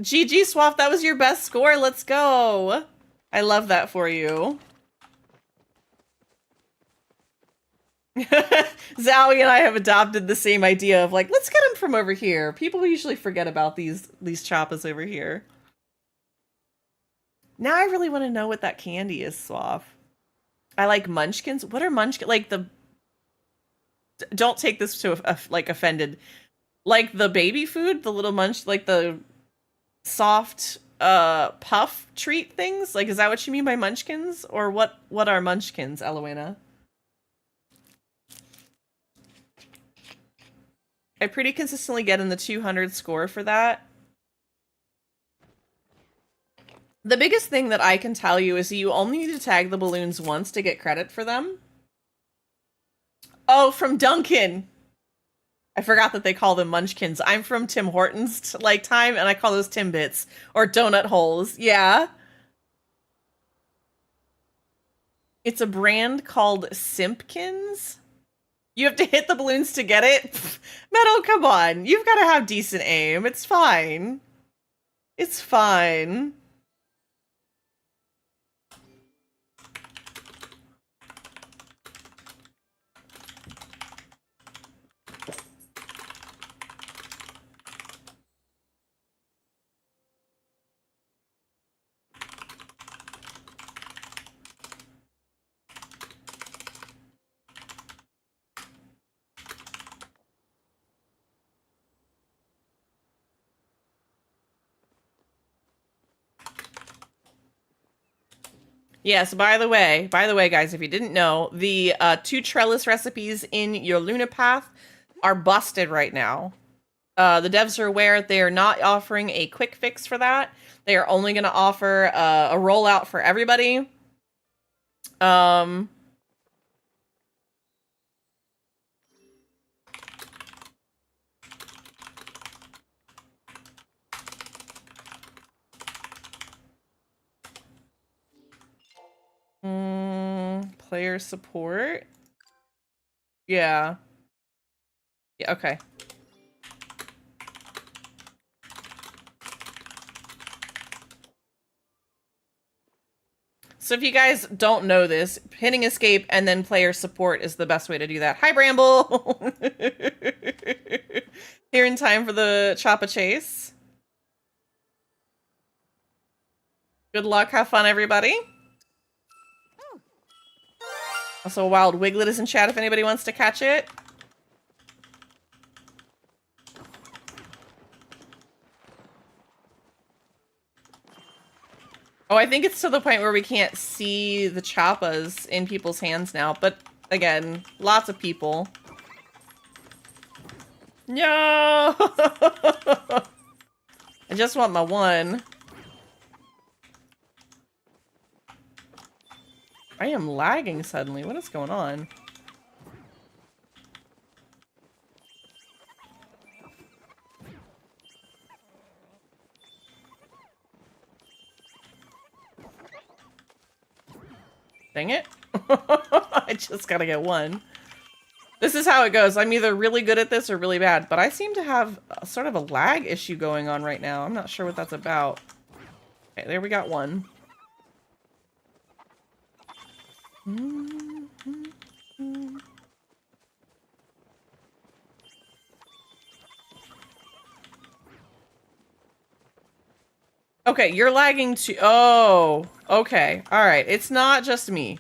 GG Swap, that was your best score. Let's go. I love that for you. Zowie and I have adopted the same idea of like, let's get them from over here. People usually forget about these choppas over here. Now I really want to know what that candy is, Swap. I like munchkins. What are munchkins? Like the... Don't take this to like offended. Like the baby food, the little munch, like the soft puff treat things? Like, is that what you mean by munchkins? Or what are munchkins, Elowena? I pretty consistently get in the 200 score for that. The biggest thing that I can tell you is you only need to tag the balloons once to get credit for them. Oh, from Duncan! I forgot that they call them munchkins. I'm from Tim Hortons like time, and I call those Timbits or donut holes. Yeah. It's a brand called Simpkins. You have to hit the balloons to get it? Meadow, come on. You've got to have decent aim. It's fine. It's fine. Yes, by the way, guys, if you didn't know, the 2 trellis recipes in your Luna Path are busted right now. The devs are aware they are not offering a quick fix for that. They are only going to offer a rollout for everybody. Player support. Yeah. Yeah, okay. So if you guys don't know this, hitting escape and then player support is the best way to do that. Hi, Bramble! Here in time for the Choppa Chase. Good luck, have fun, everybody. Also, Wild Wiglet is in chat if anybody wants to catch it. Oh, I think it's to the point where we can't see the choppas in people's hands now. But again, lots of people. No! I just want my one. I am lagging suddenly. What is going on? Dang it. I just gotta get one. This is how it goes. I'm either really good at this or really bad, but I seem to have sort of a lag issue going on right now. I'm not sure what that's about. Okay, there we got one. Okay, you're lagging too. Oh, okay. All right. It's not just me.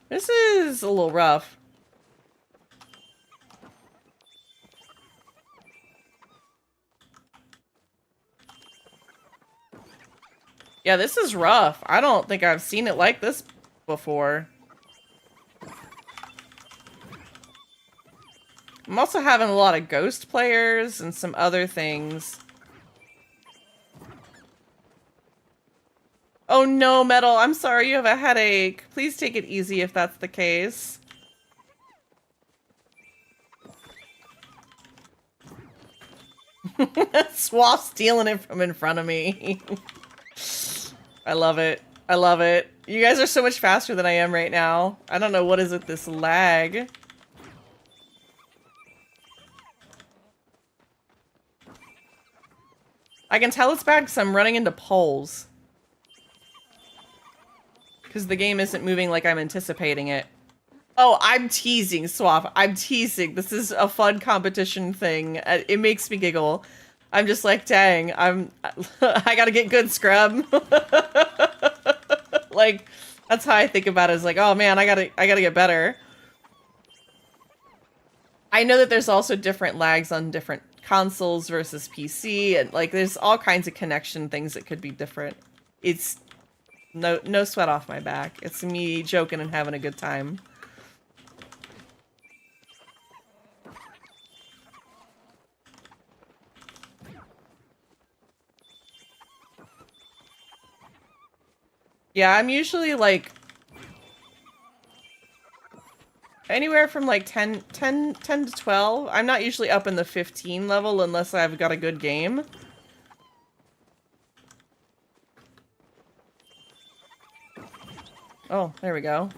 This is a little rough. Yeah, this is rough. I don't think I've seen it like this before. I'm also having a lot of ghost players and some other things. Oh no, Metal, I'm sorry you have a headache. Please take it easy if that's the case. Swap stealing it from in front of me. I love it. I love it. You guys are so much faster than I am right now. I don't know what is with this lag. I can tell it's bad because I'm running into poles. Because the game isn't moving like I'm anticipating it. Oh, I'm teasing, Swap. I'm teasing. This is a fun competition thing. It makes me giggle. I'm just like, dang, I gotta get good, scrub. Like, that's how I think about it. It's like, oh man, I gotta get better. I know that there's also different lags on different consoles versus PC, and like, there's all kinds of connection things that could be different. It's no sweat off my back. It's me joking and having a good time. Yeah, I'm usually like anywhere from like 10 to 12. I'm not usually up in the 15 level unless I've got a good game. Oh, there we go.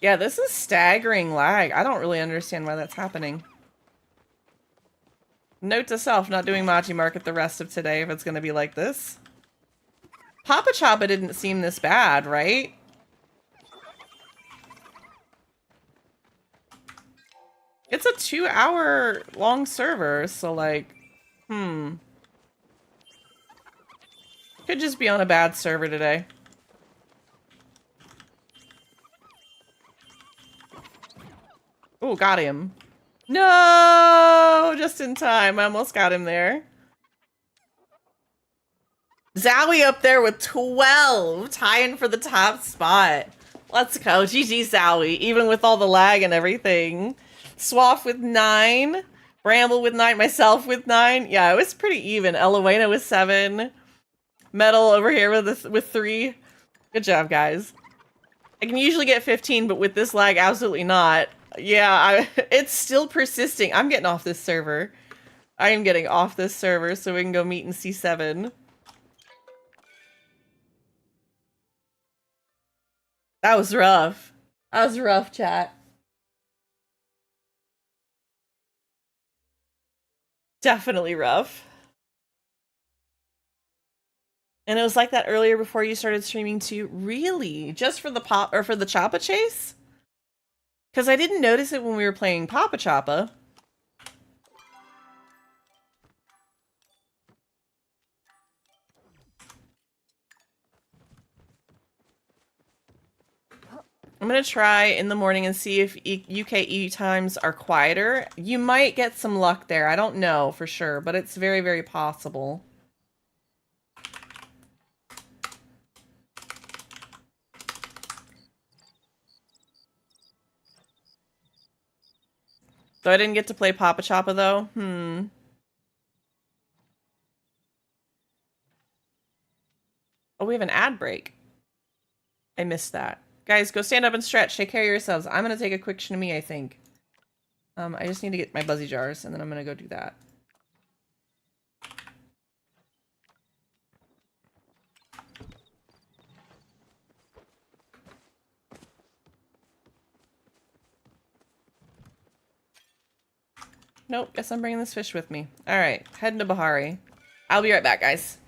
Yeah, this is staggering lag. I don't really understand why that's happening. Note to self, not doing Maji Market the rest of today if it's going to be like this. Papa Choppa didn't seem this bad, right? It's a 2-hour long server, so like, could just be on a bad server today. Oh, got him. No! Just in time. I almost got him there. Zowie up there with 12, tying for the top spot. Let's go. GG, Zowie. Even with all the lag and everything. Swaff with 9. Bramble with 9. Myself with 9. Yeah, it was pretty even. Elowena with 7. Metal over here with 3. Good job, guys. I can usually get 15, but with this lag, absolutely not. Yeah, it's still persisting. I'm getting off this server. I am getting off this server so we can go meet in C7. That was rough. That was rough, chat. Definitely rough. And it was like that earlier before you started streaming too. Really? Just for the for the Choppa chase? Because I didn't notice it when we were playing Papa Choppa. I'm going to try in the morning and see if UKE times are quieter. You might get some luck there. I don't know for sure, but it's very, very possible. So I didn't get to play Papa Choppa though. Oh, we have an ad break. I missed that. Guys, go stand up and stretch. Take care of yourselves. I'm going to take a quick shimmy, I think. I just need to get my buzzy jars, and then I'm going to go do that. Nope, guess I'm bringing this fish with me. Alright, heading to Bahari. I'll be right back, guys.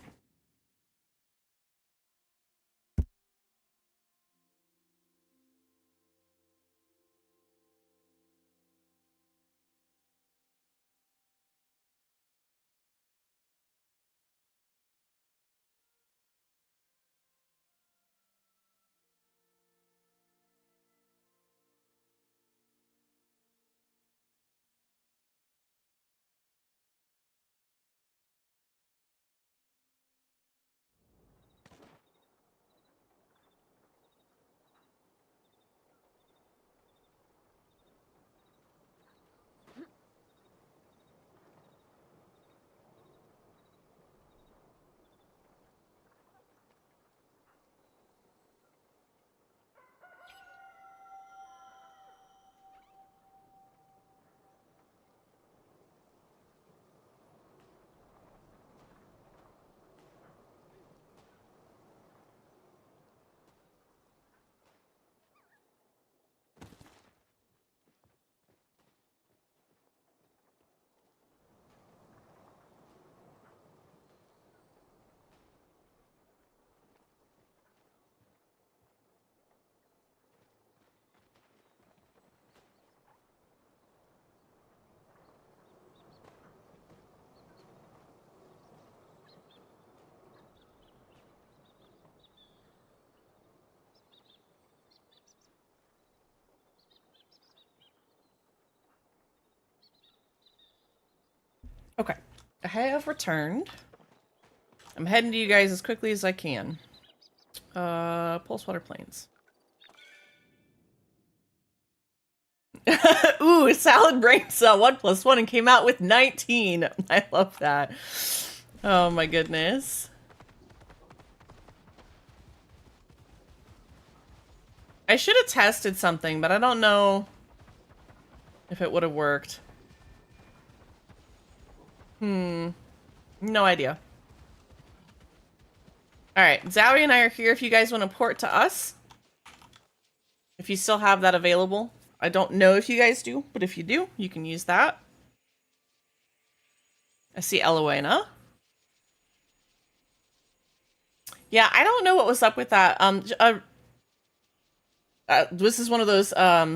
Okay, I have returned. I'm heading to you guys as quickly as I can. Pulse water plains. Ooh, salad brain cell 1+1 and came out with 19. I love that. Oh my goodness. I should have tested something, but I don't know if it would have worked. No idea. Alright, Zowie and I are here if you guys want to port to us. If you still have that available. I don't know if you guys do, but if you do, you can use that. I see Elowena. Yeah, I don't know what was up with that. This is one of those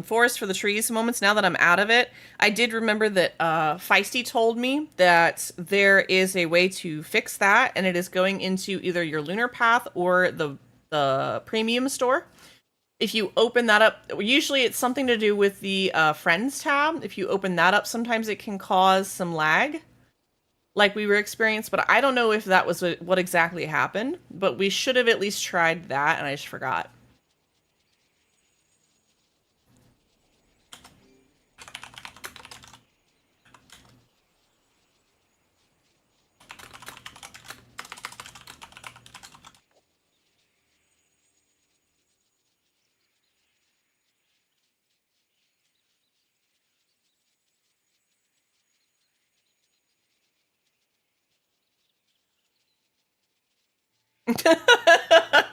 forest for the trees moments. Now that I'm out of it, I did remember that Feisty told me that there is a way to fix that, and it is going into either your Lunar Path or the premium store. If you open that up, usually it's something to do with the Friends tab. If you open that up, sometimes it can cause some lag, like we were experienced, but I don't know if that was what exactly happened, but we should have at least tried that, and I just forgot.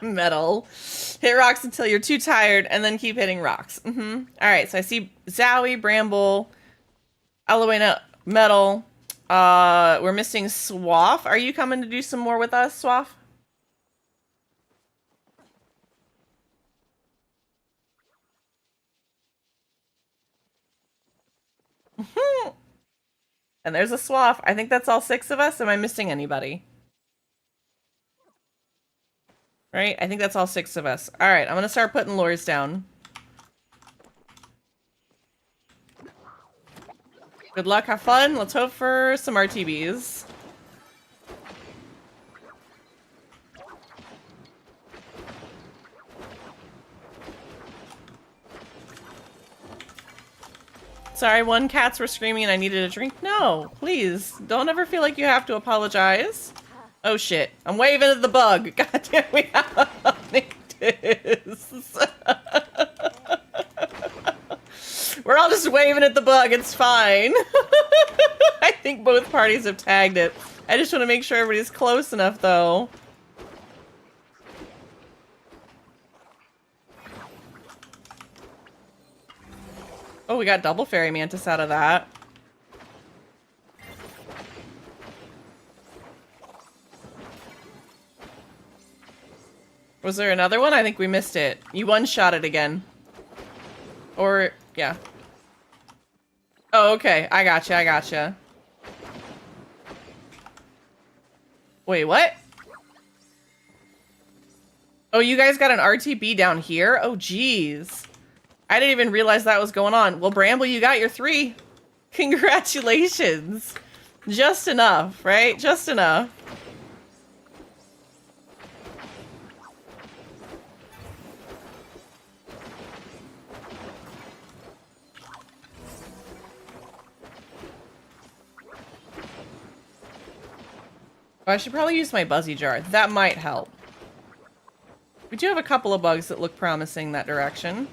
Metal. Hit rocks until you're too tired, and then keep hitting rocks. Alright, so I see Zowie, Bramble, Elowena, Metal. We're missing Swaff. Are you coming to do some more with us, Swaff? And there's a Swaff. I think that's all 6 of us. Am I missing anybody? Right? I think that's all 6 of us. Alright, I'm gonna start putting lures down. Good luck, have fun. Let's hope for some RTBs. Sorry, one cats were screaming and I needed a drink. No, please, don't ever feel like you have to apologize. Oh shit, I'm waving at the bug. God damn, we have a nictus. We're all just waving at the bug, it's fine. I think both parties have tagged it. I just want to make sure everybody's close enough though. Oh, we got double fairy mantis out of that. Was there another one? I think we missed it. You one-shot it again. Or, yeah. Oh, okay. I gotcha, I gotcha. Wait, what? Oh, you guys got an RTB down here? Oh, jeez. I didn't even realize that was going on. Well, Bramble, you got your 3. Congratulations. Just enough, right? Just enough. Oh, I should probably use my Buzzy Jar. That might help. We do have a couple of bugs that look promising that direction.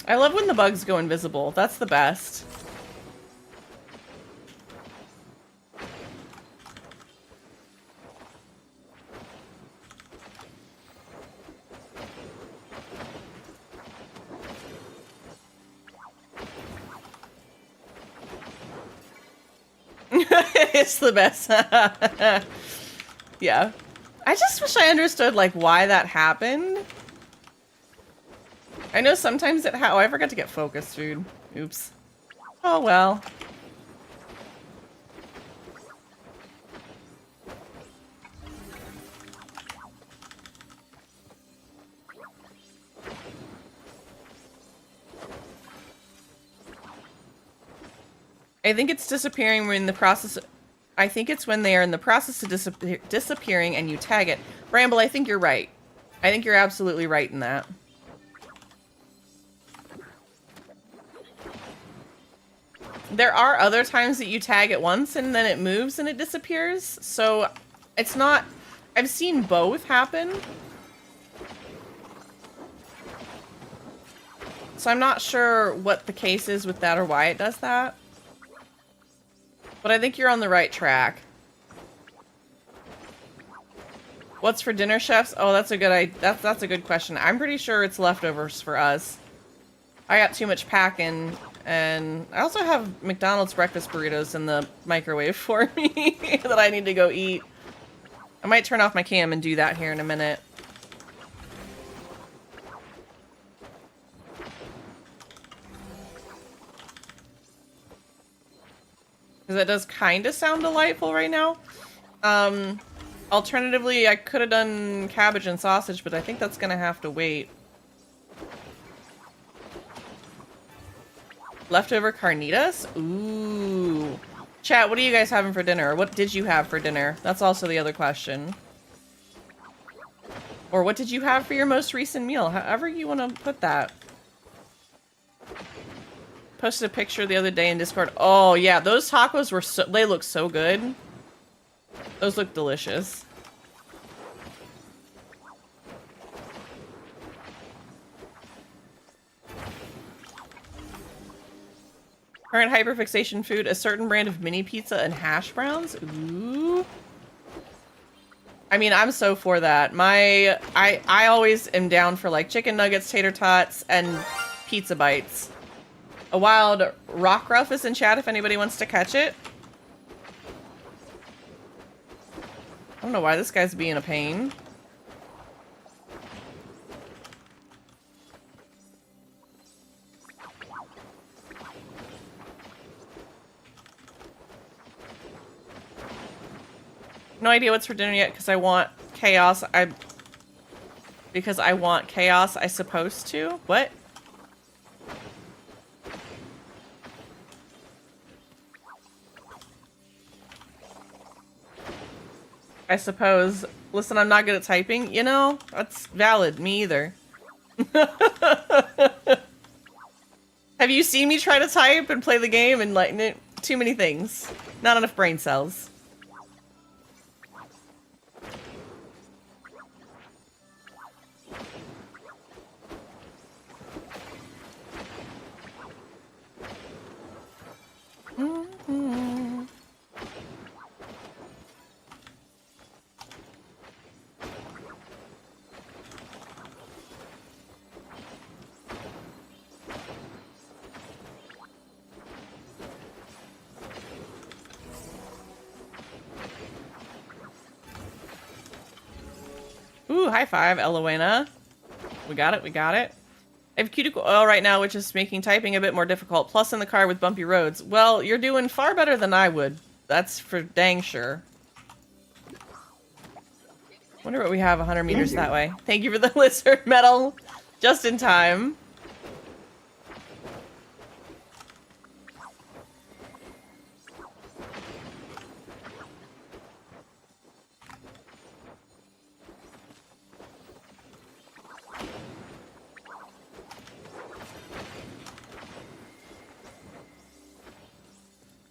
I love when the bugs go invisible. That's the best. It's the best. Yeah. I just wish I understood, like, why that happened. I know sometimes it oh, I forgot to get focus food. Oops. Oh well. I think it's disappearing when the process... I think it's when they are in the process of disappearing and you tag it. Bramble, I think you're right. I think you're absolutely right in that. There are other times that you tag it once and then it moves and it disappears. So it's not... I've seen both happen. So I'm not sure what the case is with that or why it does that. But I think you're on the right track. What's for dinner, chefs? Oh, that's a good that's a good question. I'm pretty sure it's leftovers for us. I got too much packing, and I also have McDonald's breakfast burritos in the microwave for me that I need to go eat. I might turn off my cam and do that here in a minute. Because that does kind of sound delightful right now. Alternatively, I could have done cabbage and sausage, but I think that's going to have to wait. Leftover carnitas? Ooh. Chat, what are you guys having for dinner? What did you have for dinner? That's also the other question. Or what did you have for your most recent meal? However you want to put that. Posted a picture the other day in Discord. Oh, yeah. Those tacos were so... They look so good. Those look delicious. Current hyperfixation food, a certain brand of mini pizza and hash browns. Ooh. I mean, I'm so for that. I always am down for like chicken nuggets, tater tots, and pizza bites. A wild rock ruff is in chat if anybody wants to catch it. I don't know why this guy's being a pain. No idea what's for dinner yet because I want chaos. Because I want chaos, I supposed to. What? I suppose. Listen, I'm not good at typing. You know, that's valid. Me either. Have you seen me try to type and play the game and like too many things? Not enough brain cells. Ooh, high five, Elowena. We got it, we got it. I have cuticle oil right now, which is making typing a bit more difficult. Plus in the car with bumpy roads. Well, you're doing far better than I would. That's for dang sure. Wonder what we have 100 meters that way. Thank you for the lizard medal. Just in time.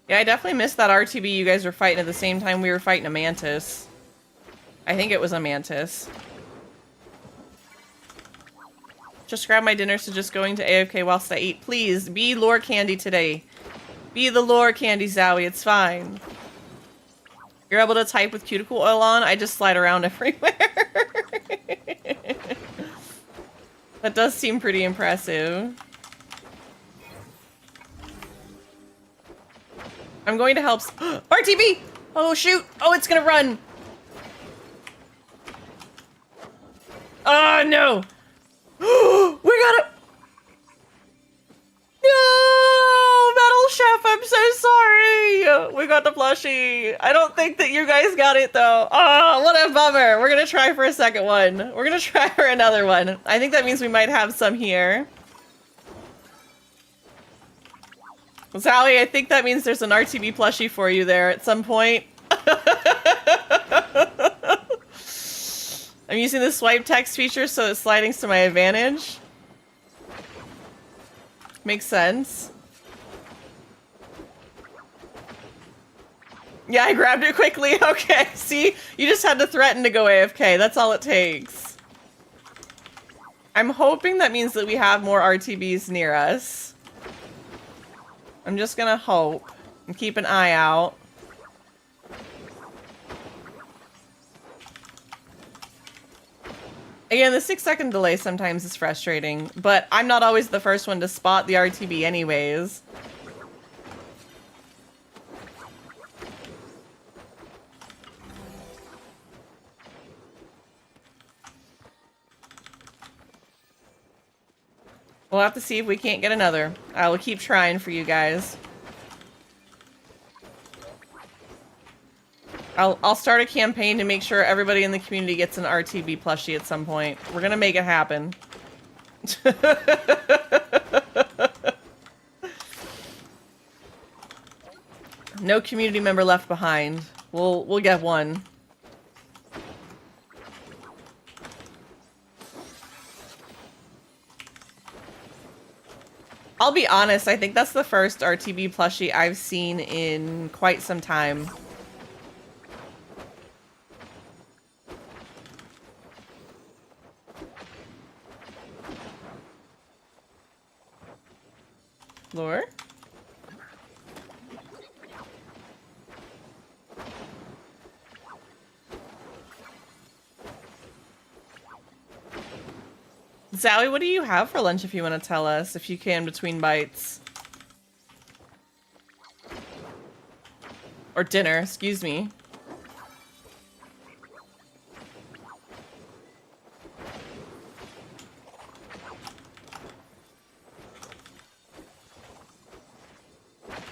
Yeah, I definitely missed that RTB you guys were fighting at the same time we were fighting a mantis. I think it was a mantis. Just grab my dinner, so just going to AFK whilst I eat. Please, be lore candy today. Be the lore candy, Zowie, it's fine. You're able to type with cuticle oil on? I just slide around everywhere. That does seem pretty impressive. I'm going to help. RTB! Oh, shoot! Oh, it's gonna run! Oh, no! We got it! No! Metal Chef, I'm so sorry! We got the plushie. I don't think that you guys got it, though. Oh, what a bummer. We're gonna try for a second one. We're gonna try for another one. I think that means we might have some here. Sally, I think that means there's an RTB plushie for you there at some point. I'm using the swipe text feature so it's sliding to my advantage. Makes sense. Yeah, I grabbed it quickly. Okay, see? You just had to threaten to go AFK. That's all it takes. I'm hoping that means that we have more RTBs near us. I'm just gonna hope and keep an eye out. Again, the 6-second delay sometimes is frustrating, but I'm not always the first one to spot the RTB anyways. We'll have to see if we can't get another. I will keep trying for you guys. I'll start a campaign to make sure everybody in the community gets an RTB plushie at some point. We're gonna make it happen. No community member left behind. We'll get one. I'll be honest, I think that's the first RTB plushie I've seen in quite some time. Lore? Zowie, what do you have for lunch if you want to tell us, if you can, between bites? Or dinner, excuse me.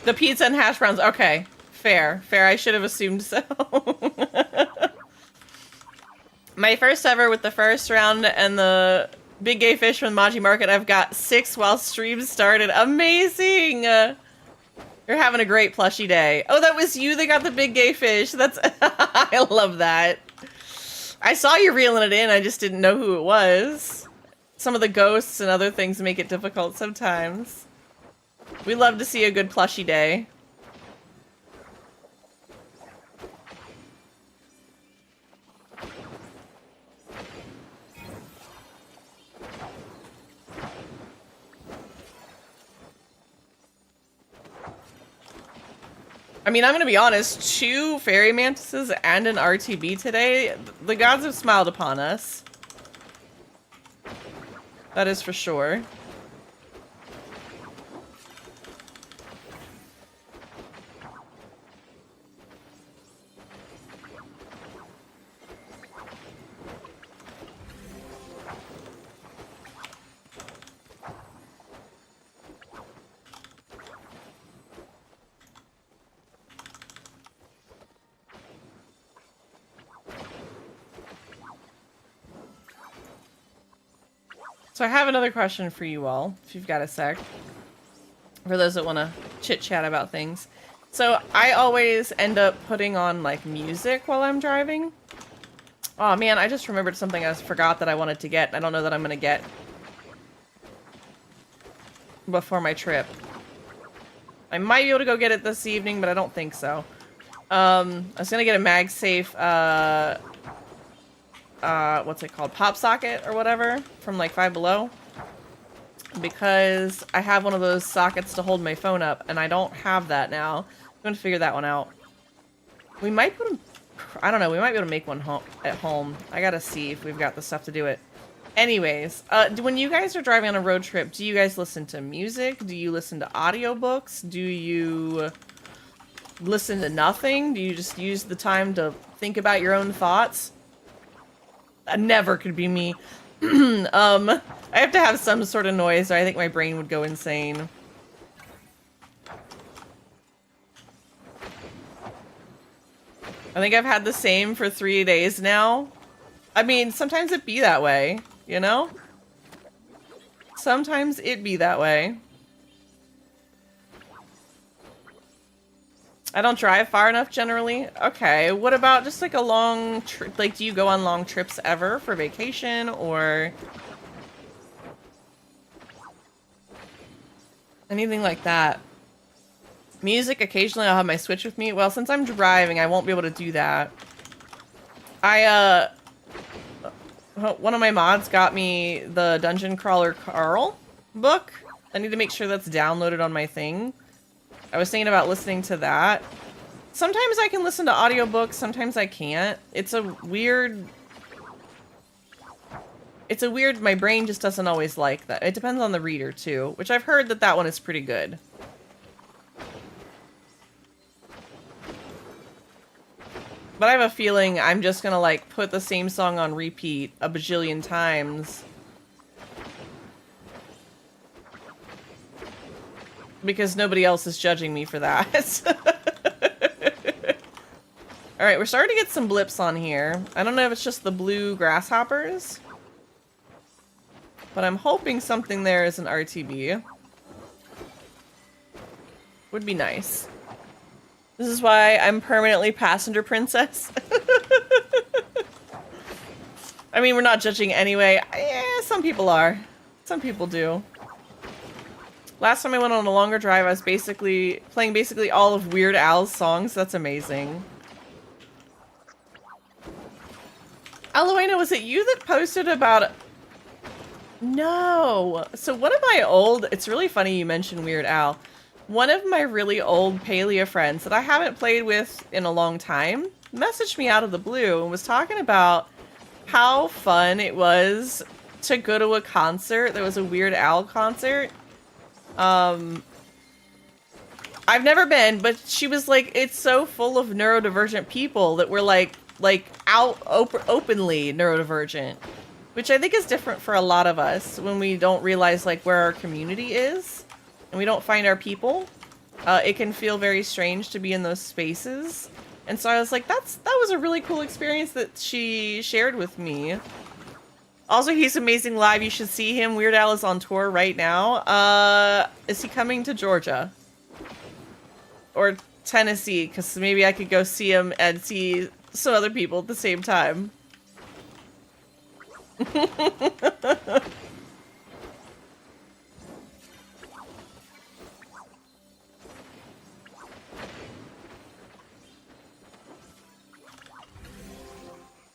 The pizza and hash browns. Okay, fair. Fair, I should have assumed so. My first ever with the first round and the big gay fish from the Maji Market. I've got 6 while stream started. Amazing! You're having a great plushy day. Oh, that was you that got the big gay fish. That's I love that. I saw you reeling it in. I just didn't know who it was. Some of the ghosts and other things make it difficult sometimes. We love to see a good plushy day. I mean, I'm gonna be honest, 2 fairy mantises and an RTB today, the gods have smiled upon us. That is for sure. So I have another question for you all, if you've got a sec. For those that want to chit-chat about things. So I always end up putting on, like, music while I'm driving. Oh man, I just remembered something I forgot that I wanted to get. I don't know that I'm going to get before my trip. I might be able to go get it this evening, but I don't think so. I was going to get a MagSafe, what's it called? Pop socket or whatever from like Five Below, because I have one of those sockets to hold my phone up and I don't have that now. I'm going to figure that one out. We might put them, I don't know, we might be able to make one at home. I gotta see if we've got the stuff to do it. Anyways, when you guys are driving on a road trip, do you guys listen to music? Do you listen to audiobooks? Do you listen to nothing? Do you just use the time to think about your own thoughts? That never could be me. I have to have some sort of noise or I think my brain would go insane. I think I've had the same for 3 days now. I mean, sometimes it be that way, you know? Sometimes it be that way. I don't drive far enough generally. Okay, what about just like a long trip? Like, do you go on long trips ever for vacation or anything like that? Music, occasionally I'll have my Switch with me. Well, since I'm driving, I won't be able to do that. One of my mods got me the Dungeon Crawler Carl book. I need to make sure that's downloaded on my thing. I was thinking about listening to that. Sometimes I can listen to audiobooks, sometimes I can't. It's a weird, my brain just doesn't always like that. It depends on the reader too, which I've heard that that one is pretty good. But I have a feeling I'm just gonna like put the same song on repeat a bajillion times. Because nobody else is judging me for that. Alright, we're starting to get some blips on here. I don't know if it's just the blue grasshoppers. But I'm hoping something there is an RTB. Would be nice. This is why I'm permanently passenger princess. I mean, we're not judging anyway. Yeah, some people are. Some people do. Last time I went on a longer drive, I was playing all of Weird Al's songs. That's amazing. Aloina, was it you that posted about... No. So one of my old... It's really funny you mentioned Weird Al. One of my really old Palia friends that I haven't played with in a long time messaged me out of the blue and was talking about how fun it was to go to a concert. There was a Weird Al concert. I've never been, but she was like, it's so full of neurodivergent people that were like openly neurodivergent, which I think is different for a lot of us when we don't realize like where our community is and we don't find our people. It can feel very strange to be in those spaces. And so I was like, that was a really cool experience that she shared with me. Also, he's amazing live. You should see him. Weird Al is on tour right now. Is he coming to Georgia? Or Tennessee? Because maybe I could go see him and see some other people at the same time.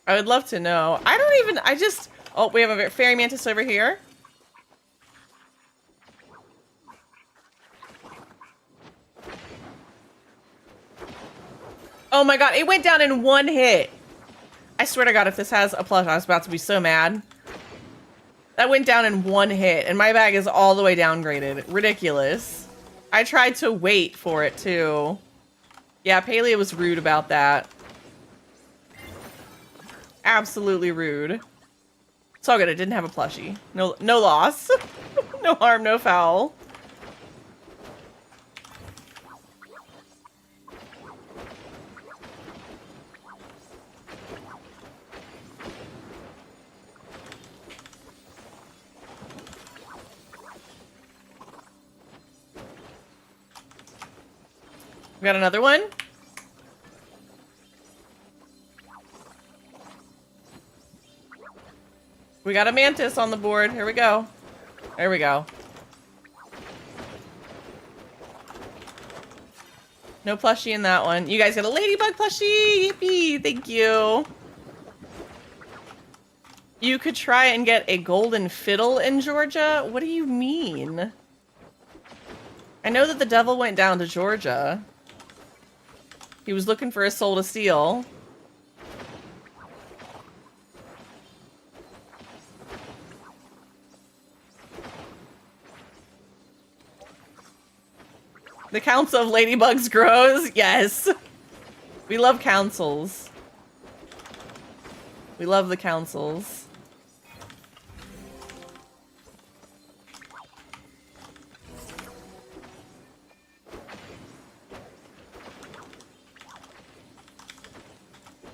I would love to know. Oh, we have a fairy mantis over here. Oh my god, it went down in one hit. I swear to god, if this has a plush, I was about to be so mad. That went down in one hit, and my bag is all the way downgraded. Ridiculous. I tried to wait for it, too. Yeah, Palia was rude about that. Absolutely rude. It's all good, it didn't have a plushie. No loss. No harm, no foul. We got another one. We got a mantis on the board. Here we go. There we go. No plushie in that one. You guys got a ladybug plushie. Yippee. Thank you. You could try and get a golden fiddle in Georgia. What do you mean? I know that the devil went down to Georgia. He was looking for a soul to steal. The Council of Ladybugs grows. Yes. We love councils. We love the councils.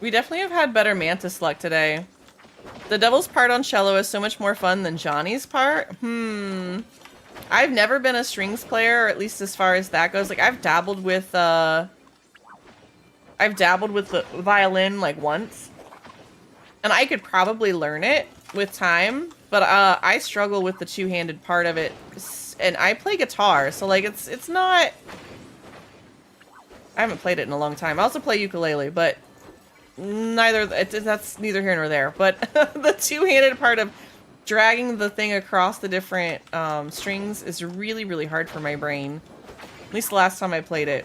We definitely have had better mantis luck today. The devil's part on cello is so much more fun than Johnny's part. I've never been a strings player, or at least as far as that goes. Like, I've dabbled with the violin, like, once. And I could probably learn it with time, but I struggle with the two-handed part of it. And I play guitar, so, like, it's not... I haven't played it in a long time. I also play ukulele, but that's neither here nor there. But the two-handed part of dragging the thing across the different strings is really, really hard for my brain. At least the last time I played it.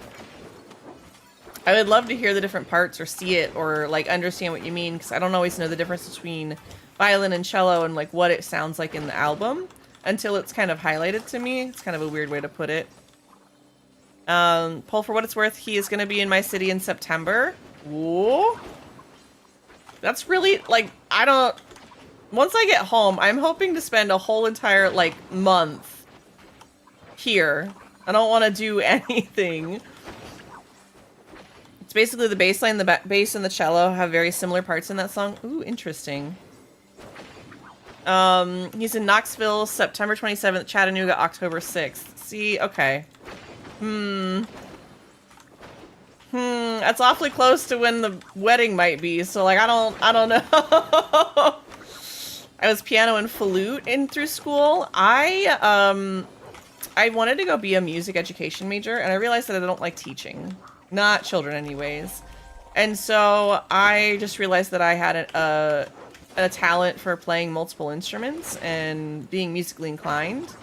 I would love to hear the different parts or see it or like understand what you mean, because I don't always know the difference between violin and cello and like what it sounds like in the album until it's kind of highlighted to me. It's kind of a weird way to put it. Paul, for what it's worth, he is going to be in my city in September. Whoa. That's really, like, once I get home, I'm hoping to spend a whole entire, like, month here. I don't want to do anything. It's basically the bass line, the bass and the cello have very similar parts in that song. Ooh, interesting. He's in Knoxville, September 27th, Chattanooga, October 6th. See, okay. That's awfully close to when the wedding might be, so like I don't know. I was piano and flute in through school. I wanted to go be a music education major, and I realized that I don't like teaching. Not children anyways. And so I just realized that I had a talent for playing multiple instruments and being musically inclined.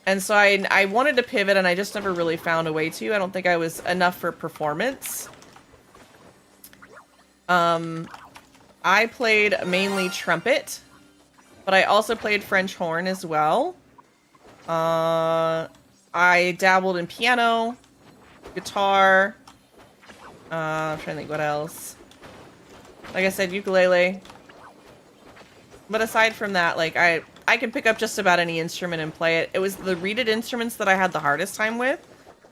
And so I wanted to pivot, and I just never really found a way to. I don't think I was enough for performance. I played mainly trumpet, but I also played French horn as well. I dabbled in piano, guitar. I'm trying to think what else. Like I said, ukulele. But aside from that, like I can pick up just about any instrument and play it. It was the reeded instruments that I had the hardest time with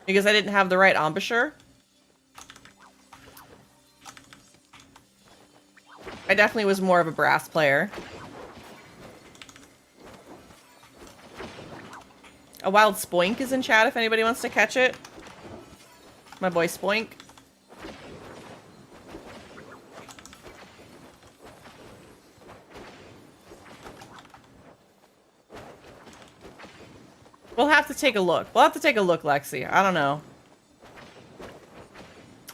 because I didn't have the right embouchure. I definitely was more of a brass player. A wild spoink is in chat if anybody wants to catch it. My boy Spoink. We'll have to take a look. We'll have to take a look, Lexi. I don't know.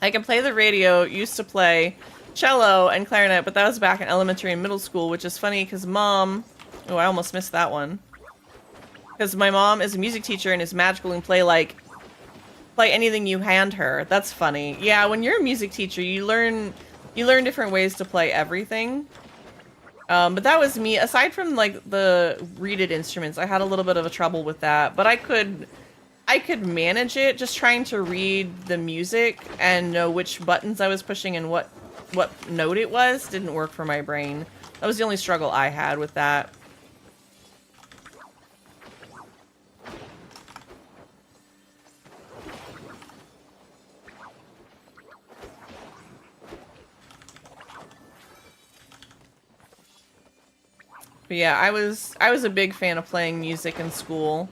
I can play the radio, used to play cello and clarinet, but that was back in elementary and middle school, which is funny because mom... Oh, I almost missed that one. Because my mom is a music teacher and is magical and play anything you hand her. That's funny. Yeah, when you're a music teacher, you learn different ways to play everything. But that was me. Aside from like the reeded instruments, I had a little bit of a trouble with that, but I could manage it. Just trying to read the music and know which buttons I was pushing and what note it was didn't work for my brain. That was the only struggle I had with that. But yeah, I was a big fan of playing music in school.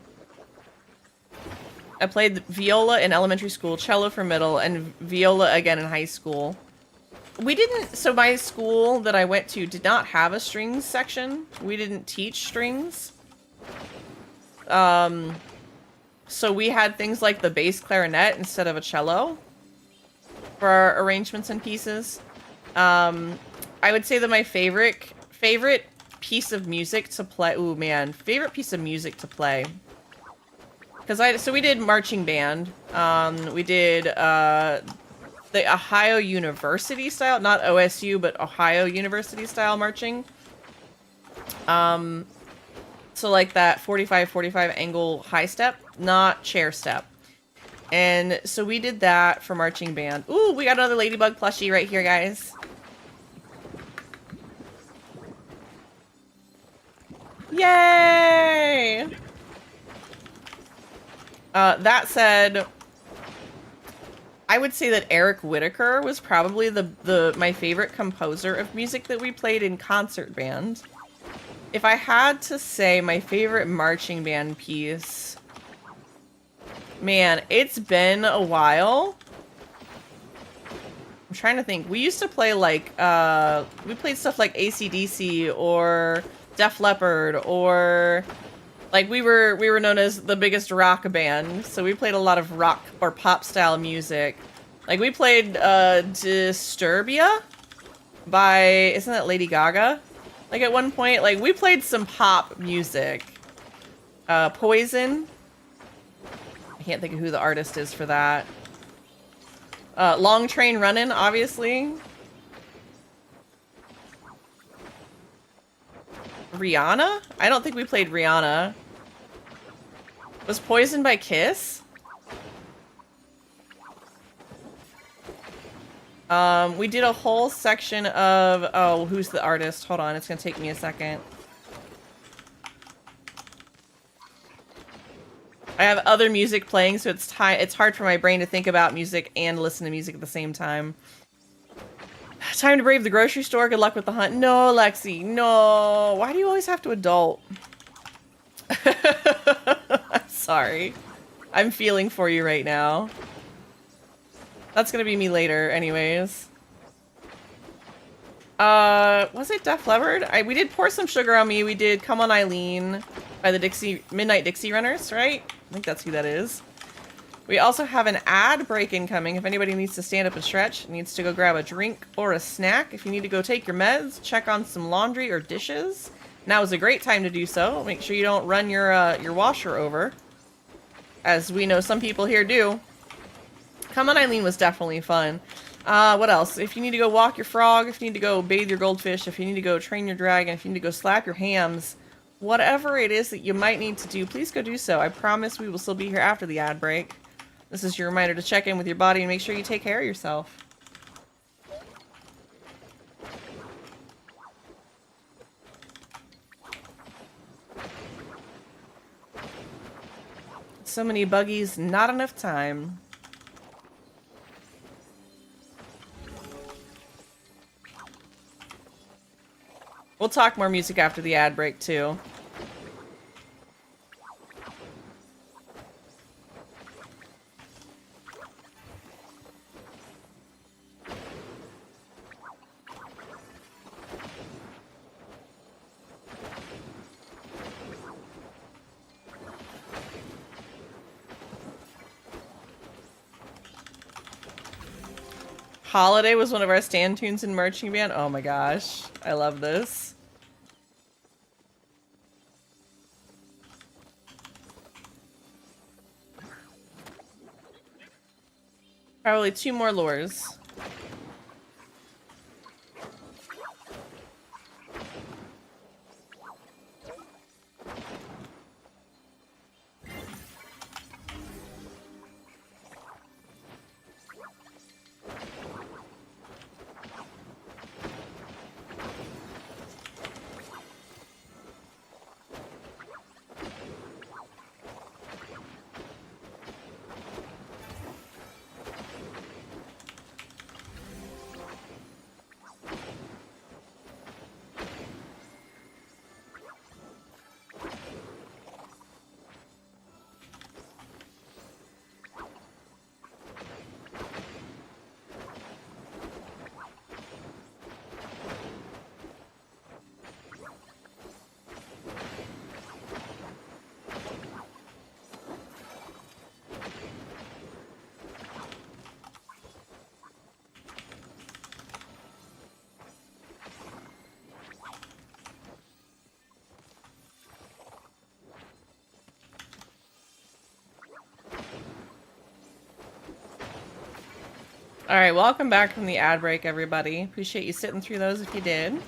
I played viola in elementary school, cello for middle, and viola again in high school. So my school that I went to did not have a strings section. We didn't teach strings. So we had things like the bass clarinet instead of a cello for our arrangements and pieces. I would say that my favorite piece of music to play. Ooh, man. Favorite piece of music to play. So we did marching band. We did the Ohio University style, not OSU, but Ohio University style marching. So like that 45-45 angle high step, not chair step. And so we did that for marching band. Ooh, we got another ladybug plushie right here, guys. Yay! That said, I would say that Eric Whitaker was probably my favorite composer of music that we played in concert band. If I had to say my favorite marching band piece, man, it's been a while. I'm trying to think. We used to play like, we played stuff like AC/DC or Def Leppard, or like we were known as the biggest rock band, so we played a lot of rock or pop style music. Like we played Disturbia by, isn't that Lady Gaga? Like at one point, like we played some pop music. Poison. I can't think of who the artist is for that. Long Train Runnin', obviously. Rihanna? I don't think we played Rihanna. Was Poison by Kiss? We did a whole section of... Oh, who's the artist? Hold on, it's gonna take me a second. I have other music playing, so it's hard for my brain to think about music and listen to music at the same time. Time to brave the grocery store. Good luck with the hunt. No, Lexi. No. Why do you always have to adult? I'm sorry. I'm feeling for you right now. That's gonna be me later anyways. Was it Def Leppard? We did Pour Some Sugar on Me. We did Come On Eileen by the Midnight Dixie Runners, right? I think that's who that is. We also have an ad break incoming. If anybody needs to stand up and stretch, needs to go grab a drink or a snack. If you need to go take your meds, check on some laundry or dishes, now is a great time to do so. Make sure you don't run your washer over, as we know some people here do. Come On Eileen was definitely fun. What else? If you need to go walk your frog, if you need to go bathe your goldfish, if you need to go train your dragon, if you need to go slap your hams, whatever it is that you might need to do, please go do so. I promise we will still be here after the ad break. This is your reminder to check in with your body and make sure you take care of yourself. So many buggies, not enough time. We'll talk more music after the ad break, too. Holiday was one of our stand tunes in marching band. Oh my gosh. I love this. Probably 2 more lures. Alright, welcome back from the ad break, everybody. Appreciate you sitting through those if you did.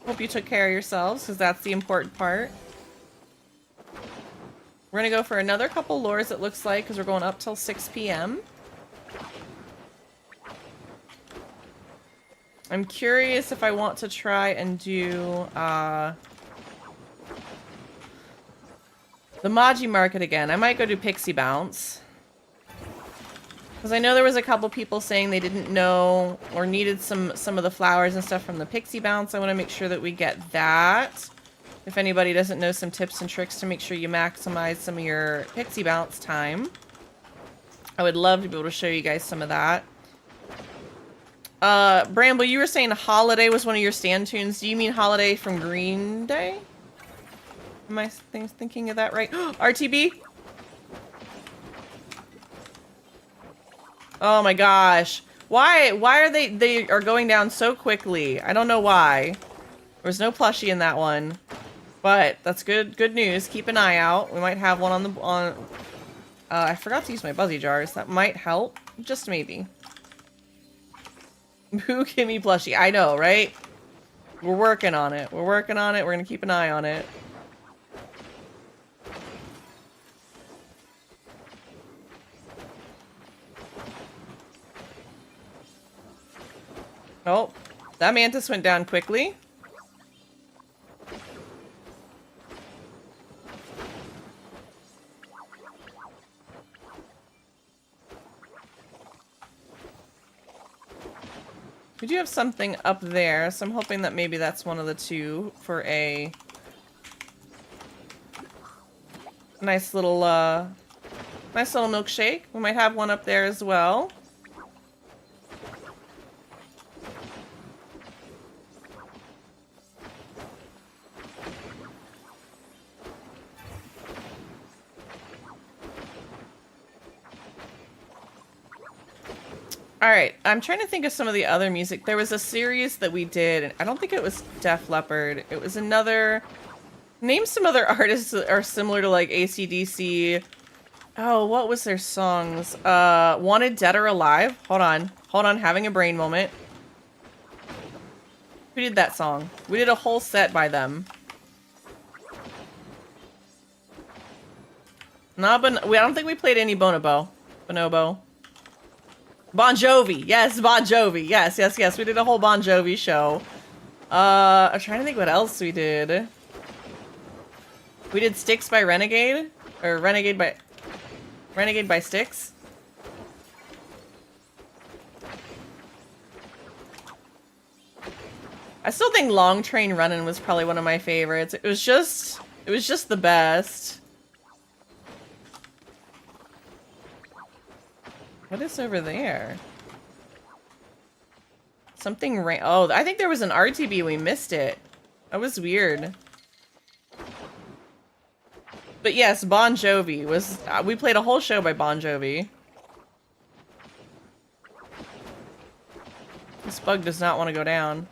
Hope you took care of yourselves, because that's the important part. We're gonna go for another couple lures, it looks like, because we're going up till 6 p.m. I'm curious if I want to try and do, the Maji market again. I might go do Pixie Bounce. Because I know there was a couple people saying they didn't know or needed some of the flowers and stuff from the Pixie Bounce. I want to make sure that we get that. If anybody doesn't know some tips and tricks to make sure you maximize some of your Pixie Bounce time, I would love to be able to show you guys some of that. Bramble, you were saying Holiday was one of your stand tunes. Do you mean Holiday from Green Day? Am I thinking of that right? RTB? Oh my gosh. Why are they are going down so quickly? I don't know why. There was no plushie in that one. But that's good news. Keep an eye out. We might have one on I forgot to use my buzzy jars. That might help. Just maybe. Boo, give me plushie. I know, right? We're working on it. We're working on it. We're gonna keep an eye on it. Oh, that mantis went down quickly. We do have something up there, so I'm hoping that maybe that's one of the two for a nice little milkshake. We might have one up there as well. Alright, I'm trying to think of some of the other music. There was a series that we did, and I don't think it was Def Leppard. It was another... Name some other artists that are similar to, like, AC/DC. Oh, what was their songs? Wanted Dead or Alive? Hold on, having a brain moment. Who did that song? We did a whole set by them. I don't think we played any Bonobo. Bon Jovi. Yes, Bon Jovi. Yes. We did a whole Bon Jovi show. I'm trying to think what else we did. We did Styx by Renegade. Or Renegade by Styx. I still think Long Train Runnin' was probably one of my favorites. It was just the best. What is over there? Something oh, I think there was an RTB, we missed it. That was weird. But yes, Bon Jovi was, we played a whole show by Bon Jovi. This bug does not want to go down.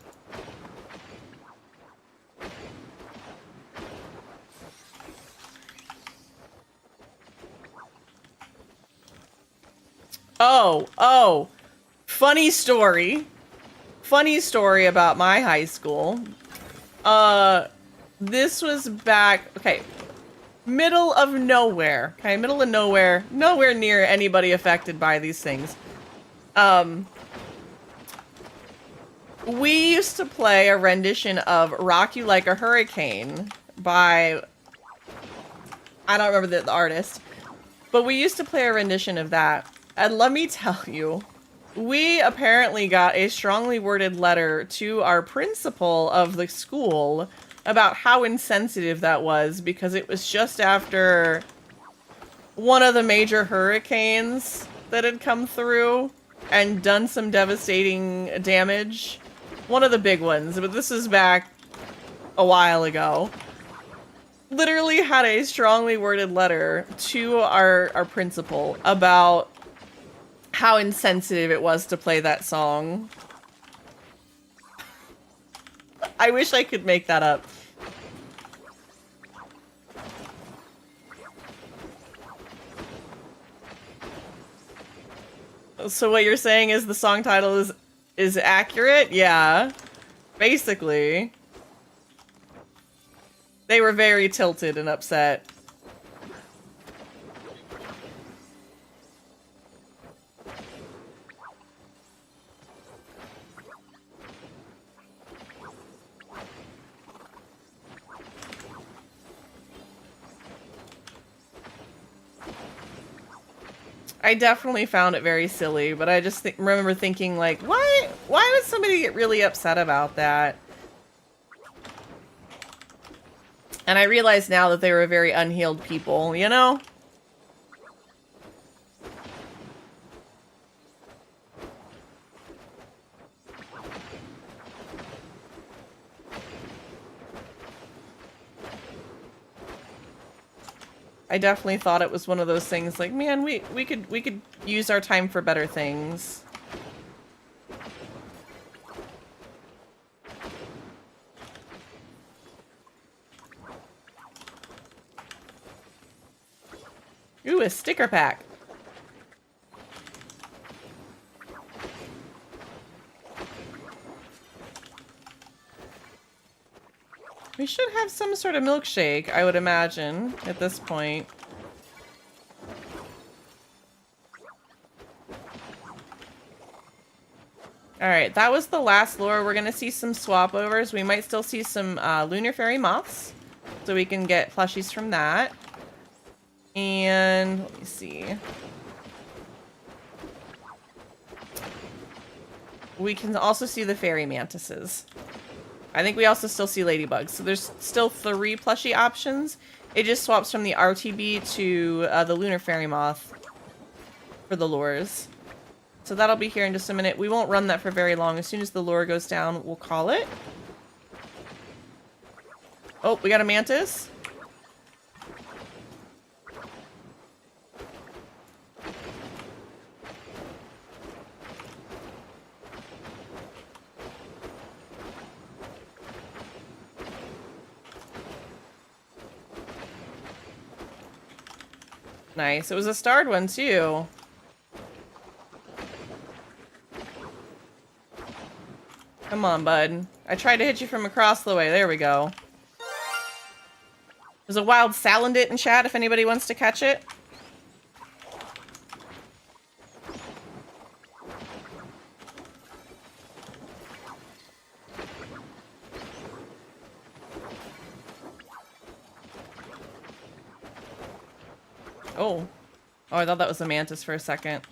Oh, funny story. Funny story about my high school. This was back, okay, middle of nowhere. Okay, middle of nowhere. Nowhere near anybody affected by these things. We used to play a rendition of Rock You Like a Hurricane by, I don't remember the artist, but we used to play a rendition of that. And let me tell you, we apparently got a strongly worded letter to our principal of the school about how insensitive that was, because it was just after one of the major hurricanes that had come through and done some devastating damage. One of the big ones, but this was back a while ago. Literally had a strongly worded letter to our principal about how insensitive it was to play that song. I wish I could make that up. So what you're saying is the song title is accurate? Yeah. Basically. They were very tilted and upset. I definitely found it very silly, but I just remember thinking, like, why would somebody get really upset about that? And I realize now that they were very unhealed people, you know? I definitely thought it was one of those things like, man, we could use our time for better things. Ooh, a sticker pack. We should have some sort of milkshake, I would imagine, at this point. Alright, that was the last lure. We're gonna see some swap overs. We might still see some Lunar Fairy Moths, so we can get plushies from that. And let me see. We can also see the Fairy Mantises. I think we also still see Ladybugs. So there's still 3 plushie options. It just swaps from the RTB to the Lunar Fairy Moth for the lures. So that'll be here in just a minute. We won't run that for very long. As soon as the lure goes down, we'll call it. Oh, we got a Mantis. Nice. It was a starred one, too. Come on, bud. I tried to hit you from across the way. There we go. There's a wild Salandit in chat if anybody wants to catch it. Oh. Oh, I thought that was a Mantis for a second.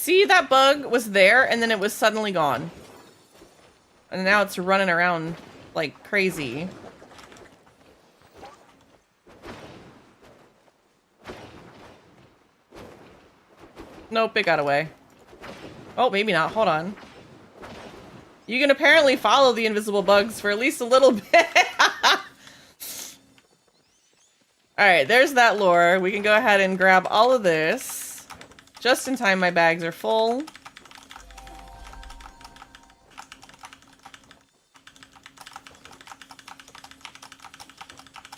See, that bug was there, and then it was suddenly gone. And now it's running around like crazy. Nope, it got away. Oh, maybe not. Hold on. You can apparently follow the invisible bugs for at least a little bit. Alright, there's that lure. We can go ahead and grab all of this. Just in time, my bags are full.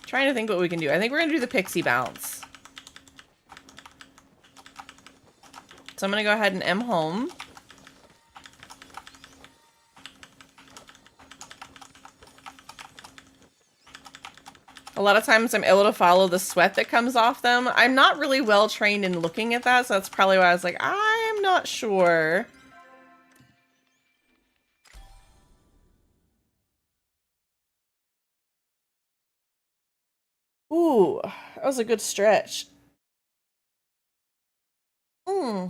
Trying to think what we can do. I think we're going to do the pixie bounce. So I'm going to go ahead and M home. A lot of times I'm able to follow the sweat that comes off them. I'm not really well trained in looking at that, so that's probably why I was like, I am not sure. Ooh, that was a good stretch. Hmm.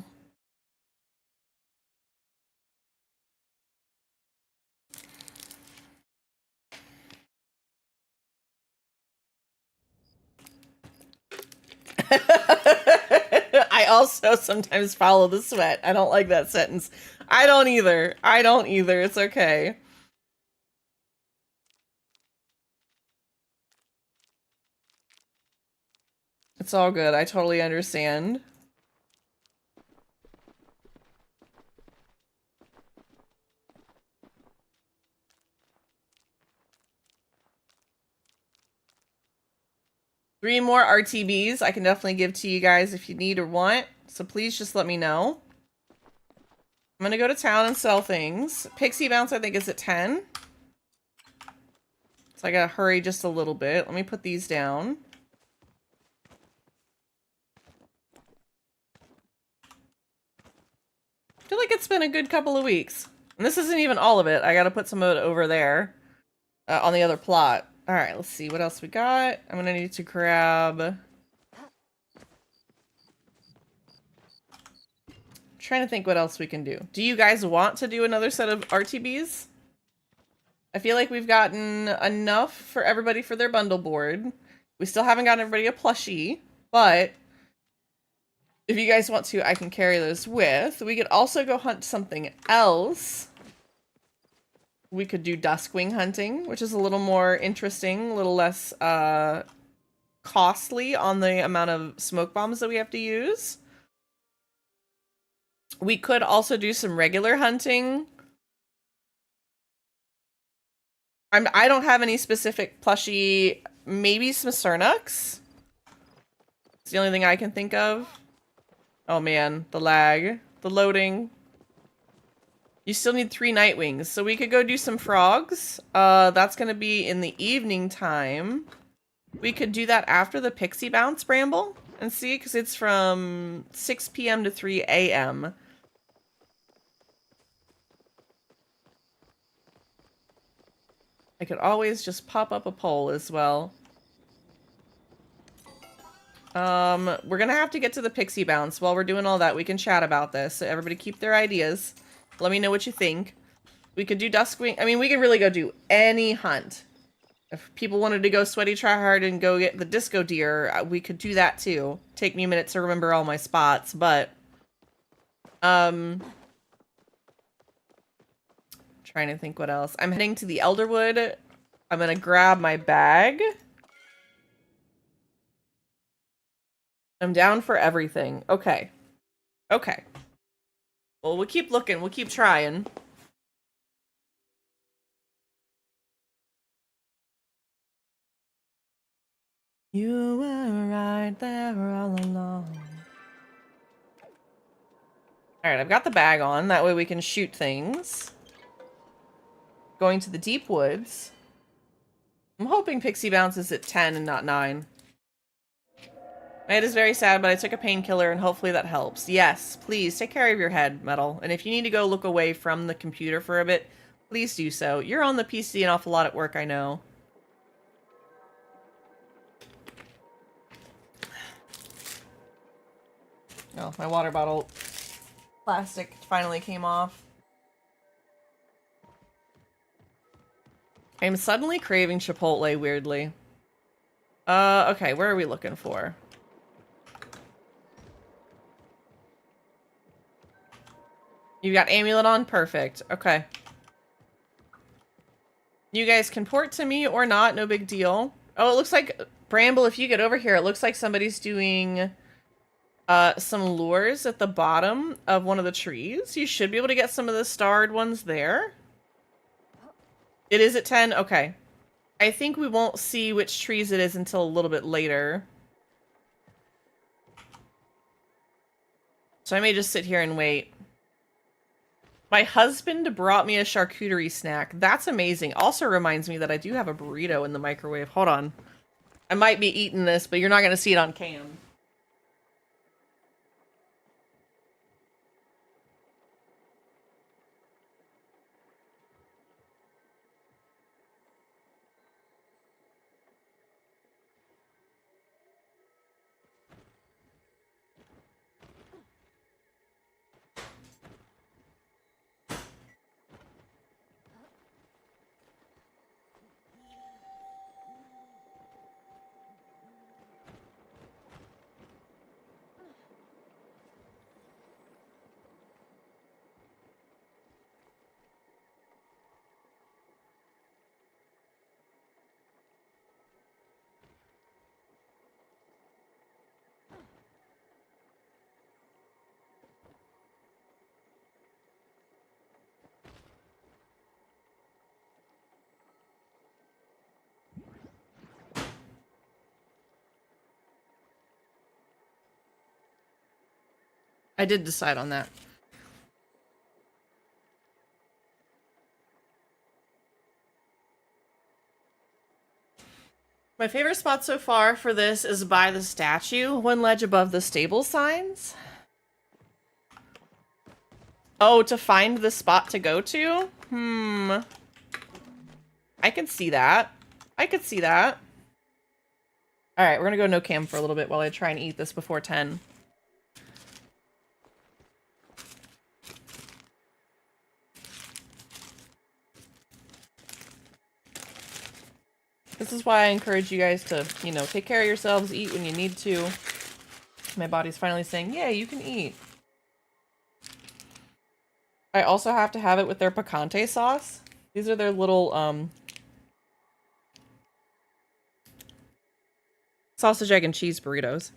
I also sometimes follow the sweat. I don't like that sentence. I don't either. I don't either. It's okay. It's all good. I totally understand. Three more RTBs I can definitely give to you guys if you need or want. So please just let me know. I'm gonna go to town and sell things. Pixie Bounce I think is at 10. So I gotta hurry just a little bit. Let me put these down. I feel like it's been a good couple of weeks. And this isn't even all of it. I gotta put some of it over there on the other plot. Alright, let's see what else we got. I'm gonna need to grab... Trying to think what else we can do. Do you guys want to do another set of RTBs? I feel like we've gotten enough for everybody for their bundle board. We still haven't gotten everybody a plushie, but if you guys want to, I can carry those with. We could also go hunt something else. We could do Duskwing hunting, which is a little more interesting, a little less costly on the amount of smoke bombs that we have to use. We could also do some regular hunting. I don't have any specific plushie. Maybe some Cernux. It's the only thing I can think of. Oh man, the lag. The loading. You still need 3 Nightwings. So we could go do some frogs. That's going to be in the evening time. We could do that after the Pixie Bounce Bramble. And see, because it's from 6 p.m. to 3 a.m. I could always just pop up a poll as well. We're gonna have to get to the Pixie Bounce. While we're doing all that, we can chat about this. So everybody keep their ideas. Let me know what you think. We could do Duskwing. I mean, we could really go do any hunt. If people wanted to go sweaty try hard and go get the disco deer, we could do that too. Take me a minute to remember all my spots, but... Trying to think what else. I'm heading to the Elderwood. I'm gonna grab my bag. I'm down for everything. Okay. Okay. Well, we'll keep looking. We'll keep trying. You were right there all along. Alright, I've got the bag on. That way we can shoot things. Going to the deep woods. I'm hoping Pixie Bounce is at 10 and not 9. My head is very sad, but I took a painkiller and hopefully that helps. Yes, please, take care of your head, Metal. And if you need to go look away from the computer for a bit, please do so. You're on the PC an awful lot at work, I know. Oh, my water bottle Plastic finally came off. I'm suddenly craving Chipotle, weirdly. Okay, where are we looking for? You got amulet on? Perfect. Okay. You guys can port to me or not, no big deal. Oh, it looks like, Bramble, if you get over here, it looks like somebody's doing some lures at the bottom of one of the trees. You should be able to get some of the starred ones there. It is at 10? Okay. I think we won't see which trees it is until a little bit later. So I may just sit here and wait. My husband brought me a charcuterie snack. That's amazing. Also reminds me that I do have a burrito in the microwave. Hold on. I might be eating this, but you're not going to see it on cam. I did decide on that. My favorite spot so far for this is by the statue, one ledge above the stable signs. Oh, to find the spot to go to? I can see that. I could see that. Alright, we're gonna go no cam for a little bit while I try and eat this before 10. This is why I encourage you guys to, you know, take care of yourselves, eat when you need to. My body's finally saying, yeah, you can eat. I also have to have it with their picante sauce. These are their little, sausage, egg, and cheese burritos.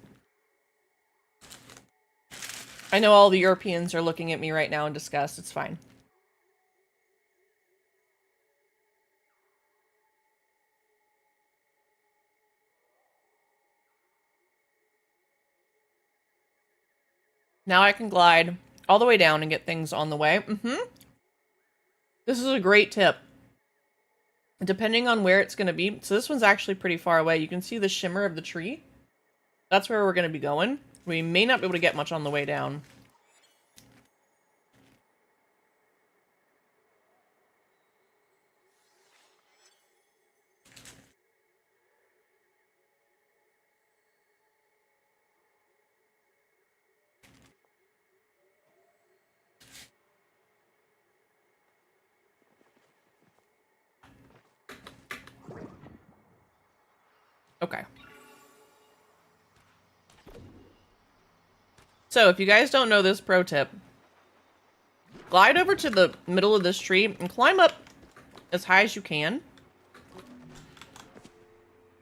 I know all the Europeans are looking at me right now in disgust. It's fine. Now I can glide all the way down and get things on the way. This is a great tip. Depending on where it's going to be. So this one's actually pretty far away. You can see the shimmer of the tree. That's where we're going to be going. We may not be able to get much on the way down. Okay. So if you guys don't know this pro tip, glide over to the middle of this tree and climb up as high as you can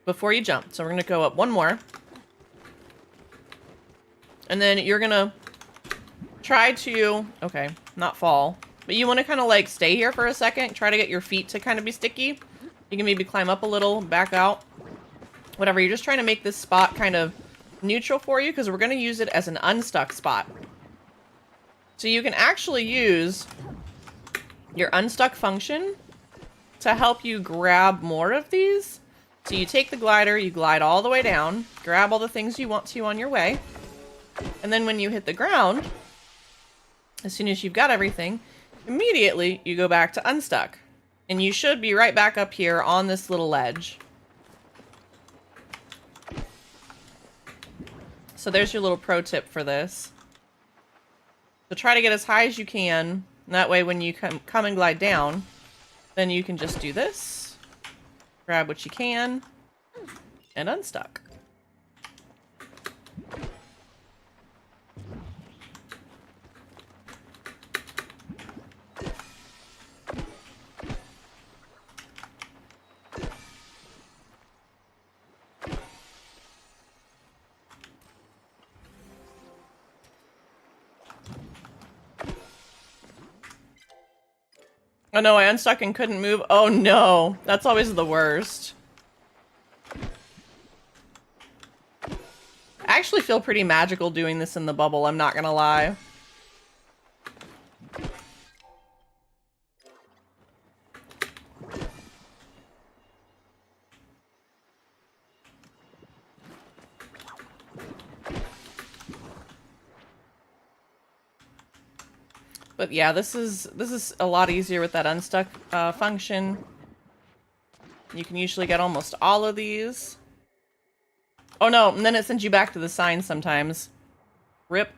before you jump. So we're going to go up one more. And then you're going to try to, okay, not fall, but you want to kind of like stay here for a second. Try to get your feet to kind of be sticky. You can maybe climb up a little, back out. Whatever, you're just trying to make this spot kind of neutral for you because we're going to use it as an unstuck spot. So you can actually use your unstuck function to help you grab more of these. So you take the glider, you glide all the way down, grab all the things you want to on your way. And then when you hit the ground, as soon as you've got everything, immediately you go back to unstuck. And you should be right back up here on this little ledge. So there's your little pro tip for this. So try to get as high as you can. And that way when you come and glide down, then you can just do this. Grab what you can. And unstuck. Oh no, I unstuck and couldn't move. Oh no, that's always the worst. I actually feel pretty magical doing this in the bubble, I'm not gonna lie. But yeah, this is a lot easier with that unstuck function. You can usually get almost all of these. Oh no, and then it sends you back to the sign sometimes. Rip.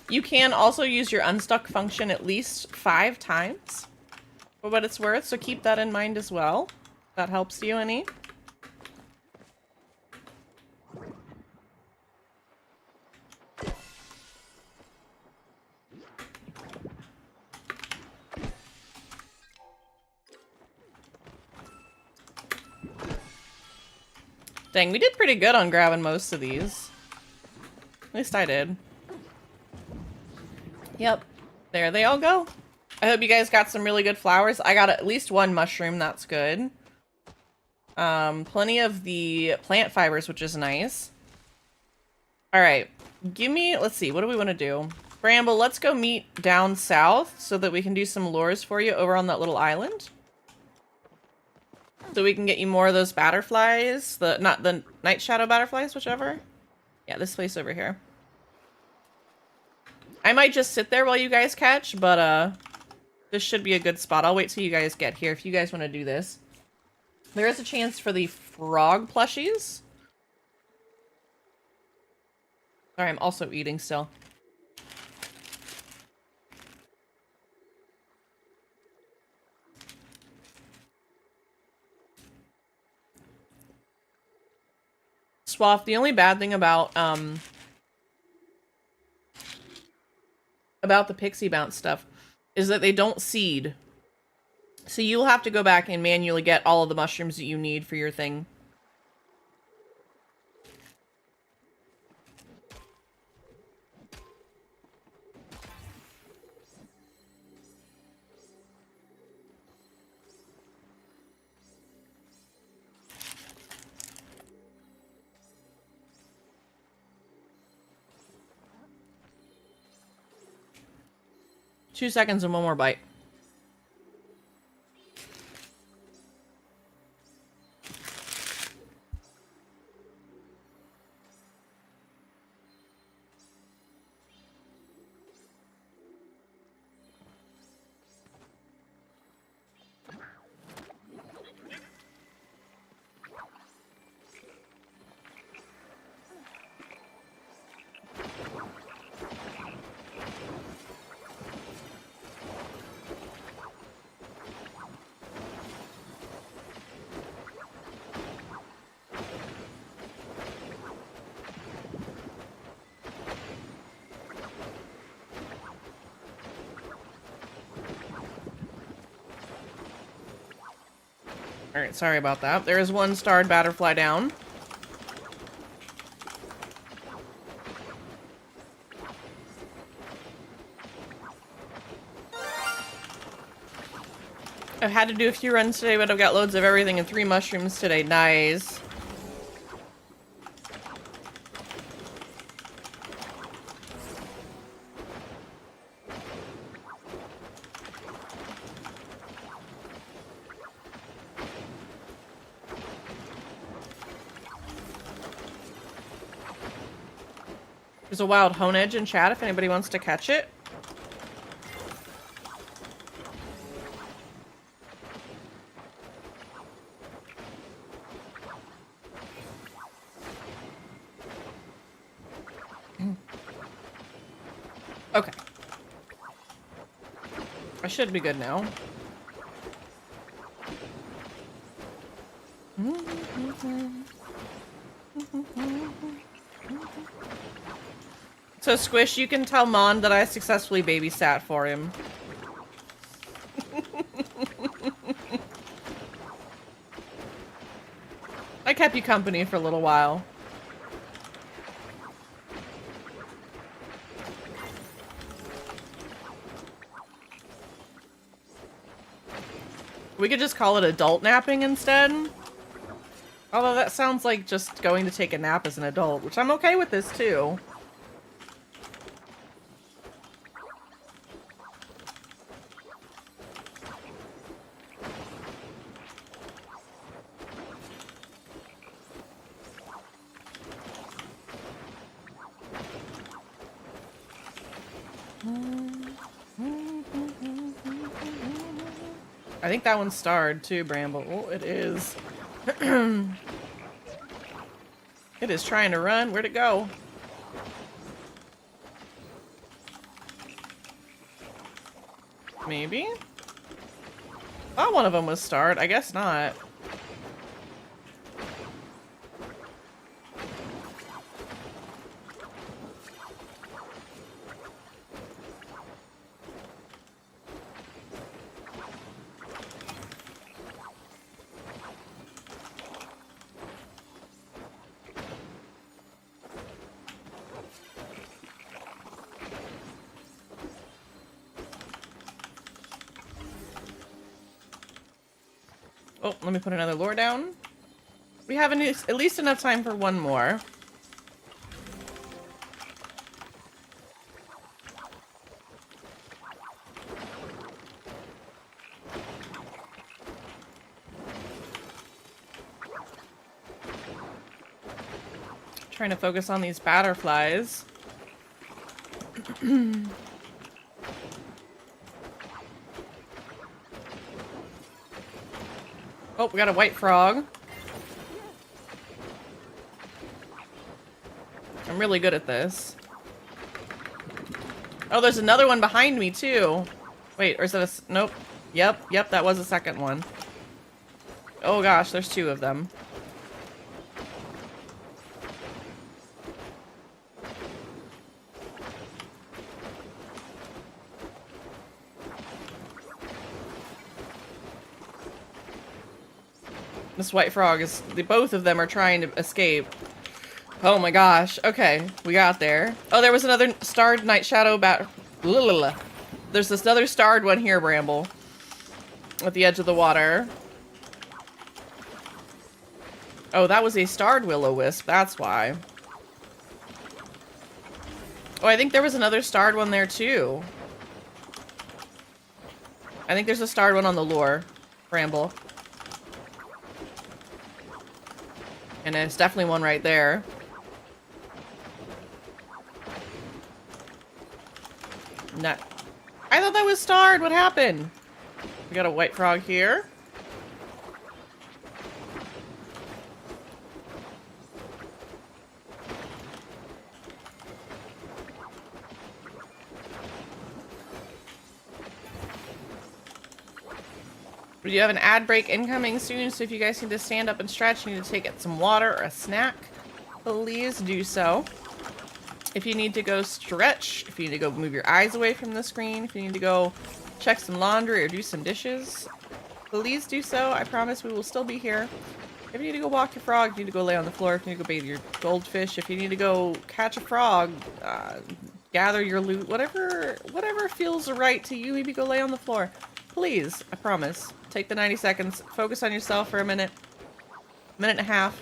You can also use your unstuck function at least 5 times for what it's worth, so keep that in mind as well. That helps you any. Dang, we did pretty good on grabbing most of these. At least I did. Yep. There they all go. I hope you guys got some really good flowers. I got at least 1 mushroom, that's good. Plenty of the plant fibers, which is nice. Alright. Give me, let's see, what do we want to do? Bramble, let's go meet down south so that we can do some lures for you over on that little island. So we can get you more of those butterflies. Not the night shadow butterflies, whichever. Yeah, this place over here. I might just sit there while you guys catch, but this should be a good spot. I'll wait till you guys get here if you guys want to do this. There is a chance for the frog plushies. Sorry, I'm also eating still. Swaff, the only bad thing about the pixie bounce stuff is that they don't seed. So you'll have to go back and manually get all of the mushrooms that you need for your thing. Two seconds and 1 more bite. Alright, sorry about that. There is 1 starred butterfly down. I've had to do a few runs today, but I've got loads of everything and 3 mushrooms today. Nice. There's a wild hone edge in chat if anybody wants to catch it. Okay. I should be good now. So, Squish, you can tell Mon that I successfully babysat for him. I kept you company for a little while. We could just call it adult napping instead. Although that sounds like just going to take a nap as an adult, which I'm okay with this too. I think that one's starred too, Bramble. Oh, it is. It is trying to run. Where'd it go? Maybe? Thought one of them was starred. I guess not. Oh, let me put another lure down. We have at least enough time for one more. Trying to focus on these butterflies. Oh, we got a white frog. I'm really good at this. Oh, there's another one behind me, too. Wait, or is that a... Nope. Yep, that was the second one. Oh gosh, there's two of them. This white frog is... both of them are trying to escape. Oh my gosh. Okay, we got there. Oh, there was another starred night shadow bat... There's this other starred one here, Bramble. At the edge of the water. Oh, that was a starred will-o-wisp. That's why. Oh, I think there was another starred one there, too. I think there's a starred one on the lure, Bramble. And there's definitely one right there. No. I thought that was starred. What happened? We got a white frog here. We do have an ad break incoming soon, so if you guys need to stand up and stretch, you need to take some water or a snack, please do so. If you need to go stretch, if you need to go move your eyes away from the screen, if you need to go check some laundry or do some dishes, please do so. I promise we will still be here. If you need to go walk your frog, if you need to go lay on the floor, if you need to go bathe your goldfish, if you need to go catch a frog, gather your loot, whatever feels right to you, maybe go lay on the floor. Please, I promise. Take the 90 seconds, focus on yourself for a minute and a half.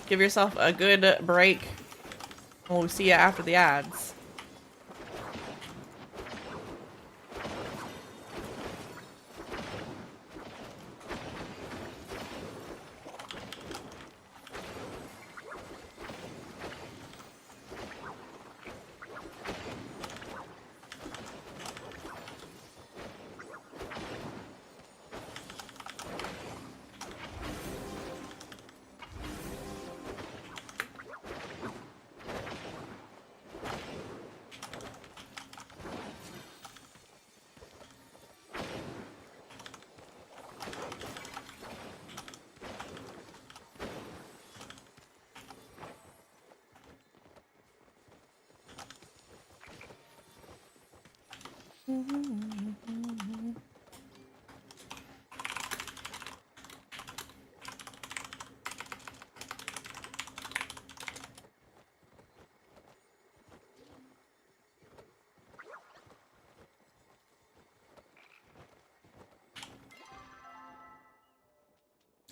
Give yourself a good break. And we'll see you after the ads.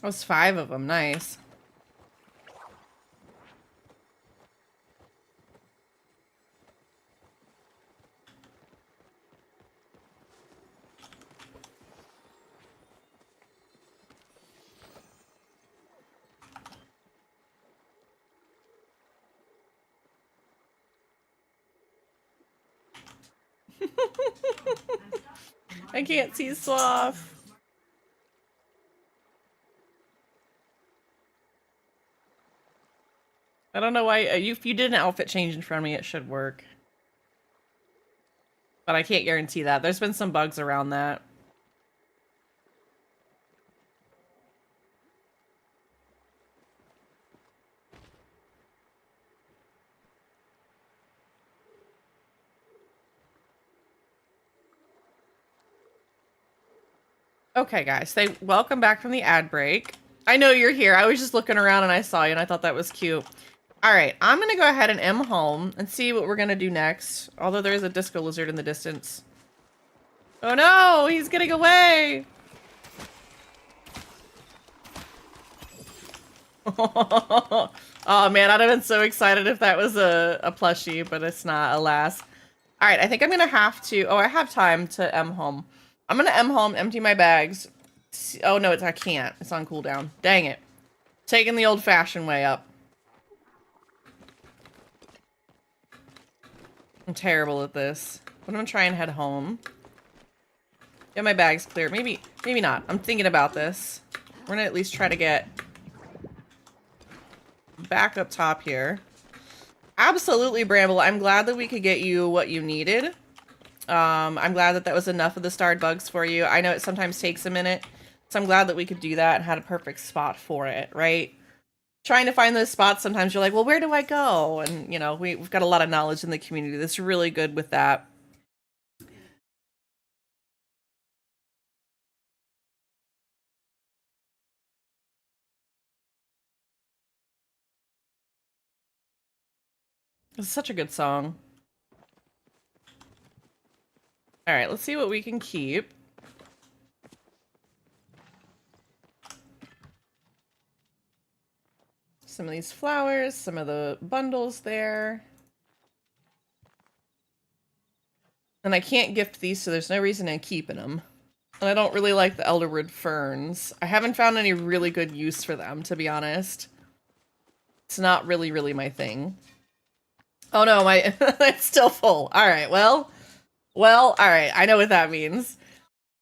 That was 5 of them. Nice. I can't see Sloth. I don't know why. If you did an outfit change in front of me, it should work. But I can't guarantee that. There's been some bugs around that. Okay, guys. Welcome back from the ad break. I know you're here. I was just looking around and I saw you and I thought that was cute. All right, I'm going to go ahead and M home and see what we're going to do next. Although there is a disco lizard in the distance. Oh no, he's getting away. Oh man, I'd have been so excited if that was a plushie, but it's not, alas. All right, I think I'm going to have to... Oh, I have time to M home. I'm going to M home, empty my bags. Oh no, I can't. It's on cooldown. Dang it. Taking the old-fashioned way up. I'm terrible at this. I'm gonna try and head home. Get my bags clear. Maybe not. I'm thinking about this. We're gonna at least try to get back up top here. Absolutely, Bramble. I'm glad that we could get you what you needed. I'm glad that was enough of the starred bugs for you. I know it sometimes takes a minute, so I'm glad that we could do that and had a perfect spot for it, right? Trying to find those spots, sometimes you're like, well, where do I go? And, you know, we've got a lot of knowledge in the community that's really good with that. It's such a good song. All right, let's see what we can keep. Some of these flowers, some of the bundles there. And I can't gift these, so there's no reason in keeping them. And I don't really like the elderwood ferns. I haven't found any really good use for them, to be honest. It's not really my thing. Oh no, it's still full. All right, well, all right. I know what that means.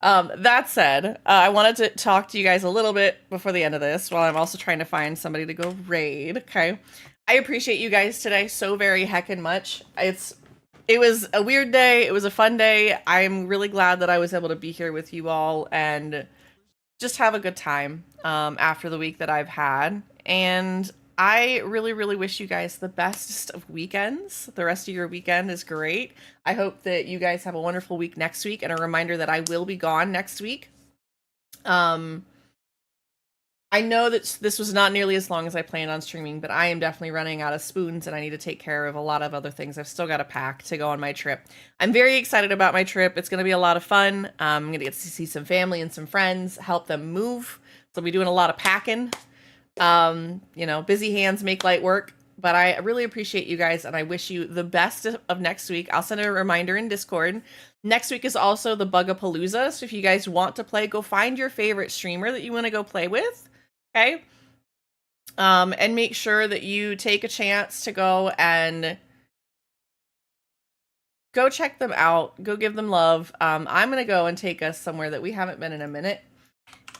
That said, I wanted to talk to you guys a little bit before the end of this, while I'm also trying to find somebody to go raid. Okay. I appreciate you guys today so very heckin' much. It was a weird day. It was a fun day. I'm really glad that I was able to be here with you all and just have a good time, after the week that I've had. And I really wish you guys the best of weekends. The rest of your weekend is great. I hope that you guys have a wonderful week next week, and a reminder that I will be gone next week. I know that this was not nearly as long as I planned on streaming, but I am definitely running out of spoons and I need to take care of a lot of other things. I've still got to pack to go on my trip. I'm very excited about my trip. It's going to be a lot of fun. I'm going to get to see some family and some friends, help them move. So I'll be doing a lot of packing. You know, busy hands make light work, but I really appreciate you guys and I wish you the best of next week. I'll send a reminder in Discord. Next week is also the Bugapalooza, so if you guys want to play, go find your favorite streamer that you want to go play with, okay? And make sure that you take a chance to go and go check them out, go give them love. I'm going to go and take us somewhere that we haven't been in a minute.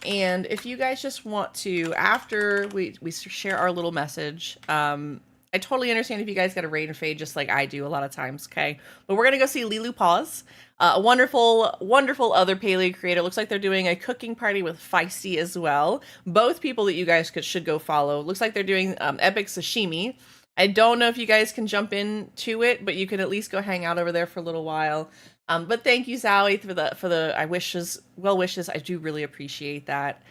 And if you guys just want to, after we share our little message, I totally understand if you guys got a raid and fade just like I do a lot of times, okay? But we're going to go see Lilu Paws, a wonderful other paleo creator. Looks like they're doing a cooking party with Feisty as well. Both people that you guys should go follow. Looks like they're doing Epic Sashimi. I don't know if you guys can jump into it, but you can at least go hang out over there for a little while. But thank you, Sally, for the well wishes. I do really appreciate that.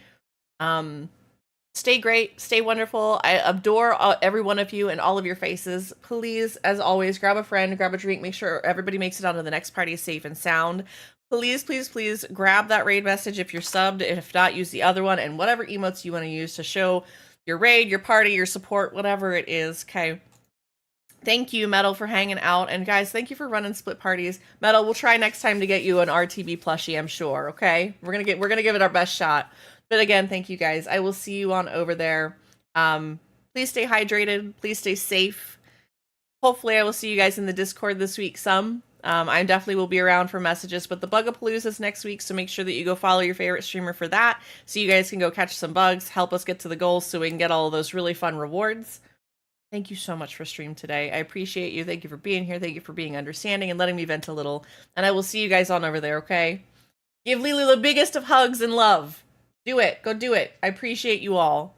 Stay great, stay wonderful. I adore every one of you and all of your faces. Please, as always, grab a friend, grab a drink, make sure everybody makes it onto the next party safe and sound. Please, please, please grab that raid message if you're subbed. If not, use the other one and whatever emotes you want to use to show your raid, your party, your support, whatever it is. Okay. Thank you, Metal, for hanging out. And guys, thank you for running split parties. Metal, we'll try next time to get you an RTB plushie, I'm sure. Okay. We're gonna give it our best shot. But again, thank you guys. I will see you on over there. Please stay hydrated. Please stay safe. Hopefully I will see you guys in the Discord this week some. I definitely will be around for messages, but the Bugapalooza is next week, so make sure that you go follow your favorite streamer for that, so you guys can go catch some bugs, help us get to the goals so we can get all of those really fun rewards. Thank you so much for stream today. I appreciate you. Thank you for being here. Thank you for being understanding and letting me vent a little. And I will see you guys on over there, okay? Give Lily the biggest of hugs and love. Do it. Go do it. I appreciate you all.